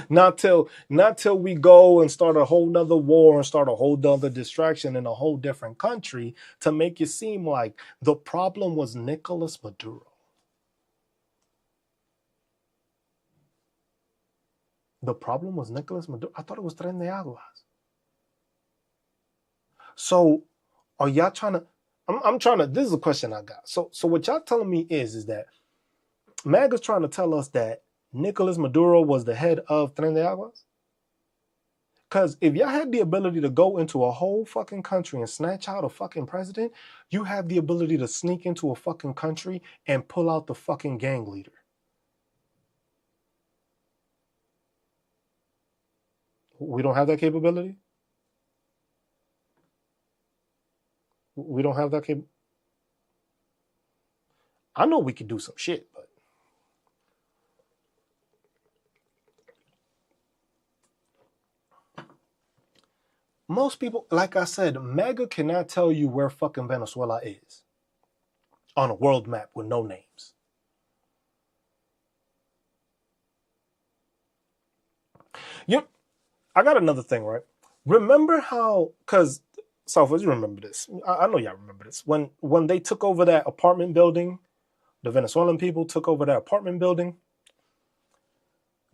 Not till we go and start a whole nother war and start a whole nother distraction in a whole different country to make it seem like the problem was Nicolas Maduro. The problem was Nicolas Maduro. I thought it was Tren de Aguas. So are y'all trying to, I'm trying to, this is a question I got. So what y'all telling me is that MAGA's trying to tell us that Nicolas Maduro was the head of Tren de Aguas? Because if y'all had the ability to go into a whole fucking country and snatch out a fucking president, you have the ability to sneak into a fucking country and pull out the fucking gang leader. We don't have that capability? We don't have that capability. I know we could do some shit, but most people, like I said, MAGA cannot tell you where fucking Venezuela is on a world map with no names. Yep. I got another thing, right? Remember how, because Southwest, you remember this. I know y'all remember this. When they took over that apartment building, the Venezuelan people took over that apartment building.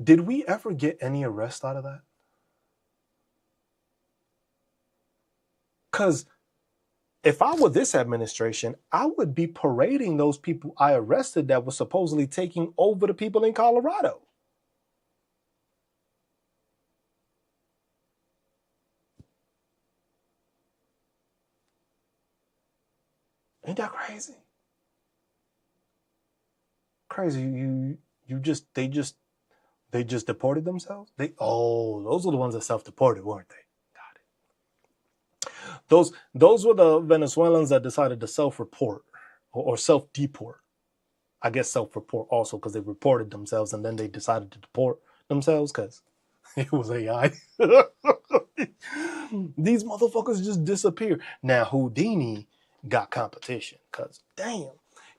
Did we ever get any arrest out of that? Because if I were this administration, I would be parading those people I arrested that were supposedly taking over the people in Colorado. Ain't that crazy? Crazy. They just deported themselves? Those are the ones that self-deported, weren't they? Those were the Venezuelans that decided to self-report or self-deport. I guess self-report also because they reported themselves and then they decided to deport themselves because it was AI. These motherfuckers just disappear. Now Houdini got competition because damn,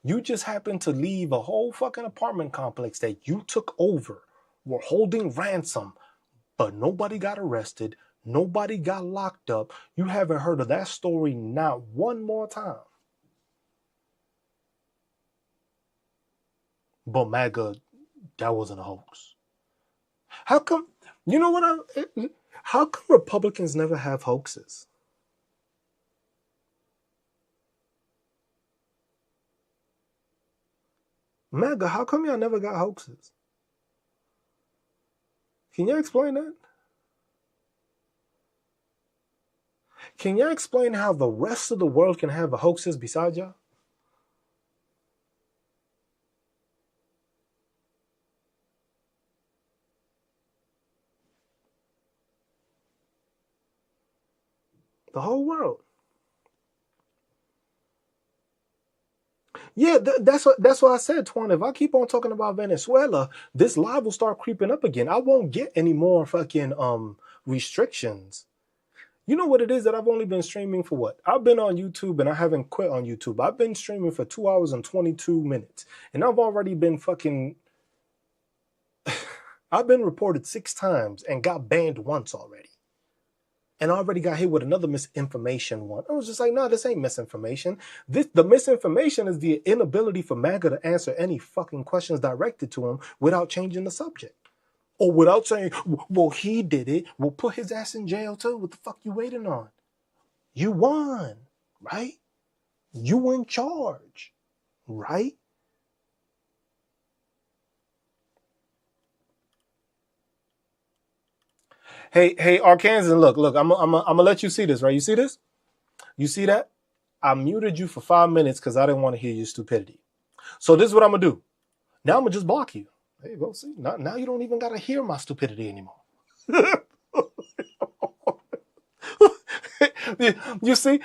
you just happened to leave a whole fucking apartment complex that you took over, were holding ransom, but nobody got arrested. Nobody got locked up. You haven't heard of that story not one more time. But MAGA, that wasn't a hoax. How come, you know what how come Republicans never have hoaxes? MAGA, how come y'all never got hoaxes? Can you explain that? Can you explain how the rest of the world can have hoaxes besides y'all? The whole world. Yeah, that's what I said, Twan. If I keep on talking about Venezuela, this live will start creeping up again. I won't get any more fucking restrictions. You know what it is that I've only been streaming for what? I've been on YouTube and I haven't quit on YouTube. I've been streaming for 2 hours and 22 minutes. And I've already been fucking... I've been reported 6 times and got banned once already. And I already got hit with another misinformation one. I was just like, no, this ain't misinformation. The misinformation is the inability for MAGA to answer any fucking questions directed to him without changing the subject. Or without saying, well, he did it. We'll put his ass in jail too. What the fuck you waiting on? You won, right? You in charge, right? Hey, Arkansas, look, I'm gonna let you see this, right? You see this? You see that? I muted you for 5 minutes because I didn't want to hear your stupidity. So this is what I'm gonna do. Now I'm gonna just block you. There you go. See, now you don't even gotta hear my stupidity anymore. You see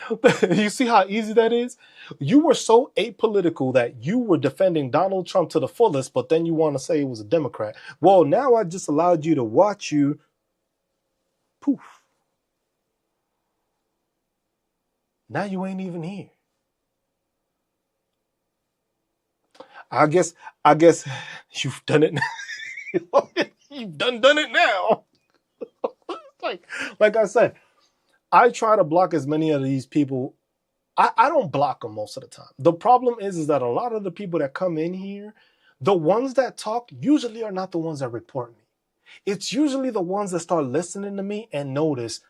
how easy that is? You were so apolitical that you were defending Donald Trump to the fullest, but then you want to say he was a Democrat. Well, now I just allowed you to watch you poof. Now you ain't even here. I guess you've done it. You've done it now. like I said, I try to block as many of these people. I don't block them most of the time. The problem is that a lot of the people that come in here, the ones that talk usually are not the ones that report me. It's usually the ones that start listening to me and notice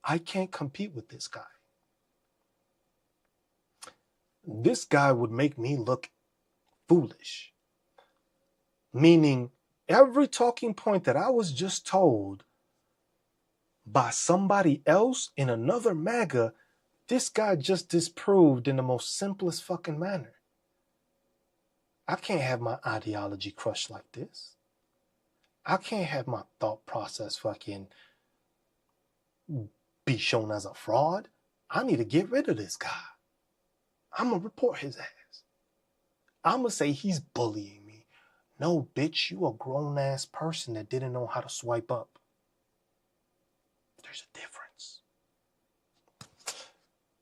I can't compete with this guy. This guy would make me look foolish. Meaning every talking point that I was just told by somebody else in another MAGA, this guy just disproved in the most simplest fucking manner. I can't have my ideology crushed like this. I can't have my thought process fucking be shown as a fraud. I need to get rid of this guy. I'm going to report his ass. I'm going to say he's bullying me. No, bitch, you a grown-ass person that didn't know how to swipe up. There's a difference.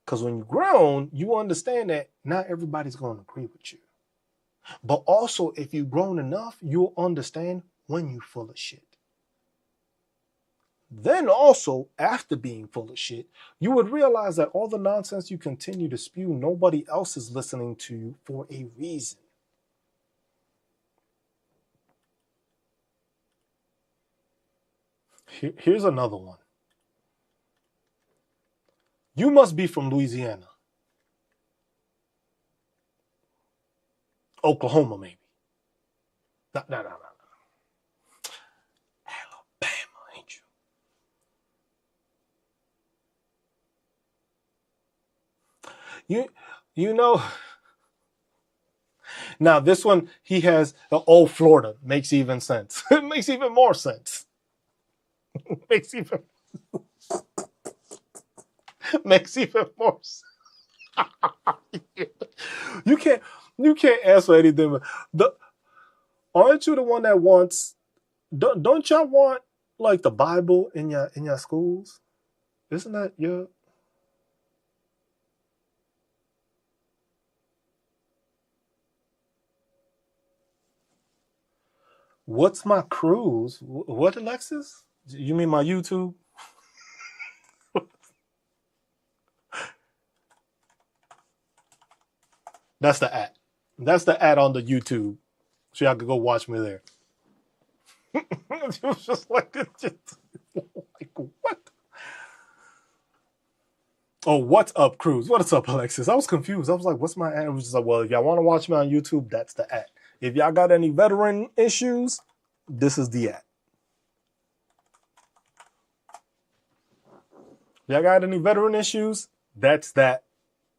Because when you're grown, you understand that not everybody's going to agree with you. But also, if you've grown enough, you'll understand when you're full of shit. Then also, after being full of shit, you would realize that all the nonsense you continue to spew, nobody else is listening to you for a reason. Here's another one. You must be from Louisiana. Oklahoma, maybe. No. Alabama, ain't you? You know. Now, this one, he has old Florida. Makes even sense. It makes even more sense. Makes even more sense. You can't ask for anything. Aren't you the one that wants? Don't y'all want like the Bible in your schools? Isn't that your? What's my cruise? What, Alexis? You mean my YouTube? That's the ad. That's the ad on the YouTube. So y'all could go watch me there. It was just like what? Oh, what's up, Cruz? What's up, Alexis? I was confused. I was like, what's my ad? It was just like, well, if y'all want to watch me on YouTube, that's the ad. If y'all got any veteran issues, this is the ad. If y'all got any veteran issues, that's that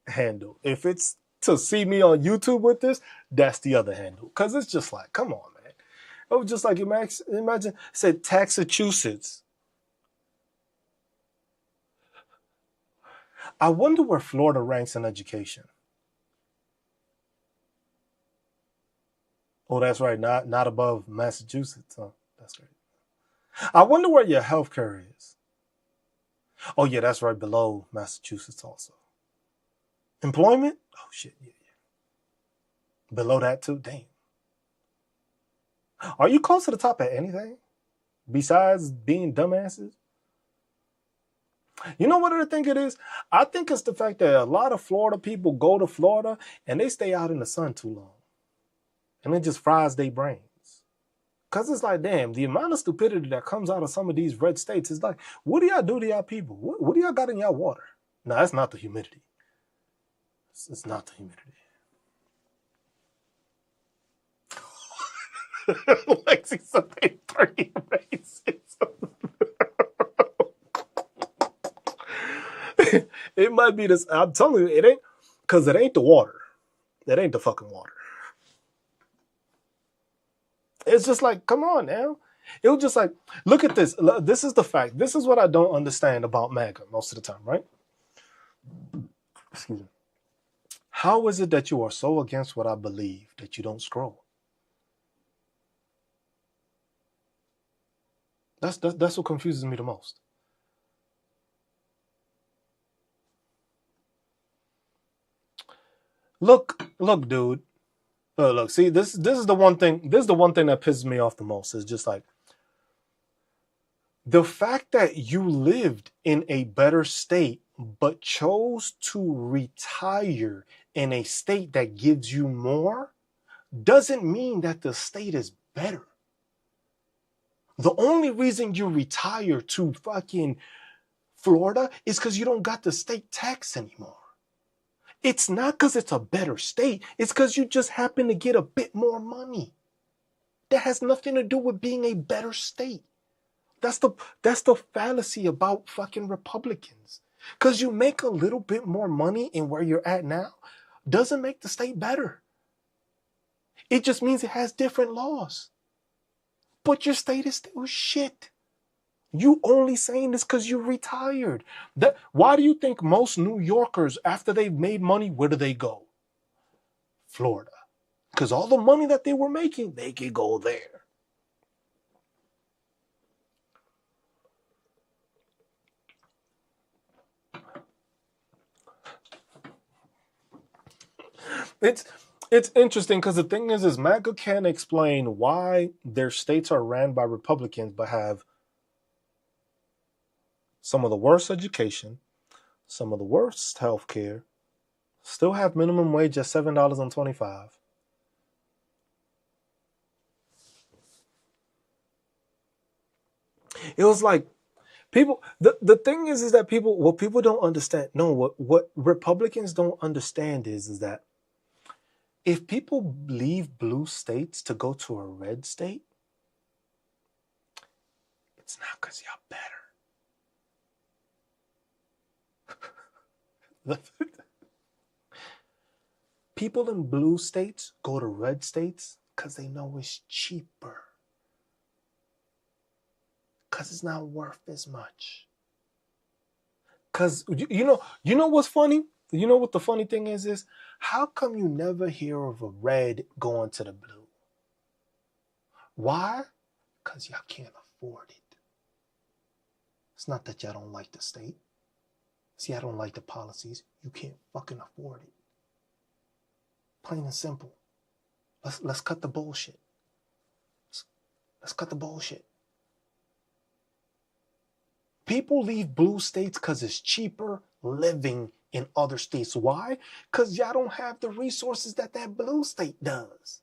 handle. If it's to see me on YouTube with this, that's the other handle. Because it's just like, come on, man. It was just like, imagine, said Taxachusetts. I wonder where Florida ranks in education. Oh, that's right. Not above Massachusetts. Oh, that's great. I wonder where your healthcare is. Oh, yeah, that's right below Massachusetts also. Employment? Oh, shit, yeah. Below that, too? Damn. Are you close to the top at anything besides being dumbasses? You know what I think it is? I think it's the fact that a lot of Florida people go to Florida and they stay out in the sun too long. And it just fries their brains. Because it's like, damn, the amount of stupidity that comes out of some of these red states is like, what do y'all do to y'all people? What do y'all got in y'all water? No, that's not the humidity. It's not the humidity. Lexi said they 30 races. It might be this. I'm telling you, it ain't, because it ain't the water. It ain't the fucking water. It's just like, come on now. It was just like, look at this. This is the fact. This is what I don't understand about MAGA most of the time, right? Excuse me. How is it that you are so against what I believe that you don't scroll? That's what confuses me the most. Look, dude. Look, see, this is the one thing. This is the one thing that pisses me off the most. Is just like the fact that you lived in a better state, but chose to retire in a state that gives you more, doesn't mean that the state is better. The only reason you retire to fucking Florida is because you don't got the state tax anymore. It's not because it's a better state. It's because you just happen to get a bit more money. That has nothing to do with being a better state. That's the fallacy about fucking Republicans. Because you make a little bit more money in where you're at now doesn't make the state better. It just means it has different laws. But your state is still shit. You only saying this because you're retired. Why do you think most New Yorkers, after they've made money, where do they go? Florida. Because all the money that they were making, they could go there. It's interesting because the thing is MAGA can't explain why their states are ran by Republicans but have some of the worst education, some of the worst healthcare, still have minimum wage at $7.25. It was like people. The thing is that people, what people don't understand. No, what Republicans don't understand is that if people leave blue states to go to a red state, it's not because y'all better. People in blue states go to red states because they know it's cheaper. Because it's not worth as much. Because you know what's funny? You know what the funny thing is how come you never hear of a red going to the blue? Why? Because y'all can't afford it. It's not that y'all don't like the state. See, I don't like the policies. You can't fucking afford it. Plain and simple. Let's cut the bullshit. Let's cut the bullshit. People leave blue states because it's cheaper living in other states. Why? Because y'all don't have the resources that blue state does.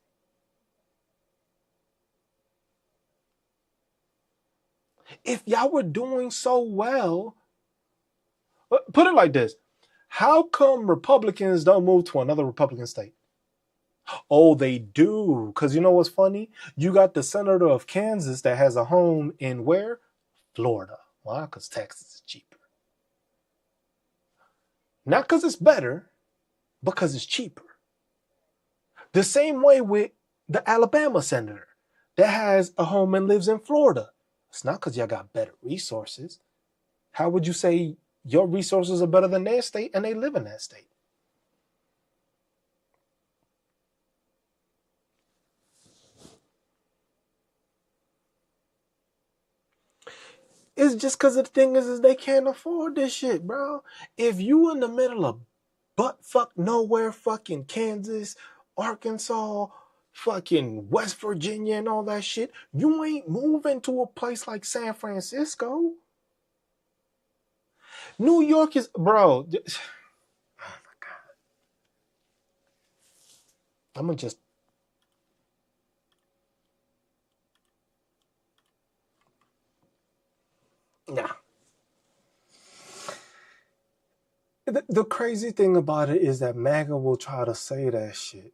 If y'all were doing so well, put it like this. How come Republicans don't move to another Republican state? Oh, they do. Because you know what's funny? You got the senator of Kansas that has a home in where? Florida. Why? Because Texas is cheaper. Not because it's better, but because it's cheaper. The same way with the Alabama senator that has a home and lives in Florida. It's not because y'all got better resources. How would you say your resources are better than their state and they live in that state? It's just because the thing is they can't afford this shit, bro. If you in the middle of butt fuck nowhere fucking Kansas, Arkansas, fucking West Virginia and all that shit, you ain't moving to a place like San Francisco. New York is, bro. Oh my God. I'm gonna just. Nah. The crazy thing about it is that MAGA will try to say that shit.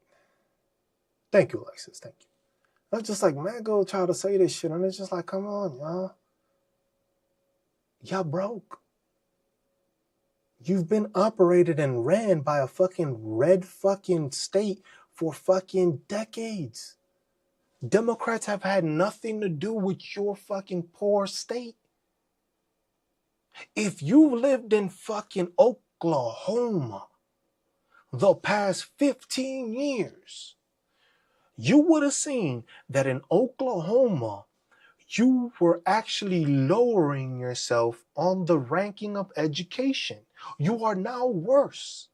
Thank you, Alexis. Thank you. That's just like MAGA will try to say this shit, and it's just like, come on, y'all. Y'all broke. You've been operated and ran by a fucking red fucking state for fucking decades. Democrats have had nothing to do with your fucking poor state. If you lived in fucking Oklahoma the past 15 years, you would have seen that in Oklahoma, you were actually lowering yourself on the ranking of education. You are now worse.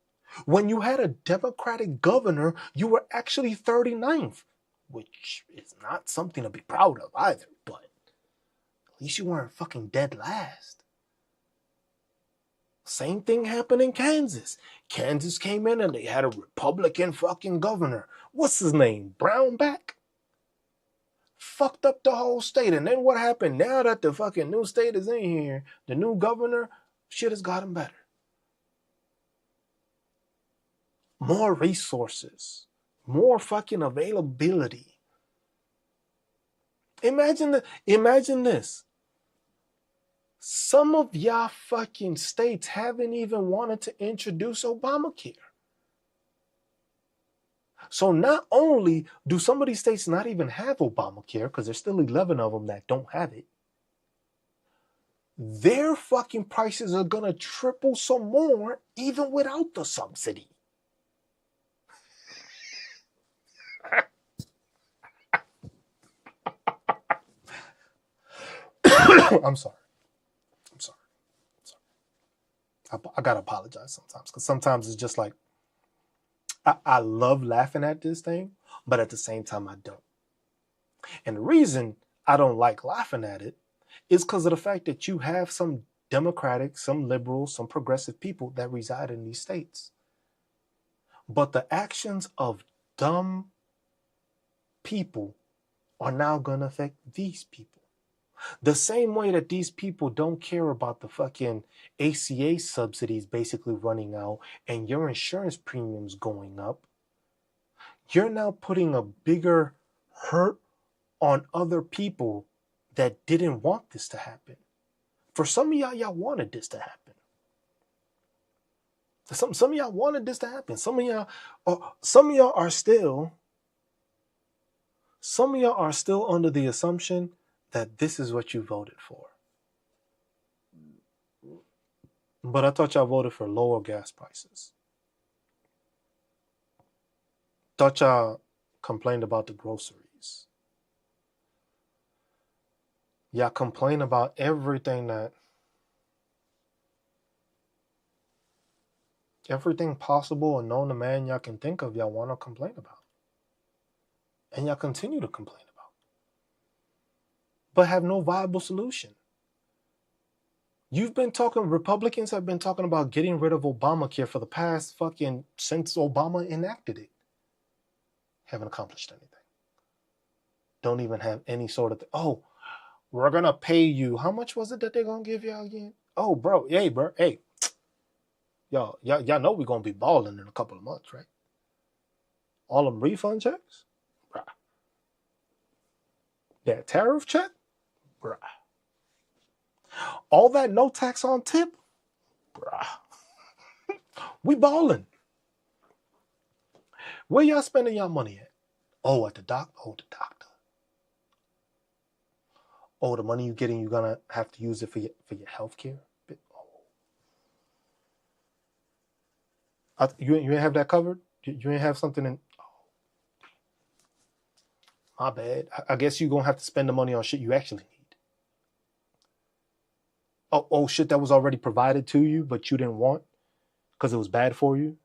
When you had a Democratic governor, you were actually 39th, which is not something to be proud of either, but at least you weren't fucking dead last. Same thing happened in Kansas. Kansas came in and they had a Republican fucking governor. What's his name? Brownback? Fucked up the whole state. And then what happened? Now that the fucking new state is in here, the new governor, shit has gotten better. More resources. More fucking availability. Imagine this. Some of y'all fucking states haven't even wanted to introduce Obamacare. So not only do some of these states not even have Obamacare, because there's still 11 of them that don't have it, their fucking prices are going to triple some more even without the subsidy. I'm sorry. I'm sorry. I gotta apologize sometimes, because sometimes it's just like I love laughing at this thing, but at the same time I don't. And the reason I don't like laughing at it is because of the fact that you have some Democratic, some liberal, some progressive people that reside in these states. But the actions of dumb people are now going to affect these people. The same way that these people don't care about the fucking ACA subsidies basically running out and your insurance premiums going up, you're now putting a bigger hurt on other people that didn't want this to happen. For some of y'all wanted this to happen. Some of y'all wanted this to happen. Some of y'all are still under the assumption that this is what you voted for. But I thought y'all voted for lower gas prices. Thought y'all complained about the groceries. Y'all complain about everything possible and known to man y'all can think of, y'all want to complain about. And y'all continue to complain about. But have no viable solution. Republicans have been talking about getting rid of Obamacare for the past since Obama enacted it. Haven't accomplished anything. Don't even have any sort of we're gonna pay you. How much was it that they're gonna give y'all again? Oh, bro, hey. Y'all know we're gonna be balling in a couple of months, right? All them refund checks? Bruh. That tariff check? Bruh. All that no tax on tip? Bruh. We balling. Where y'all spending y'all money at? Oh, at the doctor? Oh, the doctor. Oh, the money you're getting, you're gonna have to use it for your health care? You ain't have that covered? You ain't have something in... My bad. I guess you're going to have to spend the money on shit you actually need. Oh, shit that was already provided to you, but you didn't want because it was bad for you.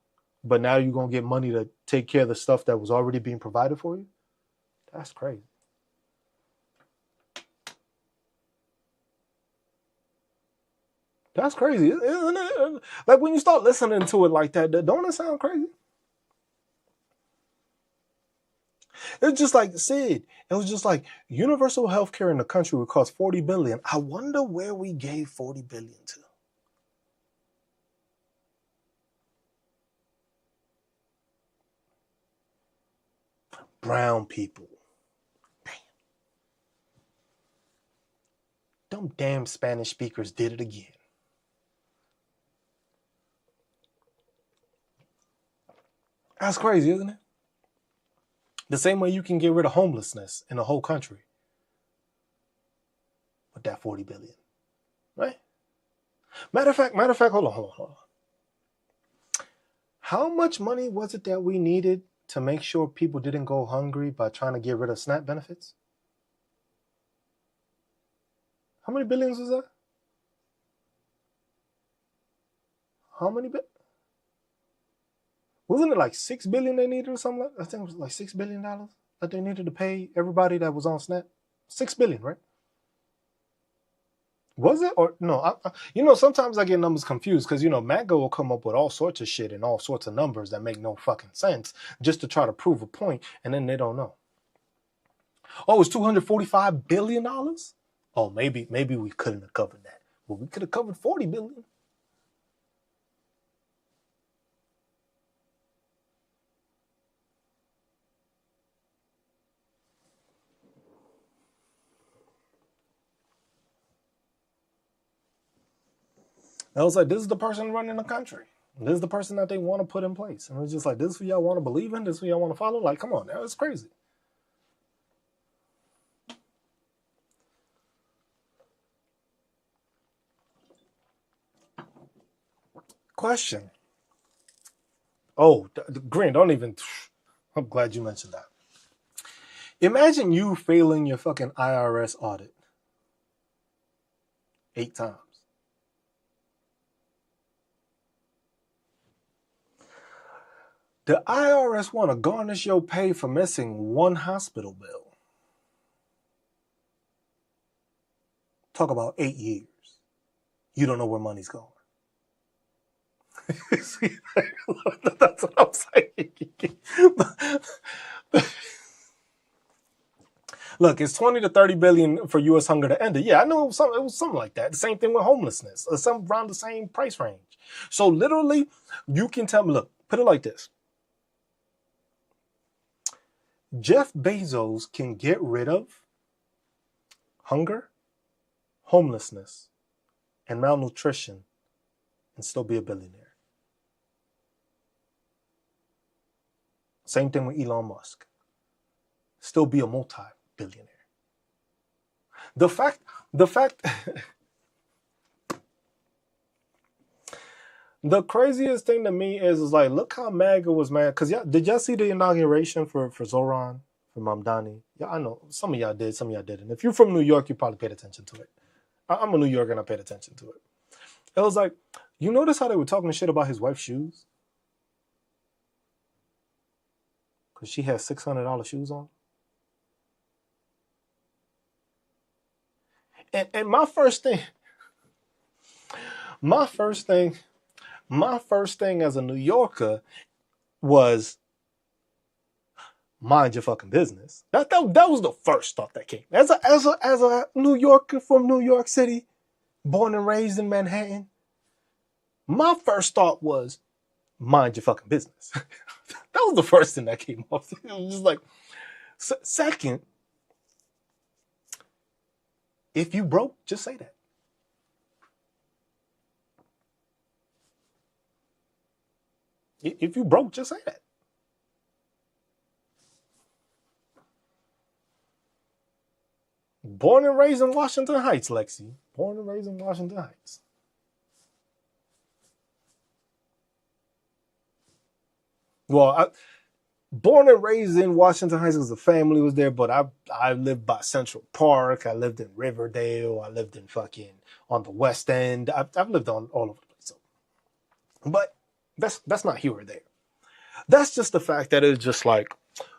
But now you're going to get money to take care of the stuff that was already being provided for you? That's crazy. That's crazy, isn't it? Like, when you start listening to it like that, don't it sound crazy? It's just like Sid. It was just like universal health care in the country would cost $40 billion. I wonder where we gave $40 billion to. Brown people. Damn. Them damn Spanish speakers did it again. That's crazy, isn't it? The same way you can get rid of homelessness in the whole country with that $40 billion, right? Matter of fact, hold on. How much money was it that we needed to make sure people didn't go hungry by trying to get rid of SNAP benefits? How many billions was that? How many Wasn't it like $6 billion they needed or something like that? I think it was like $6 billion that they needed to pay everybody that was on SNAP. $6 billion, right? Was it? Or no? Sometimes I get numbers confused because, MAGA will come up with all sorts of shit and all sorts of numbers that make no fucking sense just to try to prove a point, and then they don't know. Oh, it's $245 billion? Oh, maybe we couldn't have covered that. Well, we could have covered $40 billion. I was like, this is the person running the country. This is the person that they want to put in place. And it was just like, this is who y'all want to believe in? This is who y'all want to follow? Like, come on, now it's crazy. Question. Oh, Green, don't even... I'm glad you mentioned that. Imagine you failing your fucking IRS audit. 8 times. The IRS want to garnish your pay for missing one hospital bill. Talk about 8 years. You don't know where money's going. See, that's what I'm saying. Look, it's 20 to 30 billion for U.S. hunger to end it. Yeah, I know it was something like that. The same thing with homelessness, some around the same price range. So literally, you can tell me, look, put it like this. Jeff Bezos can get rid of hunger, homelessness, and malnutrition and still be a billionaire. Same thing with Elon Musk. Still be a multi-billionaire. The fact, the craziest thing to me is like, look how MAGA was mad. Because did y'all see the inauguration for Zoran, for Mamdani? Yeah, I know. Some of y'all did, some of y'all didn't. If you're from New York, you probably paid attention to it. I'm a New Yorker and I paid attention to it. It was like, you notice how they were talking shit about his wife's shoes? Because she has $600 shoes on. And my first thing as a New Yorker was mind your fucking business. That was the first thought that came. As a New Yorker from New York City, born and raised in Manhattan, my first thought was mind your fucking business. That was the first thing that came up. It was just like, second, if you broke, just say that. If you broke, just say that. Born and raised in Washington Heights, Lexi. Born and raised in Washington Heights. Well, born and raised in Washington Heights because the family was there, but I lived by Central Park. I lived in Riverdale. I lived in fucking on the West End. I've lived on all over the place. So. But that's not here or there. That's just the fact that it's just like,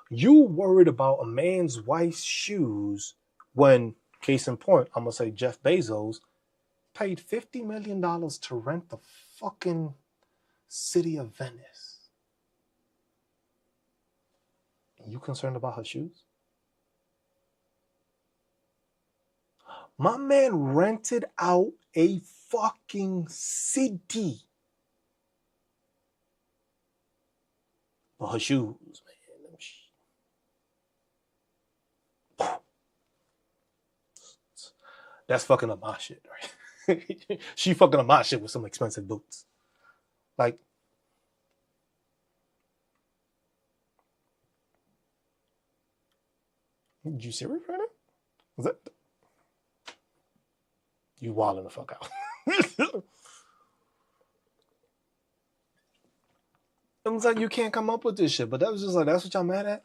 you worried about a man's wife's shoes when, case in point, I'm going to say Jeff Bezos paid $50 million to rent the fucking city of Venice. You concerned about her shoes? My man rented out a fucking city for her shoes, man. That's fucking up my shit, right? She fucking up my shit with some expensive boots. Like, you serious right now? Is that you wilding the fuck out? It was like, you can't come up with this shit, but that was just like, that's what y'all mad at?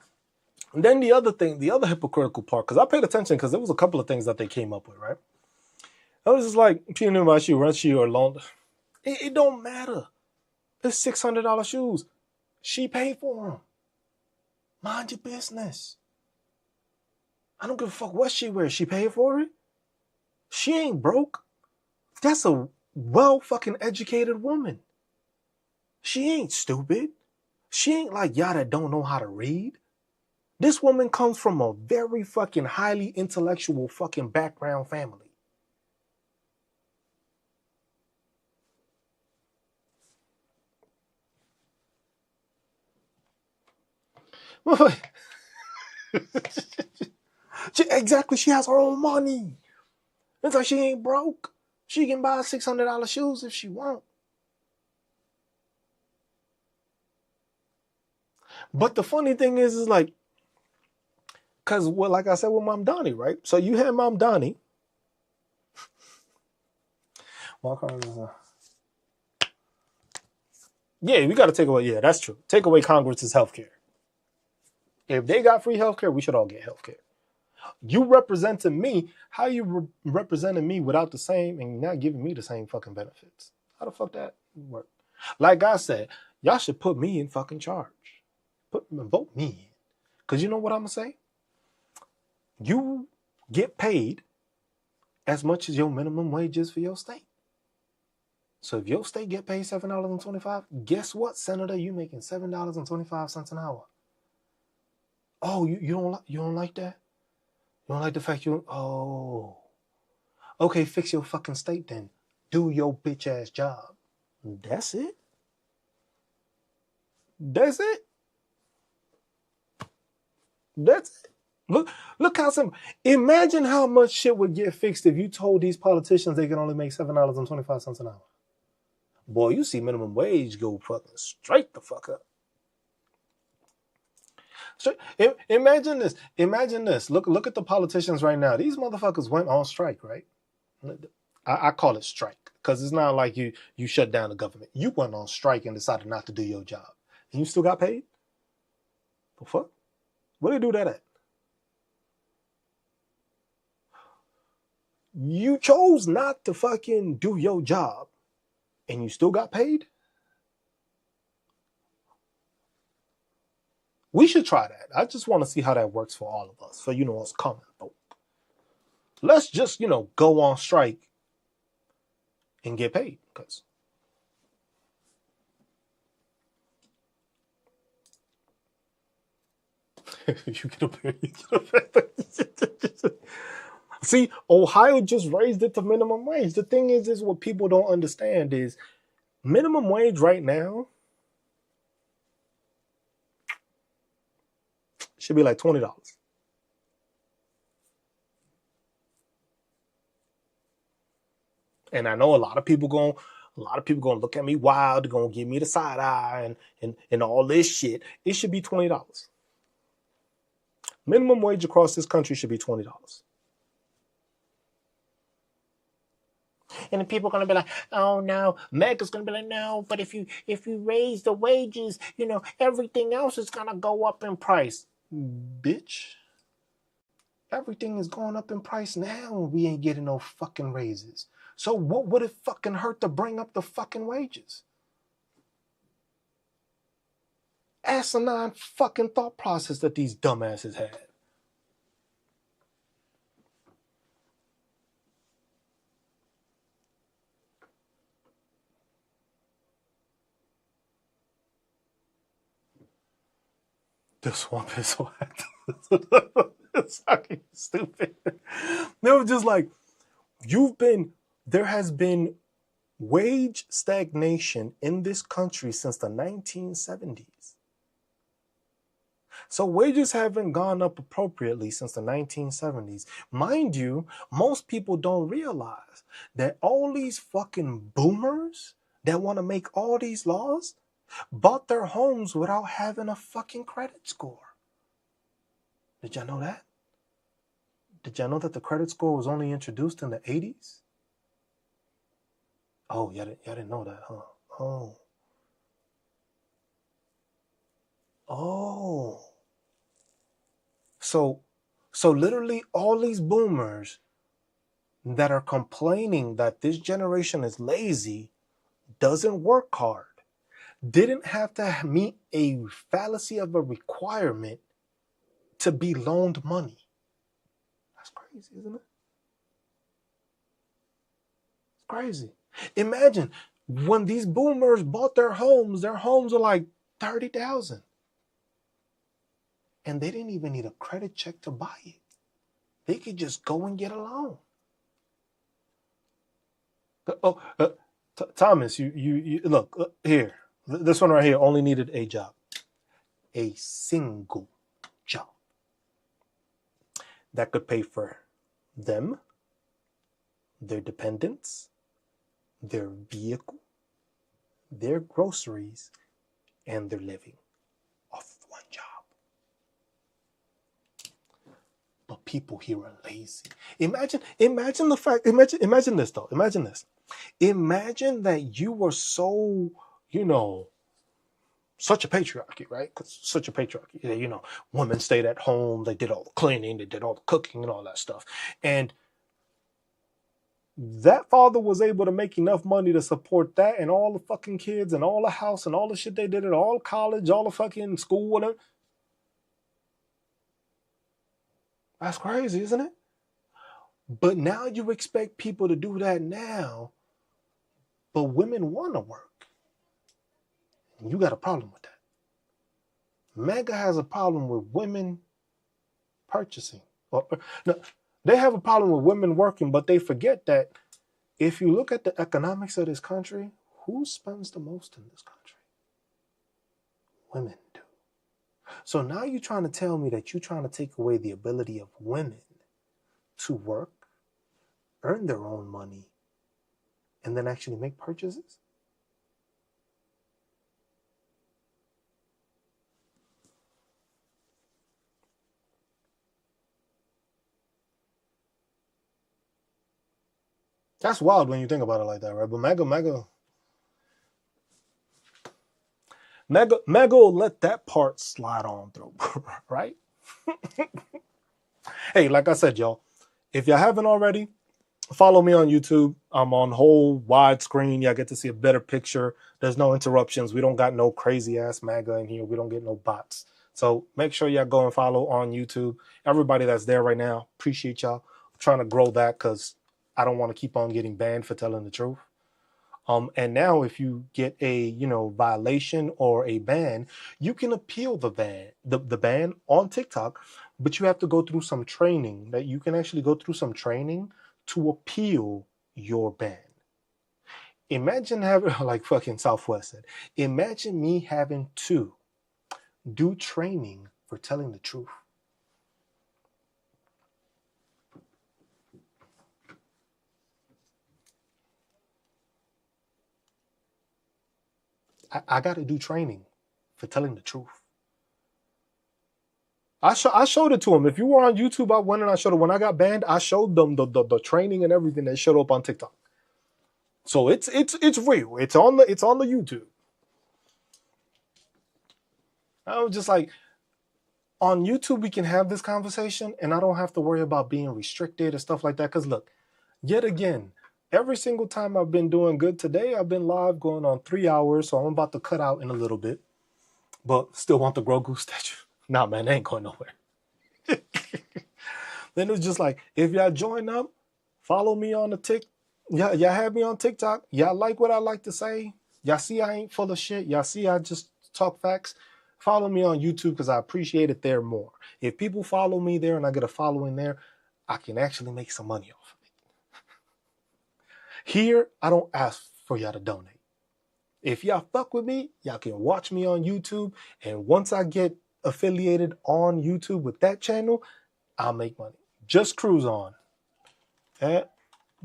And then the other thing, the other hypocritical part, because I paid attention because there was a couple of things that they came up with, right? I was just like, if you know about you, rent you or loan, it don't matter. It's $600 shoes. She paid for them. Mind your business. I don't give a fuck what she wears. She paid for it. She ain't broke. That's a well fucking educated woman. She ain't stupid. She ain't like y'all that don't know how to read. This woman comes from a very fucking highly intellectual fucking background family. Exactly, she has her own money. It's like she ain't broke. She can buy $600 shoes if she want. But the funny thing is like, because like I said with Mamdani, right? So you had Mamdani. Yeah, we got to take away. Yeah, that's true. Take away Congress's health care. If they got free health care, we should all get health care. You represented me. How you representing me without the same and not giving me the same fucking benefits? How the fuck that work? Like I said, y'all should put me in fucking charge. Vote me in. Because you know what I'm going to say? You get paid as much as your minimum wage is for your state. So if your state get paid $7.25, guess what, Senator? You making $7.25 an hour. Oh, you don't like that? You don't like the fact okay, fix your fucking state then. Do your bitch ass job. That's it. That's it. That's it. Look how simple. Imagine how much shit would get fixed if you told these politicians they can only make $7.25 an hour. Boy, you see minimum wage go fucking straight the fuck up. So, imagine this. Imagine this. Look at the politicians right now. These motherfuckers went on strike, right? I call it strike because it's not like you shut down the government. You went on strike and decided not to do your job. And you still got paid? The fuck? Where they do that at? You chose not to fucking do your job and you still got paid? We should try that. I just want to see how that works for all of us, for us common folk. Let's just, go on strike and get paid. Because you get a pay. See, Ohio just raised it to minimum wage. The thing is what people don't understand is minimum wage right now should be like $20. And I know a lot of people gonna look at me wild, they're gonna give me the side eye and all this shit. It should be $20. Minimum wage across this country should be $20. And then people are gonna be like, oh no, Meg's gonna be like, no, but if you raise the wages, everything else is gonna go up in price. Bitch. Everything is going up in price now and we ain't getting no fucking raises. So what would it fucking hurt to bring up the fucking wages? Asinine fucking thought process that these dumbasses had. This one is so it's fucking stupid. They were just like, there has been wage stagnation in this country since the 1970s. So wages haven't gone up appropriately since the 1970s. Mind you, most people don't realize that all these fucking boomers that want to make all these laws bought their homes without having a fucking credit score. Did y'all know that? Did y'all know that the credit score was only introduced in the 80s? Oh, y'all didn't know that, huh? Oh. So literally all these boomers that are complaining that this generation is lazy, doesn't work hard, didn't have to meet a fallacy of a requirement to be loaned money. That's crazy, isn't it? It's crazy. Imagine when these boomers bought their homes are like $30,000. And they didn't even need a credit check to buy it. They could just go and get a loan. Thomas, you look here. This one right here only needed a job. A single job. That could pay for them, their dependents, their vehicle, their groceries, and their living off one job. But people here are lazy. Imagine this though. Imagine this. Imagine that you were so, such a patriarchy, right? Because such a patriarchy. You know, women stayed at home, they did all the cleaning, they did all the cooking and all that stuff. And that father was able to make enough money to support that and all the fucking kids and all the house and all the shit they did at all college, all the fucking school, whatever. That's crazy, isn't it? But now you expect people to do that now, but women want to work. You got a problem with that. MAGA has a problem with women purchasing. No, they have a problem with women working, but they forget that if you look at the economics of this country, who spends the most in this country? Women do. So now you're trying to tell me that you're trying to take away the ability of women to work, earn their own money, and then actually make purchases? That's wild when you think about it like that, right? But MAGA will let that part slide on through, right? Hey, like I said, y'all, if y'all haven't already, follow me on YouTube. I'm on whole widescreen. Y'all get to see a better picture. There's no interruptions. We don't got no crazy ass MAGA in here. We don't get no bots. So make sure y'all go and follow on YouTube. Everybody that's there right now, appreciate y'all. I'm trying to grow that because I don't want to keep on getting banned for telling the truth. And now if you get a, violation or a ban, you can appeal the ban on TikTok, but you have to go through some training. That you can actually go through some training to appeal your ban. Imagine having, like fucking Southwest said, imagine me having to do training for telling the truth. I got to do training for telling the truth. I showed it to them. If you were on YouTube, I went and I showed it. When I got banned, I showed them the training and everything that showed up on TikTok. So it's real. It's on the YouTube. I was just like, on YouTube we can have this conversation, and I don't have to worry about being restricted and stuff like that. Because look, yet again, every single time I've been doing good today, I've been live going on 3 hours, so I'm about to cut out in a little bit. But still want the Grogu statue. Nah, man, they ain't going nowhere. Then it's just like, if y'all join up, follow me on the TikTok. Y'all have me on TikTok. Y'all like what I like to say. Y'all see I ain't full of shit. Y'all see I just talk facts. Follow me on YouTube because I appreciate it there more. If people follow me there and I get a following there, I can actually make some money off of it. Here, I don't ask for y'all to donate. If y'all fuck with me, y'all can watch me on YouTube. And once I get affiliated on YouTube with that channel, I'll make money. Just cruise on.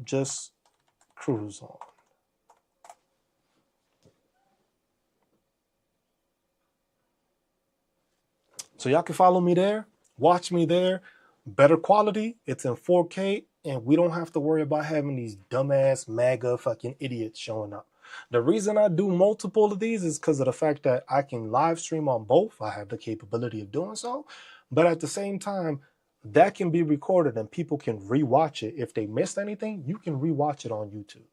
Just cruise on. So y'all can follow me there, watch me there. Better quality, it's in 4K, and we don't have to worry about having these dumbass MAGA fucking idiots showing up. The reason I do multiple of these is because of the fact that I can live stream on both. I have the capability of doing so. But at the same time, that can be recorded and people can rewatch it. If they missed anything, you can rewatch it on YouTube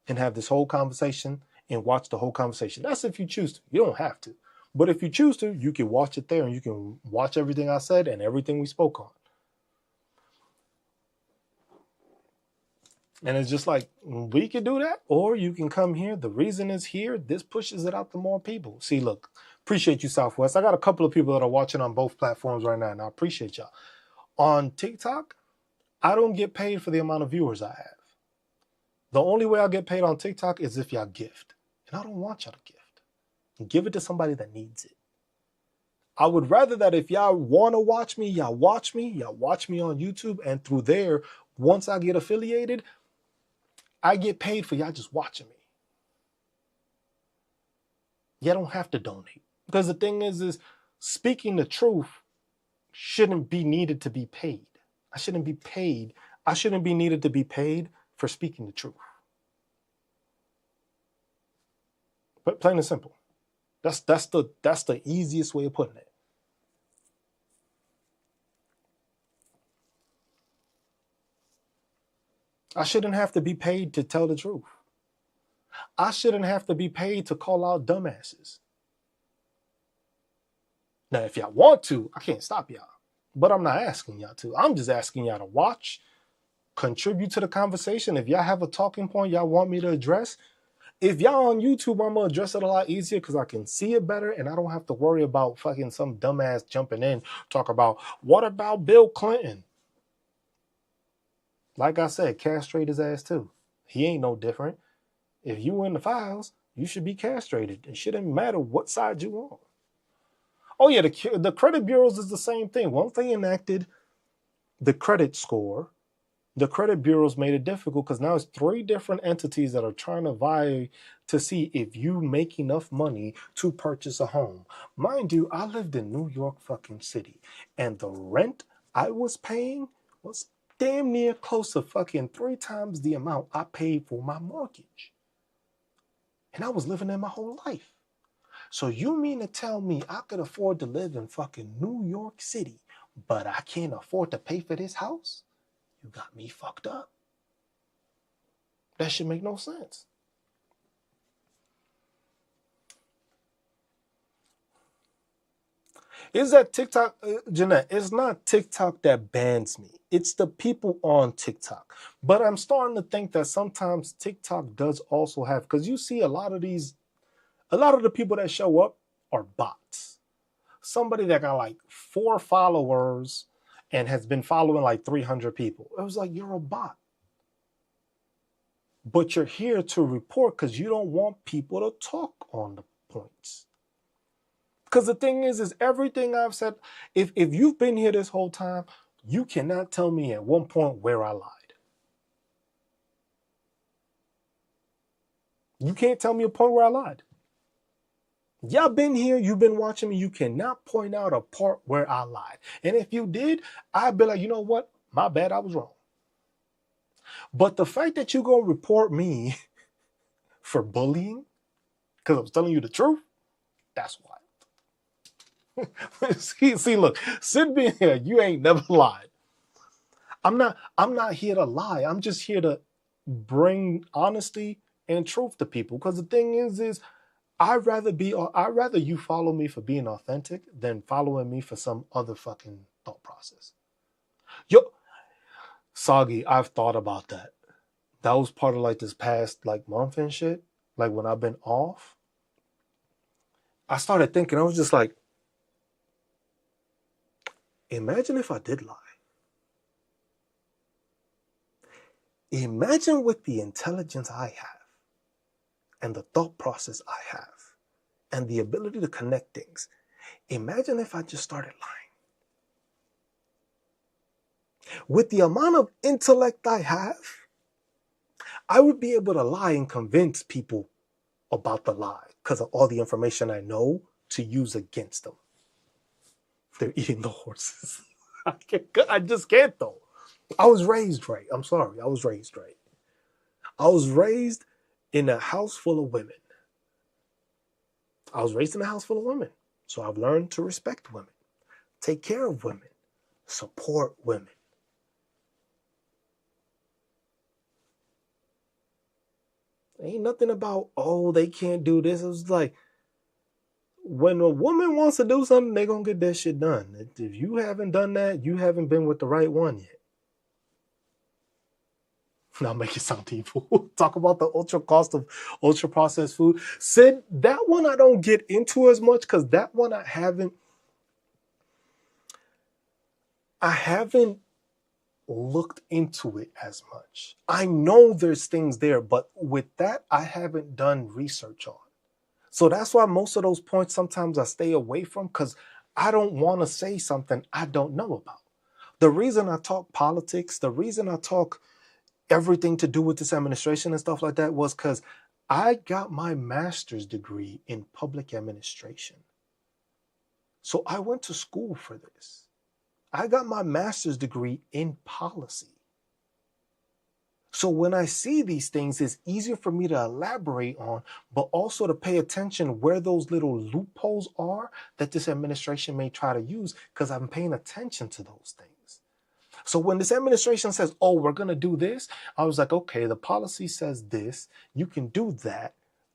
and have this whole conversation and watch the whole conversation. That's if you choose to. You don't have to. But if you choose to, you can watch it there and you can watch everything I said and everything we spoke on. And it's just like, we can do that, or you can come here. The reason is here. This pushes it out to more people. See, look, appreciate you, Southwest. I got a couple of people that are watching on both platforms right now, and I appreciate y'all. On TikTok, I don't get paid for the amount of viewers I have. The only way I get paid on TikTok is if y'all gift. And I don't want y'all to gift. Give it to somebody that needs it. I would rather that if y'all want to watch me, y'all watch me on YouTube, and through there, once I get affiliated, I get paid for y'all just watching me. Y'all don't have to donate. Because the thing is speaking the truth shouldn't be needed to be paid. I shouldn't be paid. I shouldn't be needed to be paid for speaking the truth. But plain and simple. That's the easiest way of putting it. I shouldn't have to be paid to tell the truth. I shouldn't have to be paid to call out dumbasses. Now, if y'all want to, I can't stop y'all. But I'm not asking y'all to. I'm just asking y'all to watch, contribute to the conversation. If y'all have a talking point y'all want me to address, if y'all on YouTube, I'm going to address it a lot easier because I can see it better and I don't have to worry about fucking some dumbass jumping in, talk about, what about Bill Clinton? Like I said, castrate his ass too. He ain't no different. If you in the files, you should be castrated. It shouldn't matter what side you on. Oh yeah, the credit bureaus is the same thing. Once they enacted the credit score, the credit bureaus made it difficult because now it's 3 different entities that are trying to vie to see if you make enough money to purchase a home. Mind you, I lived in New York fucking City, and the rent I was paying was damn near close to fucking 3 times the amount I paid for my mortgage. And I was living there my whole life. So you mean to tell me I could afford to live in fucking New York City, but I can't afford to pay for this house? You got me fucked up. That should make no sense. Is that TikTok, Jeanette? It's not TikTok that bans me. It's the people on TikTok. But I'm starting to think that sometimes TikTok does also have, because you see a lot of the people that show up are bots. Somebody that got like 4 followers and has been following like 300 people. It was like, you're a bot. But you're here to report because you don't want people to talk on the points. Because the thing is everything I've said, if you've been here this whole time, you cannot tell me at one point where I lied. You can't tell me a point where I lied. Y'all been here, you've been watching me, you cannot point out a part where I lied. And if you did, I'd be like, you know what? My bad, I was wrong. But the fact that you're going to report me for bullying, because I was telling you the truth, that's why. see, look, Sid being here, you ain't never lied. I'm not here to lie. I'm just here to bring honesty and truth to people. Because the thing is I'd rather you follow me for being authentic than following me for some other fucking thought process. Yo, Soggy, I've thought about that. That was part of like this past like month and shit. Like when I've been off, I started thinking, I was just like, imagine if I did lie. Imagine with the intelligence I have and the thought process I have and the ability to connect things. Imagine if I just started lying. With the amount of intellect I have, I would be able to lie and convince people about the lie because of all the information I know to use against them. They're eating the horses. I just can't though. I was raised right. I'm sorry. I was raised right. I was raised in a house full of women. So I've learned to respect women, take care of women, support women. Ain't nothing about, oh, they can't do this. It was like, when a woman wants to do something, they're going to get that shit done. If you haven't done that, you haven't been with the right one yet. Now make it sound evil. Talk about the ultra cost of ultra processed food. Sid, that one I don't get into as much because that one I haven't looked into it as much. I know there's things there, but with that, I haven't done research on. So that's why most of those points sometimes I stay away from because I don't want to say something I don't know about. The reason I talk politics, the reason I talk everything to do with this administration and stuff like that was because I got my master's degree in public administration. So I went to school for this. I got my master's degree in policy. So when I see these things, it's easier for me to elaborate on, but also to pay attention where those little loopholes are that this administration may try to use, because I'm paying attention to those things. So when this administration says, oh, we're going to do this, I was like, okay, the policy says this, you can do that.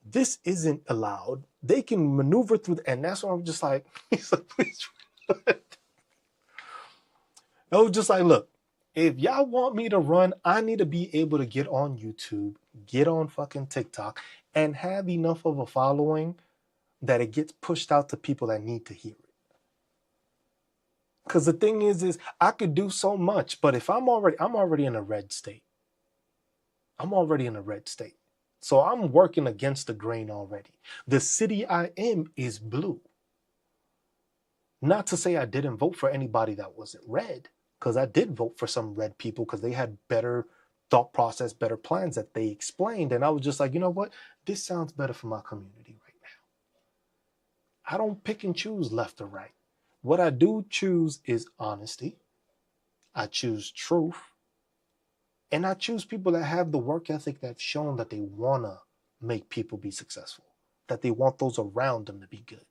This isn't allowed. They can maneuver through, and that's why I'm just like, he's like, please. I was just like, look, if y'all want me to run, I need to be able to get on YouTube, get on fucking TikTok, and have enough of a following that it gets pushed out to people that need to hear it. Because the thing is I could do so much, but if I'm already in a red state. I'm already in a red state. So I'm working against the grain already. The city I am is blue. Not to say I didn't vote for anybody that wasn't red, because I did vote for some red people because they had better thought process, better plans that they explained. And I was just like, you know what? This sounds better for my community right now. I don't pick and choose left or right. What I do choose is honesty. I choose truth. And I choose people that have the work ethic that's shown that they want to make people be successful, that they want those around them to be good.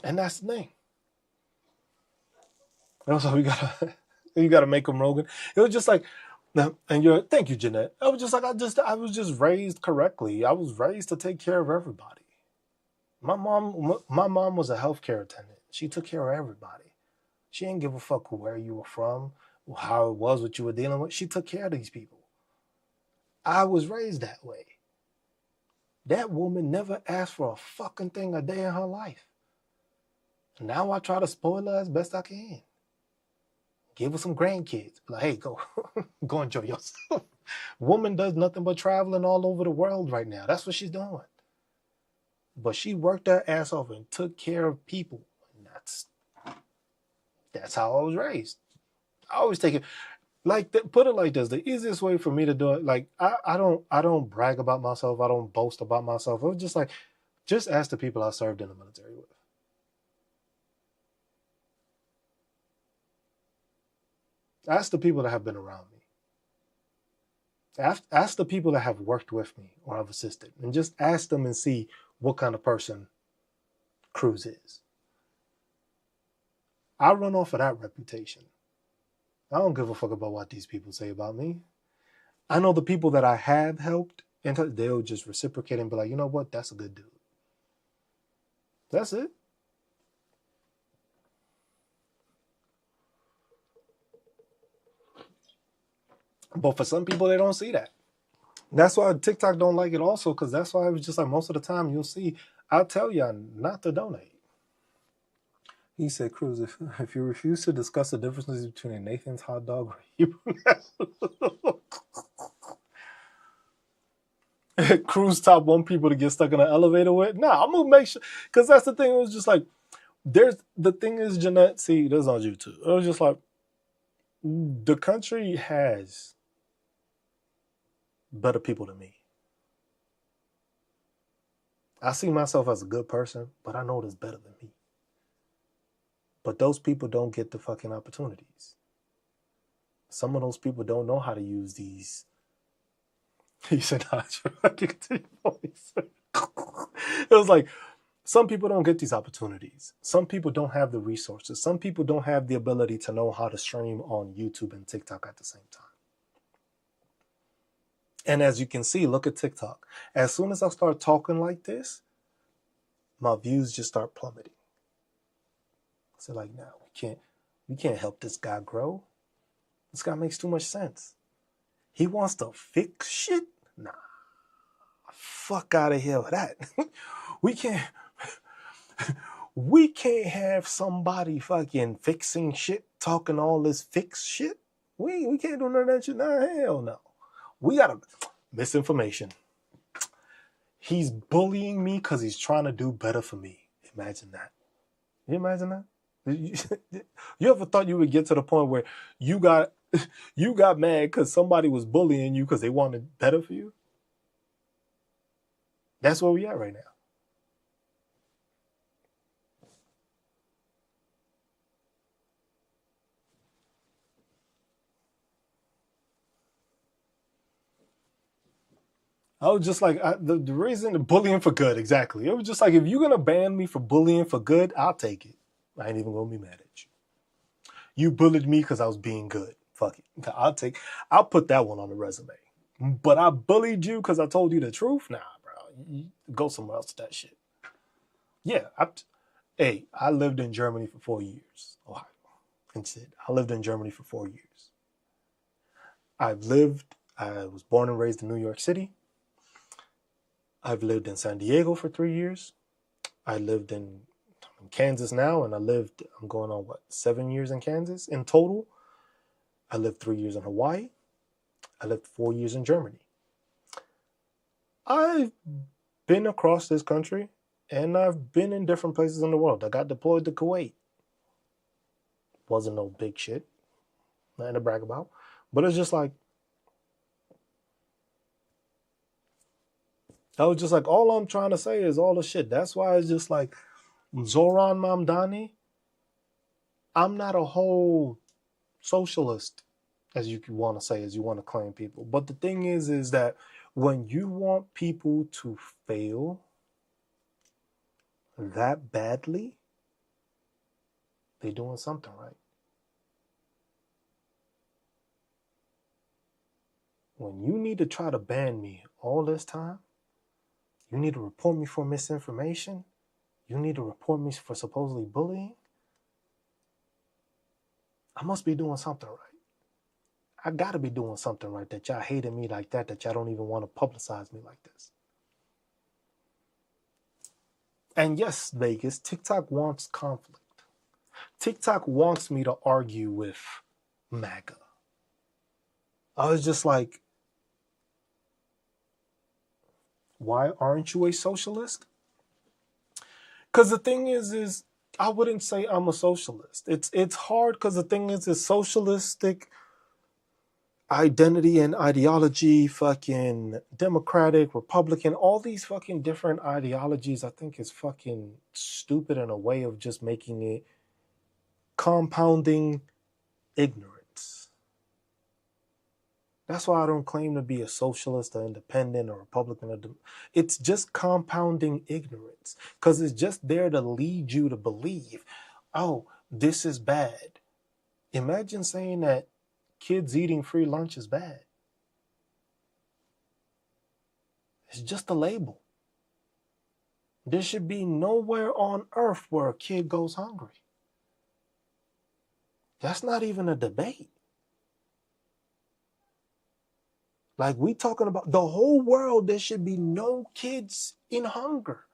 And that's the thing. And also, you gotta make them Rogan. It was just like, and thank you, Jeanette. I was just like, I was just raised correctly. I was raised to take care of everybody. My mom was a healthcare attendant. She took care of everybody. She didn't give a fuck where you were from, how it was, what you were dealing with. She took care of these people. I was raised that way. That woman never asked for a fucking thing a day in her life. Now I try to spoil her as best I can. Give her some grandkids. Like, hey, go enjoy yourself. Woman does nothing but traveling all over the world right now. That's what she's doing. But she worked her ass off and took care of people. And that's how I was raised. I always take it like put it like this. The easiest way for me to do it, like I don't brag about myself. I don't boast about myself. It was just like, just ask the people I served in the military with. Ask the people that have been around me. Ask the people that have worked with me or have assisted, and just ask them and see what kind of person Cruz is. I run off of that reputation. I don't give a fuck about what these people say about me. I know the people that I have helped, and they'll just reciprocate and be like, you know what, that's a good dude. That's it. But for some people, they don't see that. That's why TikTok don't like it also, because that's why it was just like most of the time you'll see, I'll tell y'all not to donate. He said, Cruz, if you refuse to discuss the differences between a Nathan's hot dog or Hebrew Cruz top one people to get stuck in an elevator with? Nah, I'm going to make sure, because that's the thing. It was just like, the thing is, Jeanette, see, this is on YouTube. It was just like, the country has better people than me. I see myself as a good person, but I know there's better than me. But those people don't get the fucking opportunities. Some of those people don't know how to use these. He said, it was like, some people don't get these opportunities. Some people don't have the resources. Some people don't have the ability to know how to stream on YouTube and TikTok at the same time. And as you can see, look at TikTok. As soon as I start talking like this, my views just start plummeting. So like, no, we can't help this guy grow. This guy makes too much sense. He wants to fix shit? Nah. Fuck out of here with that. We can't have somebody fucking fixing shit, talking all this fixed shit. We can't do none of that shit. Nah, hell no. We gotta misinformation. He's bullying me because he's trying to do better for me. Imagine that. You imagine that? You ever thought you would get to the point where you got mad because somebody was bullying you because they wanted better for you? That's where we at right now. I was just like, the reason bullying for good, exactly. It was just like, if you're gonna ban me for bullying for good, I'll take it. I ain't even gonna be mad at you. You bullied me because I was being good. Fuck it. I'll put that one on the resume. But I bullied you because I told you the truth? Nah, bro. You go somewhere else with that shit. Yeah. I lived in Germany for 4 years. Ohio. I lived in Germany for 4 years. I was born and raised in New York City. I've lived in San Diego for 3 years. I'm in Kansas now, and I'm going on 7 years in Kansas in total. I lived 3 years in Hawaii. I lived 4 years in Germany. I've been across this country, and I've been in different places in the world. I got deployed to Kuwait. Wasn't no big shit. Nothing to brag about. But it's just like, I was just like, all I'm trying to say is all the shit. That's why it's just like, Zoran Mamdani, I'm not a whole socialist, as you want to say, as you want to claim people. But the thing is that when you want people to fail that badly, they're doing something right. When you need to try to ban me all this time, you need to report me for misinformation, you need to report me for supposedly bullying, I must be doing something right. I gotta be doing something right, that y'all hated me like that y'all don't even want to publicize me like this. And yes, Vegas, TikTok wants conflict. TikTok wants me to argue with MAGA. I was just like, why aren't you a socialist? Because the thing is I wouldn't say I'm a socialist. It's hard because the thing is socialistic identity and ideology, fucking Democratic, Republican, all these fucking different ideologies, I think is fucking stupid in a way of just making it compounding ignorance. That's why I don't claim to be a socialist or independent or Republican. It's just compounding ignorance because it's just there to lead you to believe, oh, this is bad. Imagine saying that kids eating free lunch is bad. It's just a label. There should be nowhere on earth where a kid goes hungry. That's not even a debate. Like, we talking about the whole world, there should be no kids in hunger.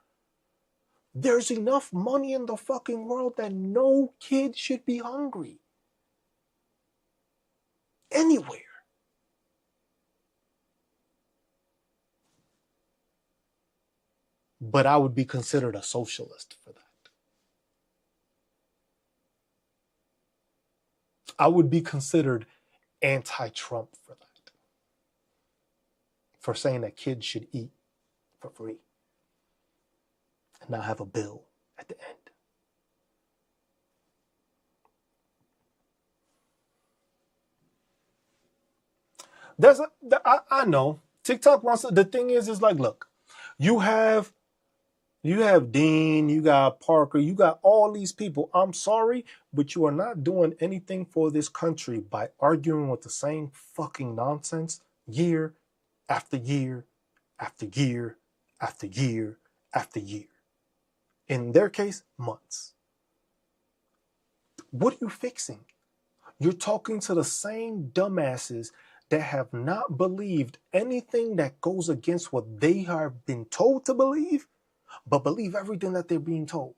There's enough money in the fucking world that no kid should be hungry. Anywhere. But I would be considered a socialist for that. I would be considered anti-Trump for that. For saying that kids should eat for free and not have a bill at the end. I know TikTok wants to, the thing is like, look, you have Dean, you got Parker, you got all these people. I'm sorry, but you are not doing anything for this country by arguing with the same fucking nonsense year after year after year after year after year. In their case, months. What are you fixing? You're talking to the same dumbasses that have not believed anything that goes against what they have been told to believe, but believe everything that they're being told.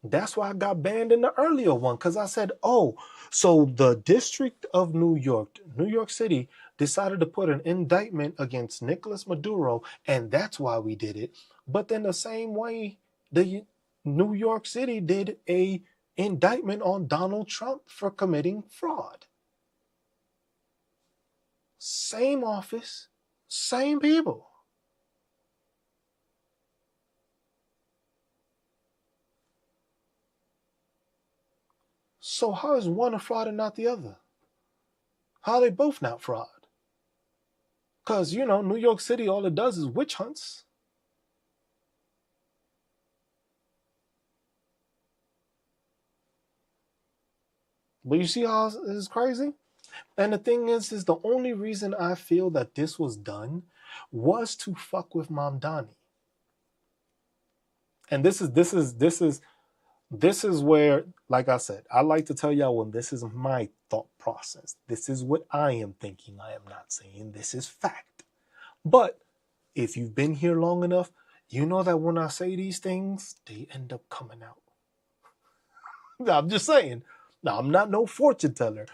That's why I got banned in the earlier one, because I said, oh, so the District of New York, New York City, decided to put an indictment against Nicolas Maduro, and that's why we did it. But then the same way the New York City did a indictment on Donald Trump for committing fraud. Same office, same people. So how is one a fraud and not the other? How are they both not fraud? Because, you know, New York City, all it does is witch hunts. But you see how it's crazy? And the thing is the only reason I feel that this was done was to fuck with Mamdani. And this is where, like I said, I like to tell y'all when this is my thought process. This is what I am thinking. I am not saying this is fact. But if you've been here long enough, you know that when I say these things, they end up coming out. I'm just saying. Now, I'm not no fortune teller.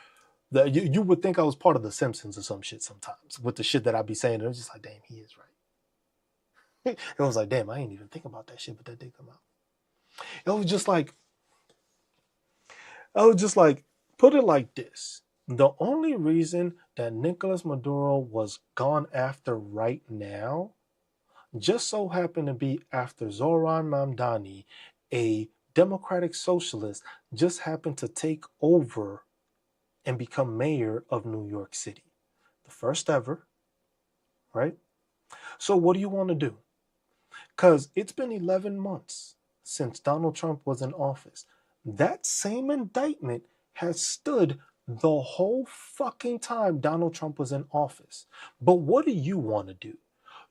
You would think I was part of The Simpsons or some shit sometimes with the shit that I be saying. And it was just like, damn, he is right. It was like, damn, I ain't even think about that shit, but that did come out. It was just like, put it like this. The only reason that Nicolas Maduro was gone after right now just so happened to be after Zoran Mamdani, a democratic socialist, just happened to take over and become mayor of New York City. The first ever, right? So what do you want to do? Because it's been 11 months since Donald Trump was in office. That same indictment has stood the whole fucking time Donald Trump was in office. But what do you want to do?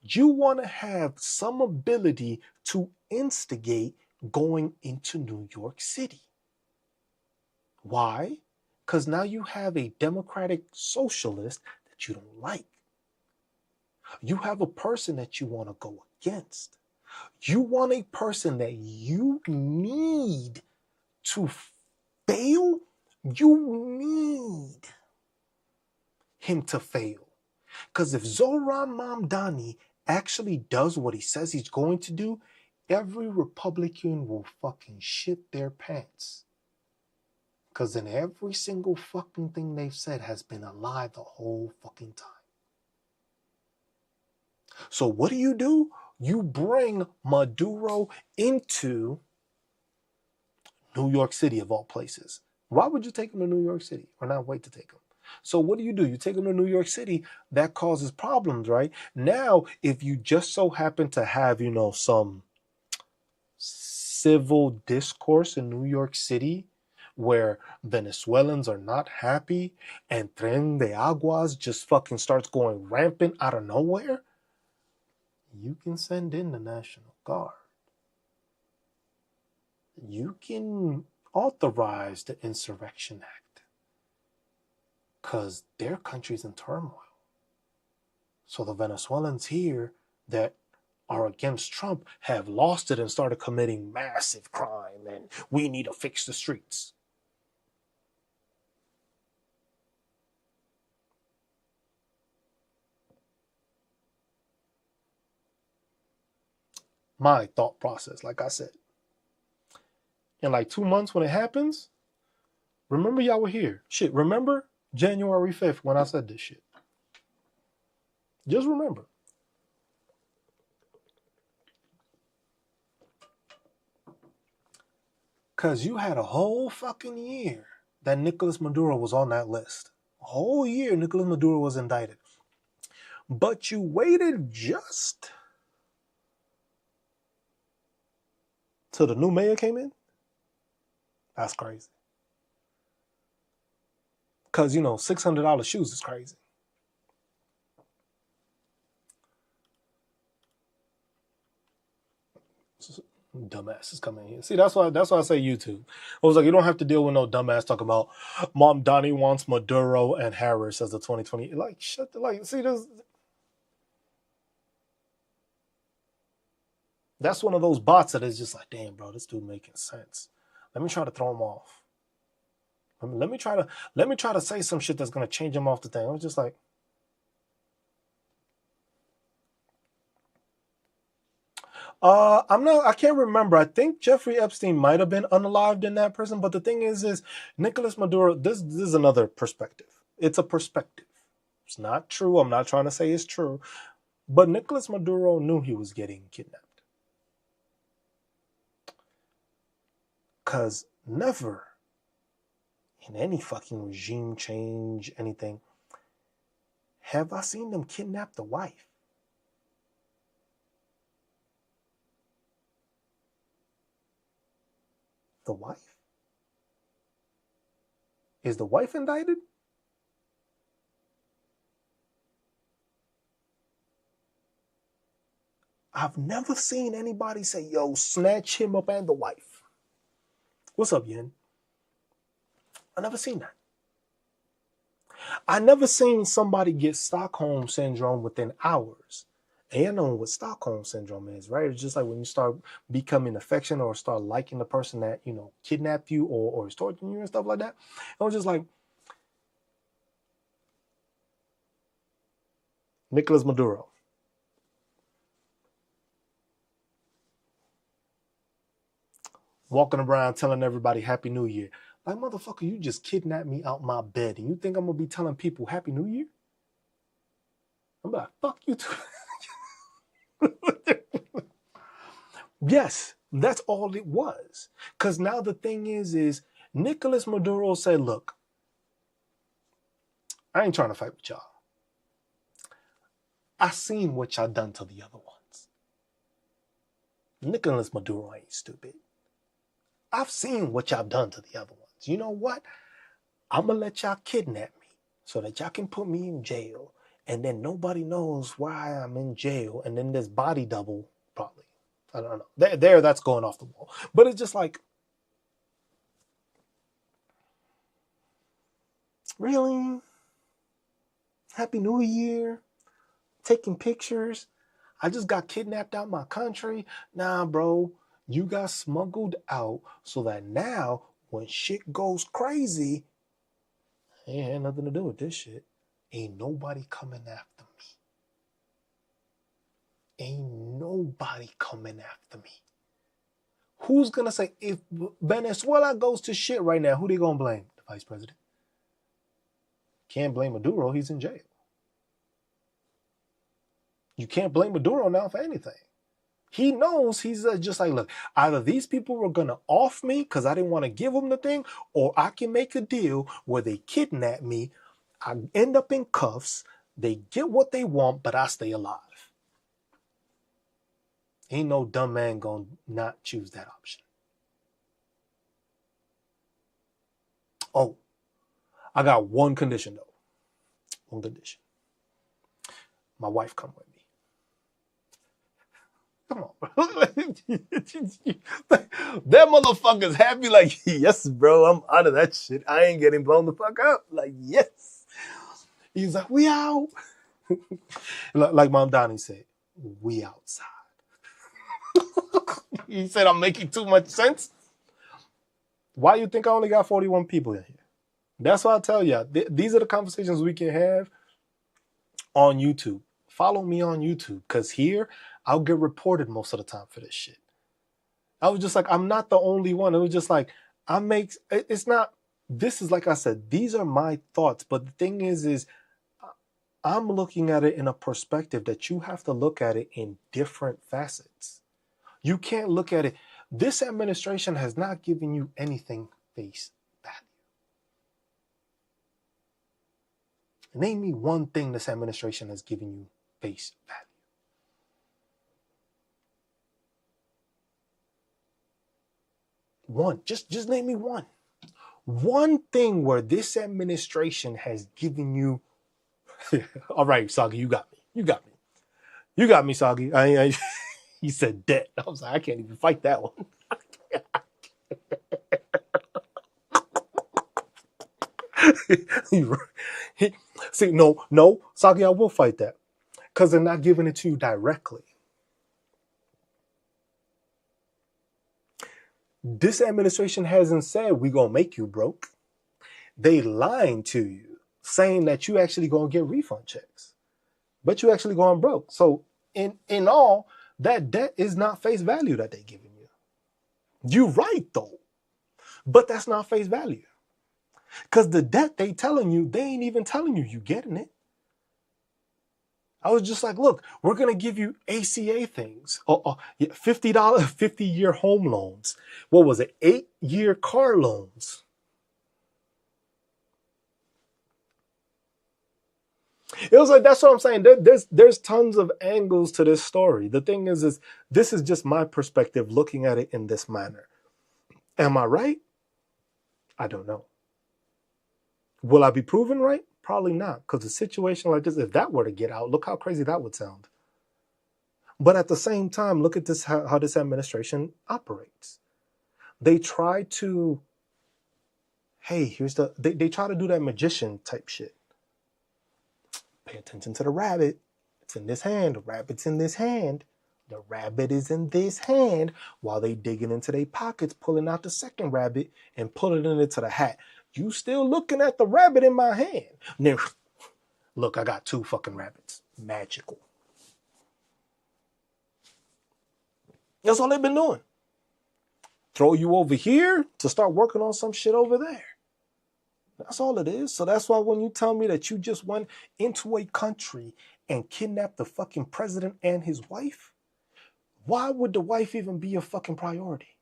You want to have some ability to instigate going into New York City. Why? Because now you have a democratic socialist that you don't like. You have a person that you want to go against. You want a person that you need to fail. You need him to fail. Because if Zoran Mamdani actually does what he says he's going to do, every Republican will fucking shit their pants. Because then every single fucking thing they've said has been a lie the whole fucking time. So what do? You bring Maduro into New York City, of all places. Why would you take him to New York City or not wait to take him? So what do? You take him to New York City, that causes problems, right? Now, if you just so happen to have, some civil discourse in New York City where Venezuelans are not happy and Tren de Aguas just fucking starts going rampant out of nowhere, you can send in the National Guard. You can authorize the Insurrection Act because their country's in turmoil. So the Venezuelans here that are against Trump have lost it and started committing massive crime, and we need to fix the streets. My thought process, like I said. In like 2 months when it happens, remember y'all were here. Shit, remember January 5th when I said this shit. Just remember. Because you had a whole fucking year that Nicolas Maduro was on that list. A whole year Nicolas Maduro was indicted. But you waited just till the new mayor came in? That's crazy. Because, $600 shoes is crazy. Dumbasses coming here. See, that's why I say YouTube. I was like, you don't have to deal with no dumbass talking about Mamdani wants Maduro and Harris as the 2020. Like, shut the, like, see, that's one of those bots that is just like, damn, bro, this dude making sense. Let me try to throw him off. Let me try to say some shit that's gonna change him off the thing. I was just like, I can't remember. I think Jeffrey Epstein might have been unalived in that prison, but the thing is Nicolas Maduro, this is another perspective. It's a perspective. It's not true. I'm not trying to say it's true. But Nicolas Maduro knew he was getting kidnapped. Because never in any fucking regime change, anything, Have I seen them kidnap the wife? The wife? Is the wife indicted? I've never seen anybody say, yo, snatch him up and the wife. What's up, Yin? I never seen that. I never seen somebody get Stockholm syndrome within hours. And you know what Stockholm syndrome is, right? It's just like when you start becoming affectionate or start liking the person that, you know, kidnapped you or is torturing you and stuff like that. It was just like Nicolas Maduro. Walking around telling everybody Happy New Year. Like, motherfucker, you just kidnapped me out my bed and you think I'm going to be telling people Happy New Year? I'm like, fuck you too. Yes, that's all it was. Because now the thing is Nicolas Maduro said, look, I ain't trying to fight with y'all. I seen what y'all done to the other ones. Nicolas Maduro ain't stupid. I've seen what y'all done to the other ones. You know what? I'm going to let y'all kidnap me so that y'all can put me in jail. And then nobody knows why I'm in jail. And then there's body double, probably. I don't know. There, that's going off the wall. But it's just like, really? Happy New Year? Taking pictures? I just got kidnapped out my country? Nah, bro. You got smuggled out so that now when shit goes crazy, it ain't had nothing to do with this shit. Ain't nobody coming after me. Ain't nobody coming after me. Who's going to say, if Venezuela goes to shit right now, who they going to blame? The vice president. Can't blame Maduro. He's in jail. You can't blame Maduro now for anything. He knows he's just like, look, either these people were going to off me because I didn't want to give them the thing, or I can make a deal where they kidnap me, I end up in cuffs, they get what they want, but I stay alive. Ain't no dumb man going to not choose that option. Oh, I got one condition, though. One condition. My wife come with me. Come on, bro. That motherfucker's happy like, yes, bro, I'm out of that shit. I ain't getting blown the fuck up. Like, yes. He's like, we out. Like Mom Donnie said, we outside. He said, I'm making too much sense. Why you think I only got 41 people in here? That's why I tell you, these are the conversations we can have on YouTube. Follow me on YouTube, because here I'll get reported most of the time for this shit. I was just like, I'm not the only one. It was just like, it's not, this is like I said, these are my thoughts. But the thing is I'm looking at it in a perspective that you have to look at it in different facets. You can't look at it. This administration has not given you anything face value. Name me one thing this administration has given you face value. One. Just name me one. One thing where this administration has given you. All right, Sagi, you got me. You got me. You got me, Sagi. He said debt. I was like, I can't even fight that one. See, no, Sagi, I will fight that. Because they're not giving it to you directly. This administration hasn't said we're going to make you broke. They lying to you, saying that you actually going to get refund checks. But you actually going broke. So in all, that debt is not face value that they giving you. You're right, though. But that's not face value. Because the debt they telling you, they ain't even telling you getting it. I was just like, look, we're going to give you ACA things. $50, 50-year home loans. What was it? 8-year car loans. It was like, that's what I'm saying. There's tons of angles to this story. The thing is this is just my perspective looking at it in this manner. Am I right? I don't know. Will I be proven right? Probably not. Because a situation like this, if that were to get out, look how crazy that would sound. But at the same time, look at this, how this administration operates. They try to, hey, they try to do that magician type shit. Pay attention to the rabbit. It's in this hand. The rabbit's in this hand. The rabbit is in this hand, while they digging into their pockets, pulling out the second rabbit and pulling it into the hat. You still looking at the rabbit in my hand. And then, look, I got 2 fucking rabbits. Magical. That's all they've been doing. Throw you over here to start working on some shit over there. That's all it is. So that's why when you tell me that you just went into a country and kidnapped the fucking president and his wife, why would the wife even be a fucking priority?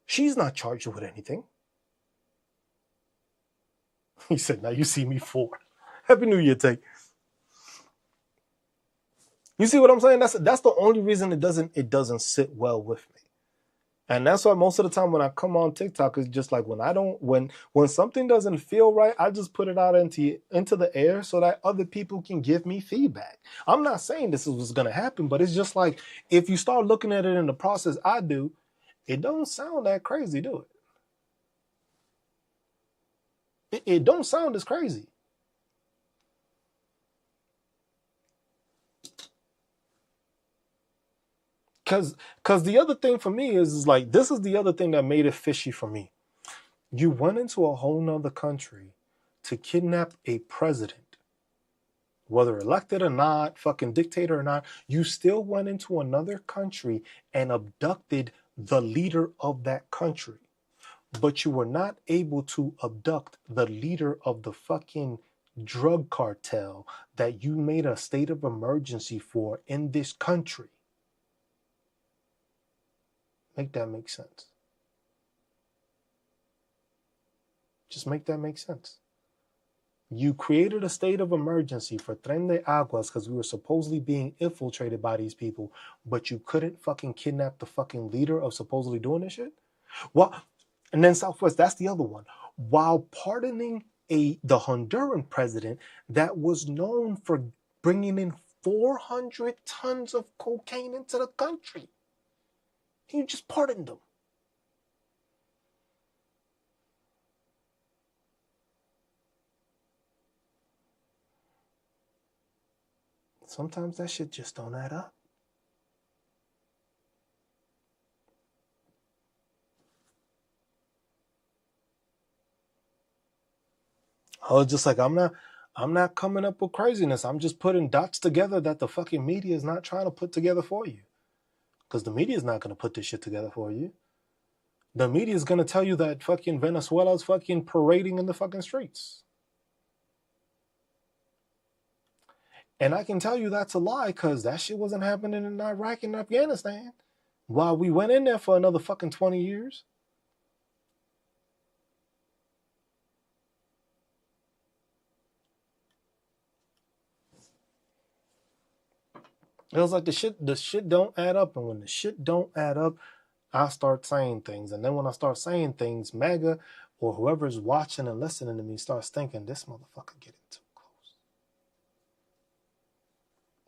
She's not charged with anything. He said, now you see me for. Happy New Year, Tay. You see what I'm saying? That's the only reason it doesn't sit well with me. And that's why most of the time when I come on TikTok, it's just like when something doesn't feel right, I just put it out into the air so that other people can give me feedback. I'm not saying this is what's going to happen, but it's just like, if you start looking at it in the process I do, it don't sound that crazy, do it? It don't sound as crazy. Because the other thing for me is like, this is the other thing that made it fishy for me. You went into a whole nother country to kidnap a president, whether elected or not, fucking dictator or not. You still went into another country and abducted the leader of that country. But you were not able to abduct the leader of the fucking drug cartel that you made a state of emergency for in this country. Make that make sense. Just make that make sense. You created a state of emergency for Tren de Aguas because we were supposedly being infiltrated by these people, but you couldn't fucking kidnap the fucking leader of supposedly doing this shit? Well, and then Southwest, that's the other one. While pardoning the Honduran president that was known for bringing in 400 tons of cocaine into the country. You just pardoned them. Sometimes that shit just don't add up. I was just like, I'm not coming up with craziness. I'm just putting dots together that the fucking media is not trying to put together for you. Because the media is not going to put this shit together for you. The media is going to tell you that fucking Venezuela is fucking parading in the fucking streets. And I can tell you that's a lie, because that shit wasn't happening in Iraq and Afghanistan while we went in there for another fucking 20 years. It was like the shit don't add up. And when the shit don't add up, I start saying things. And then when I start saying things, MAGA or whoever's watching and listening to me starts thinking, this motherfucker getting too close.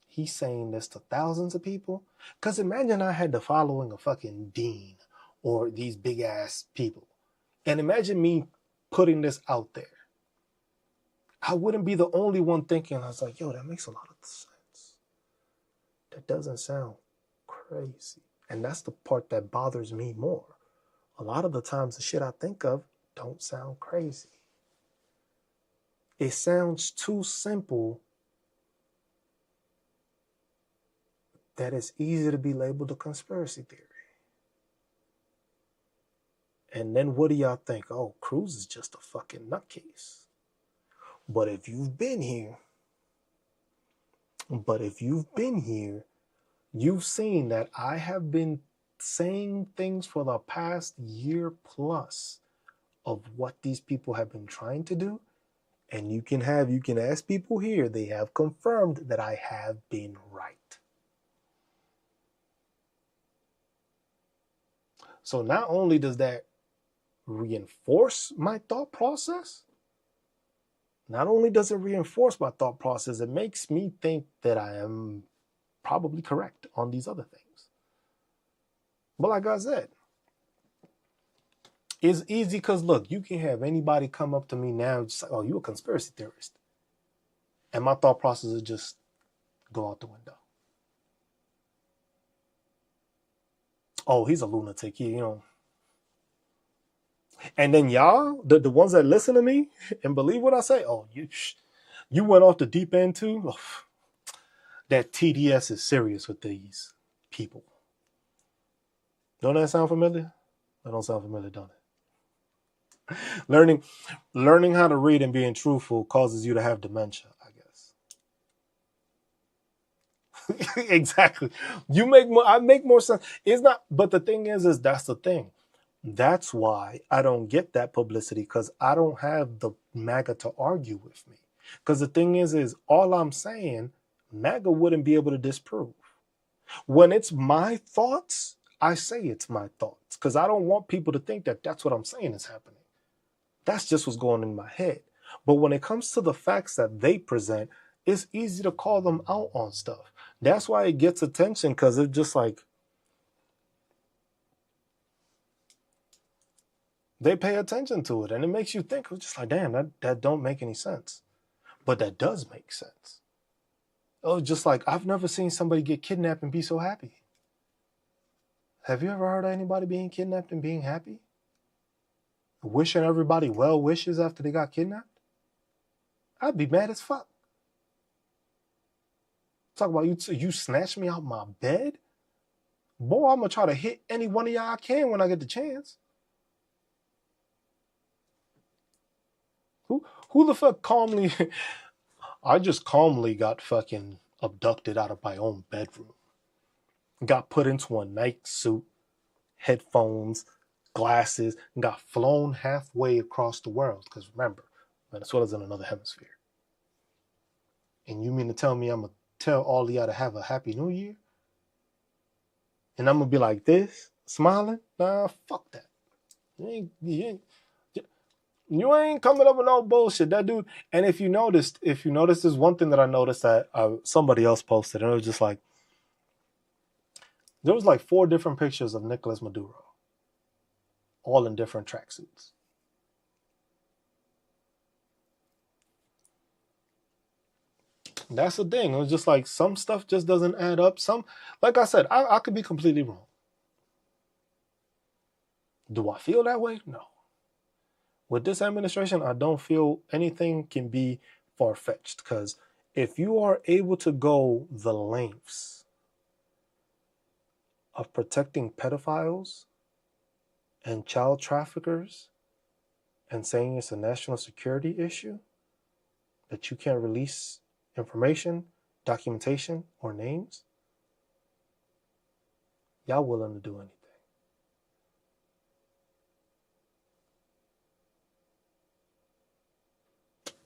He's saying this to thousands of people. Because imagine I had the following of fucking Dean or these big ass people. And imagine me putting this out there. I wouldn't be the only one thinking. I was like, yo, that makes a lot of sense. That doesn't sound crazy. And that's the part that bothers me more. A lot of the times the shit I think of don't sound crazy. It sounds too simple that it's easy to be labeled a conspiracy theory. And then what do y'all think? Oh, Cruz is just a fucking nutcase. But if you've been here, you've seen that I have been saying things for the past year plus of what these people have been trying to do, And you can ask people here, they have confirmed that I have been right. So not only does that reinforce my thought process, it makes me think that I am probably correct on these other things. But like I said, it's easy because look, you can have anybody come up to me now and just like, oh, you a conspiracy theorist. And my thought process would just go out the window. Oh, he's a lunatic, And then y'all, the ones that listen to me and believe what I say, oh, you went off the deep end too? Oh, that TDS is serious with these people. Don't that sound familiar? That don't sound familiar, don't it? Learning how to read and being truthful causes you to have dementia, I guess. Exactly. I make more sense. It's not, but the thing is that's the thing. That's why I don't get that publicity, because I don't have the MAGA to argue with me. Because the thing is all I'm saying, MAGA wouldn't be able to disprove. When it's my thoughts, I say it's my thoughts, because I don't want people to think that that's what I'm saying is happening. That's just what's going in my head. But when it comes to the facts that they present, it's easy to call them out on stuff. That's why it gets attention, because it's just like, they pay attention to it, and it makes you think. It's just like, damn, that don't make any sense. But that does make sense. Oh, just like, I've never seen somebody get kidnapped and be so happy. Have you ever heard of anybody being kidnapped and being happy? Wishing everybody well wishes after they got kidnapped? I'd be mad as fuck. Talk about you snatch me out my bed? Boy, I'm going to try to hit any one of y'all I can when I get the chance. Who the fuck calmly... I just calmly got fucking abducted out of my own bedroom. Got put into a night suit, headphones, glasses, and got flown halfway across the world. Because remember, Venezuela's in another hemisphere. And you mean to tell me I'm going to tell all of y'all to have a happy new year? And I'm going to be like this, smiling? Nah, fuck that. You ain't coming up with no bullshit. That dude, and if you noticed, there's one thing that I noticed that somebody else posted, and it was just like, there was like 4 different pictures of Nicolas Maduro, all in different tracksuits. That's the thing. It was just like, some stuff just doesn't add up. Like I said, I could be completely wrong. Do I feel that way? No. With this administration, I don't feel anything can be far-fetched, because if you are able to go the lengths of protecting pedophiles and child traffickers and saying it's a national security issue, that you can't release information, documentation, or names, y'all willing to do anything.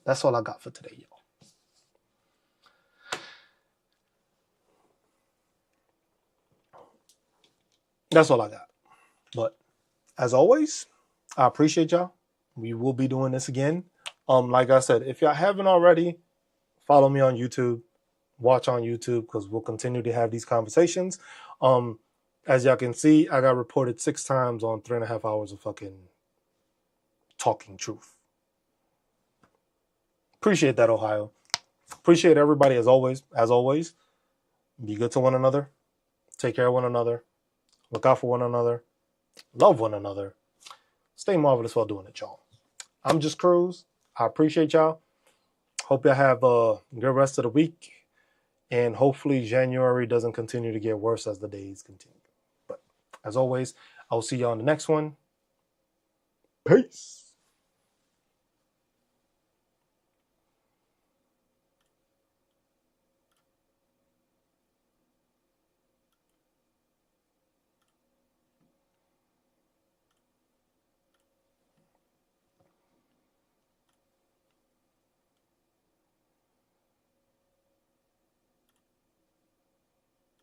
That's all I got for today, y'all. That's all I got. But as always, I appreciate y'all. We will be doing this again. Like I said, if y'all haven't already, follow me on YouTube, watch on YouTube, because we'll continue to have these conversations. As y'all can see, I got reported 6 times on 3.5 hours of fucking talking truth. Appreciate that, Ohio. Appreciate everybody as always. As always, be good to one another. Take care of one another. Look out for one another. Love one another. Stay marvelous while doing it, y'all. I'm just Cruz. I appreciate y'all. Hope y'all have a good rest of the week. And hopefully January doesn't continue to get worse as the days continue. But as always, I'll see y'all in the next one. Peace.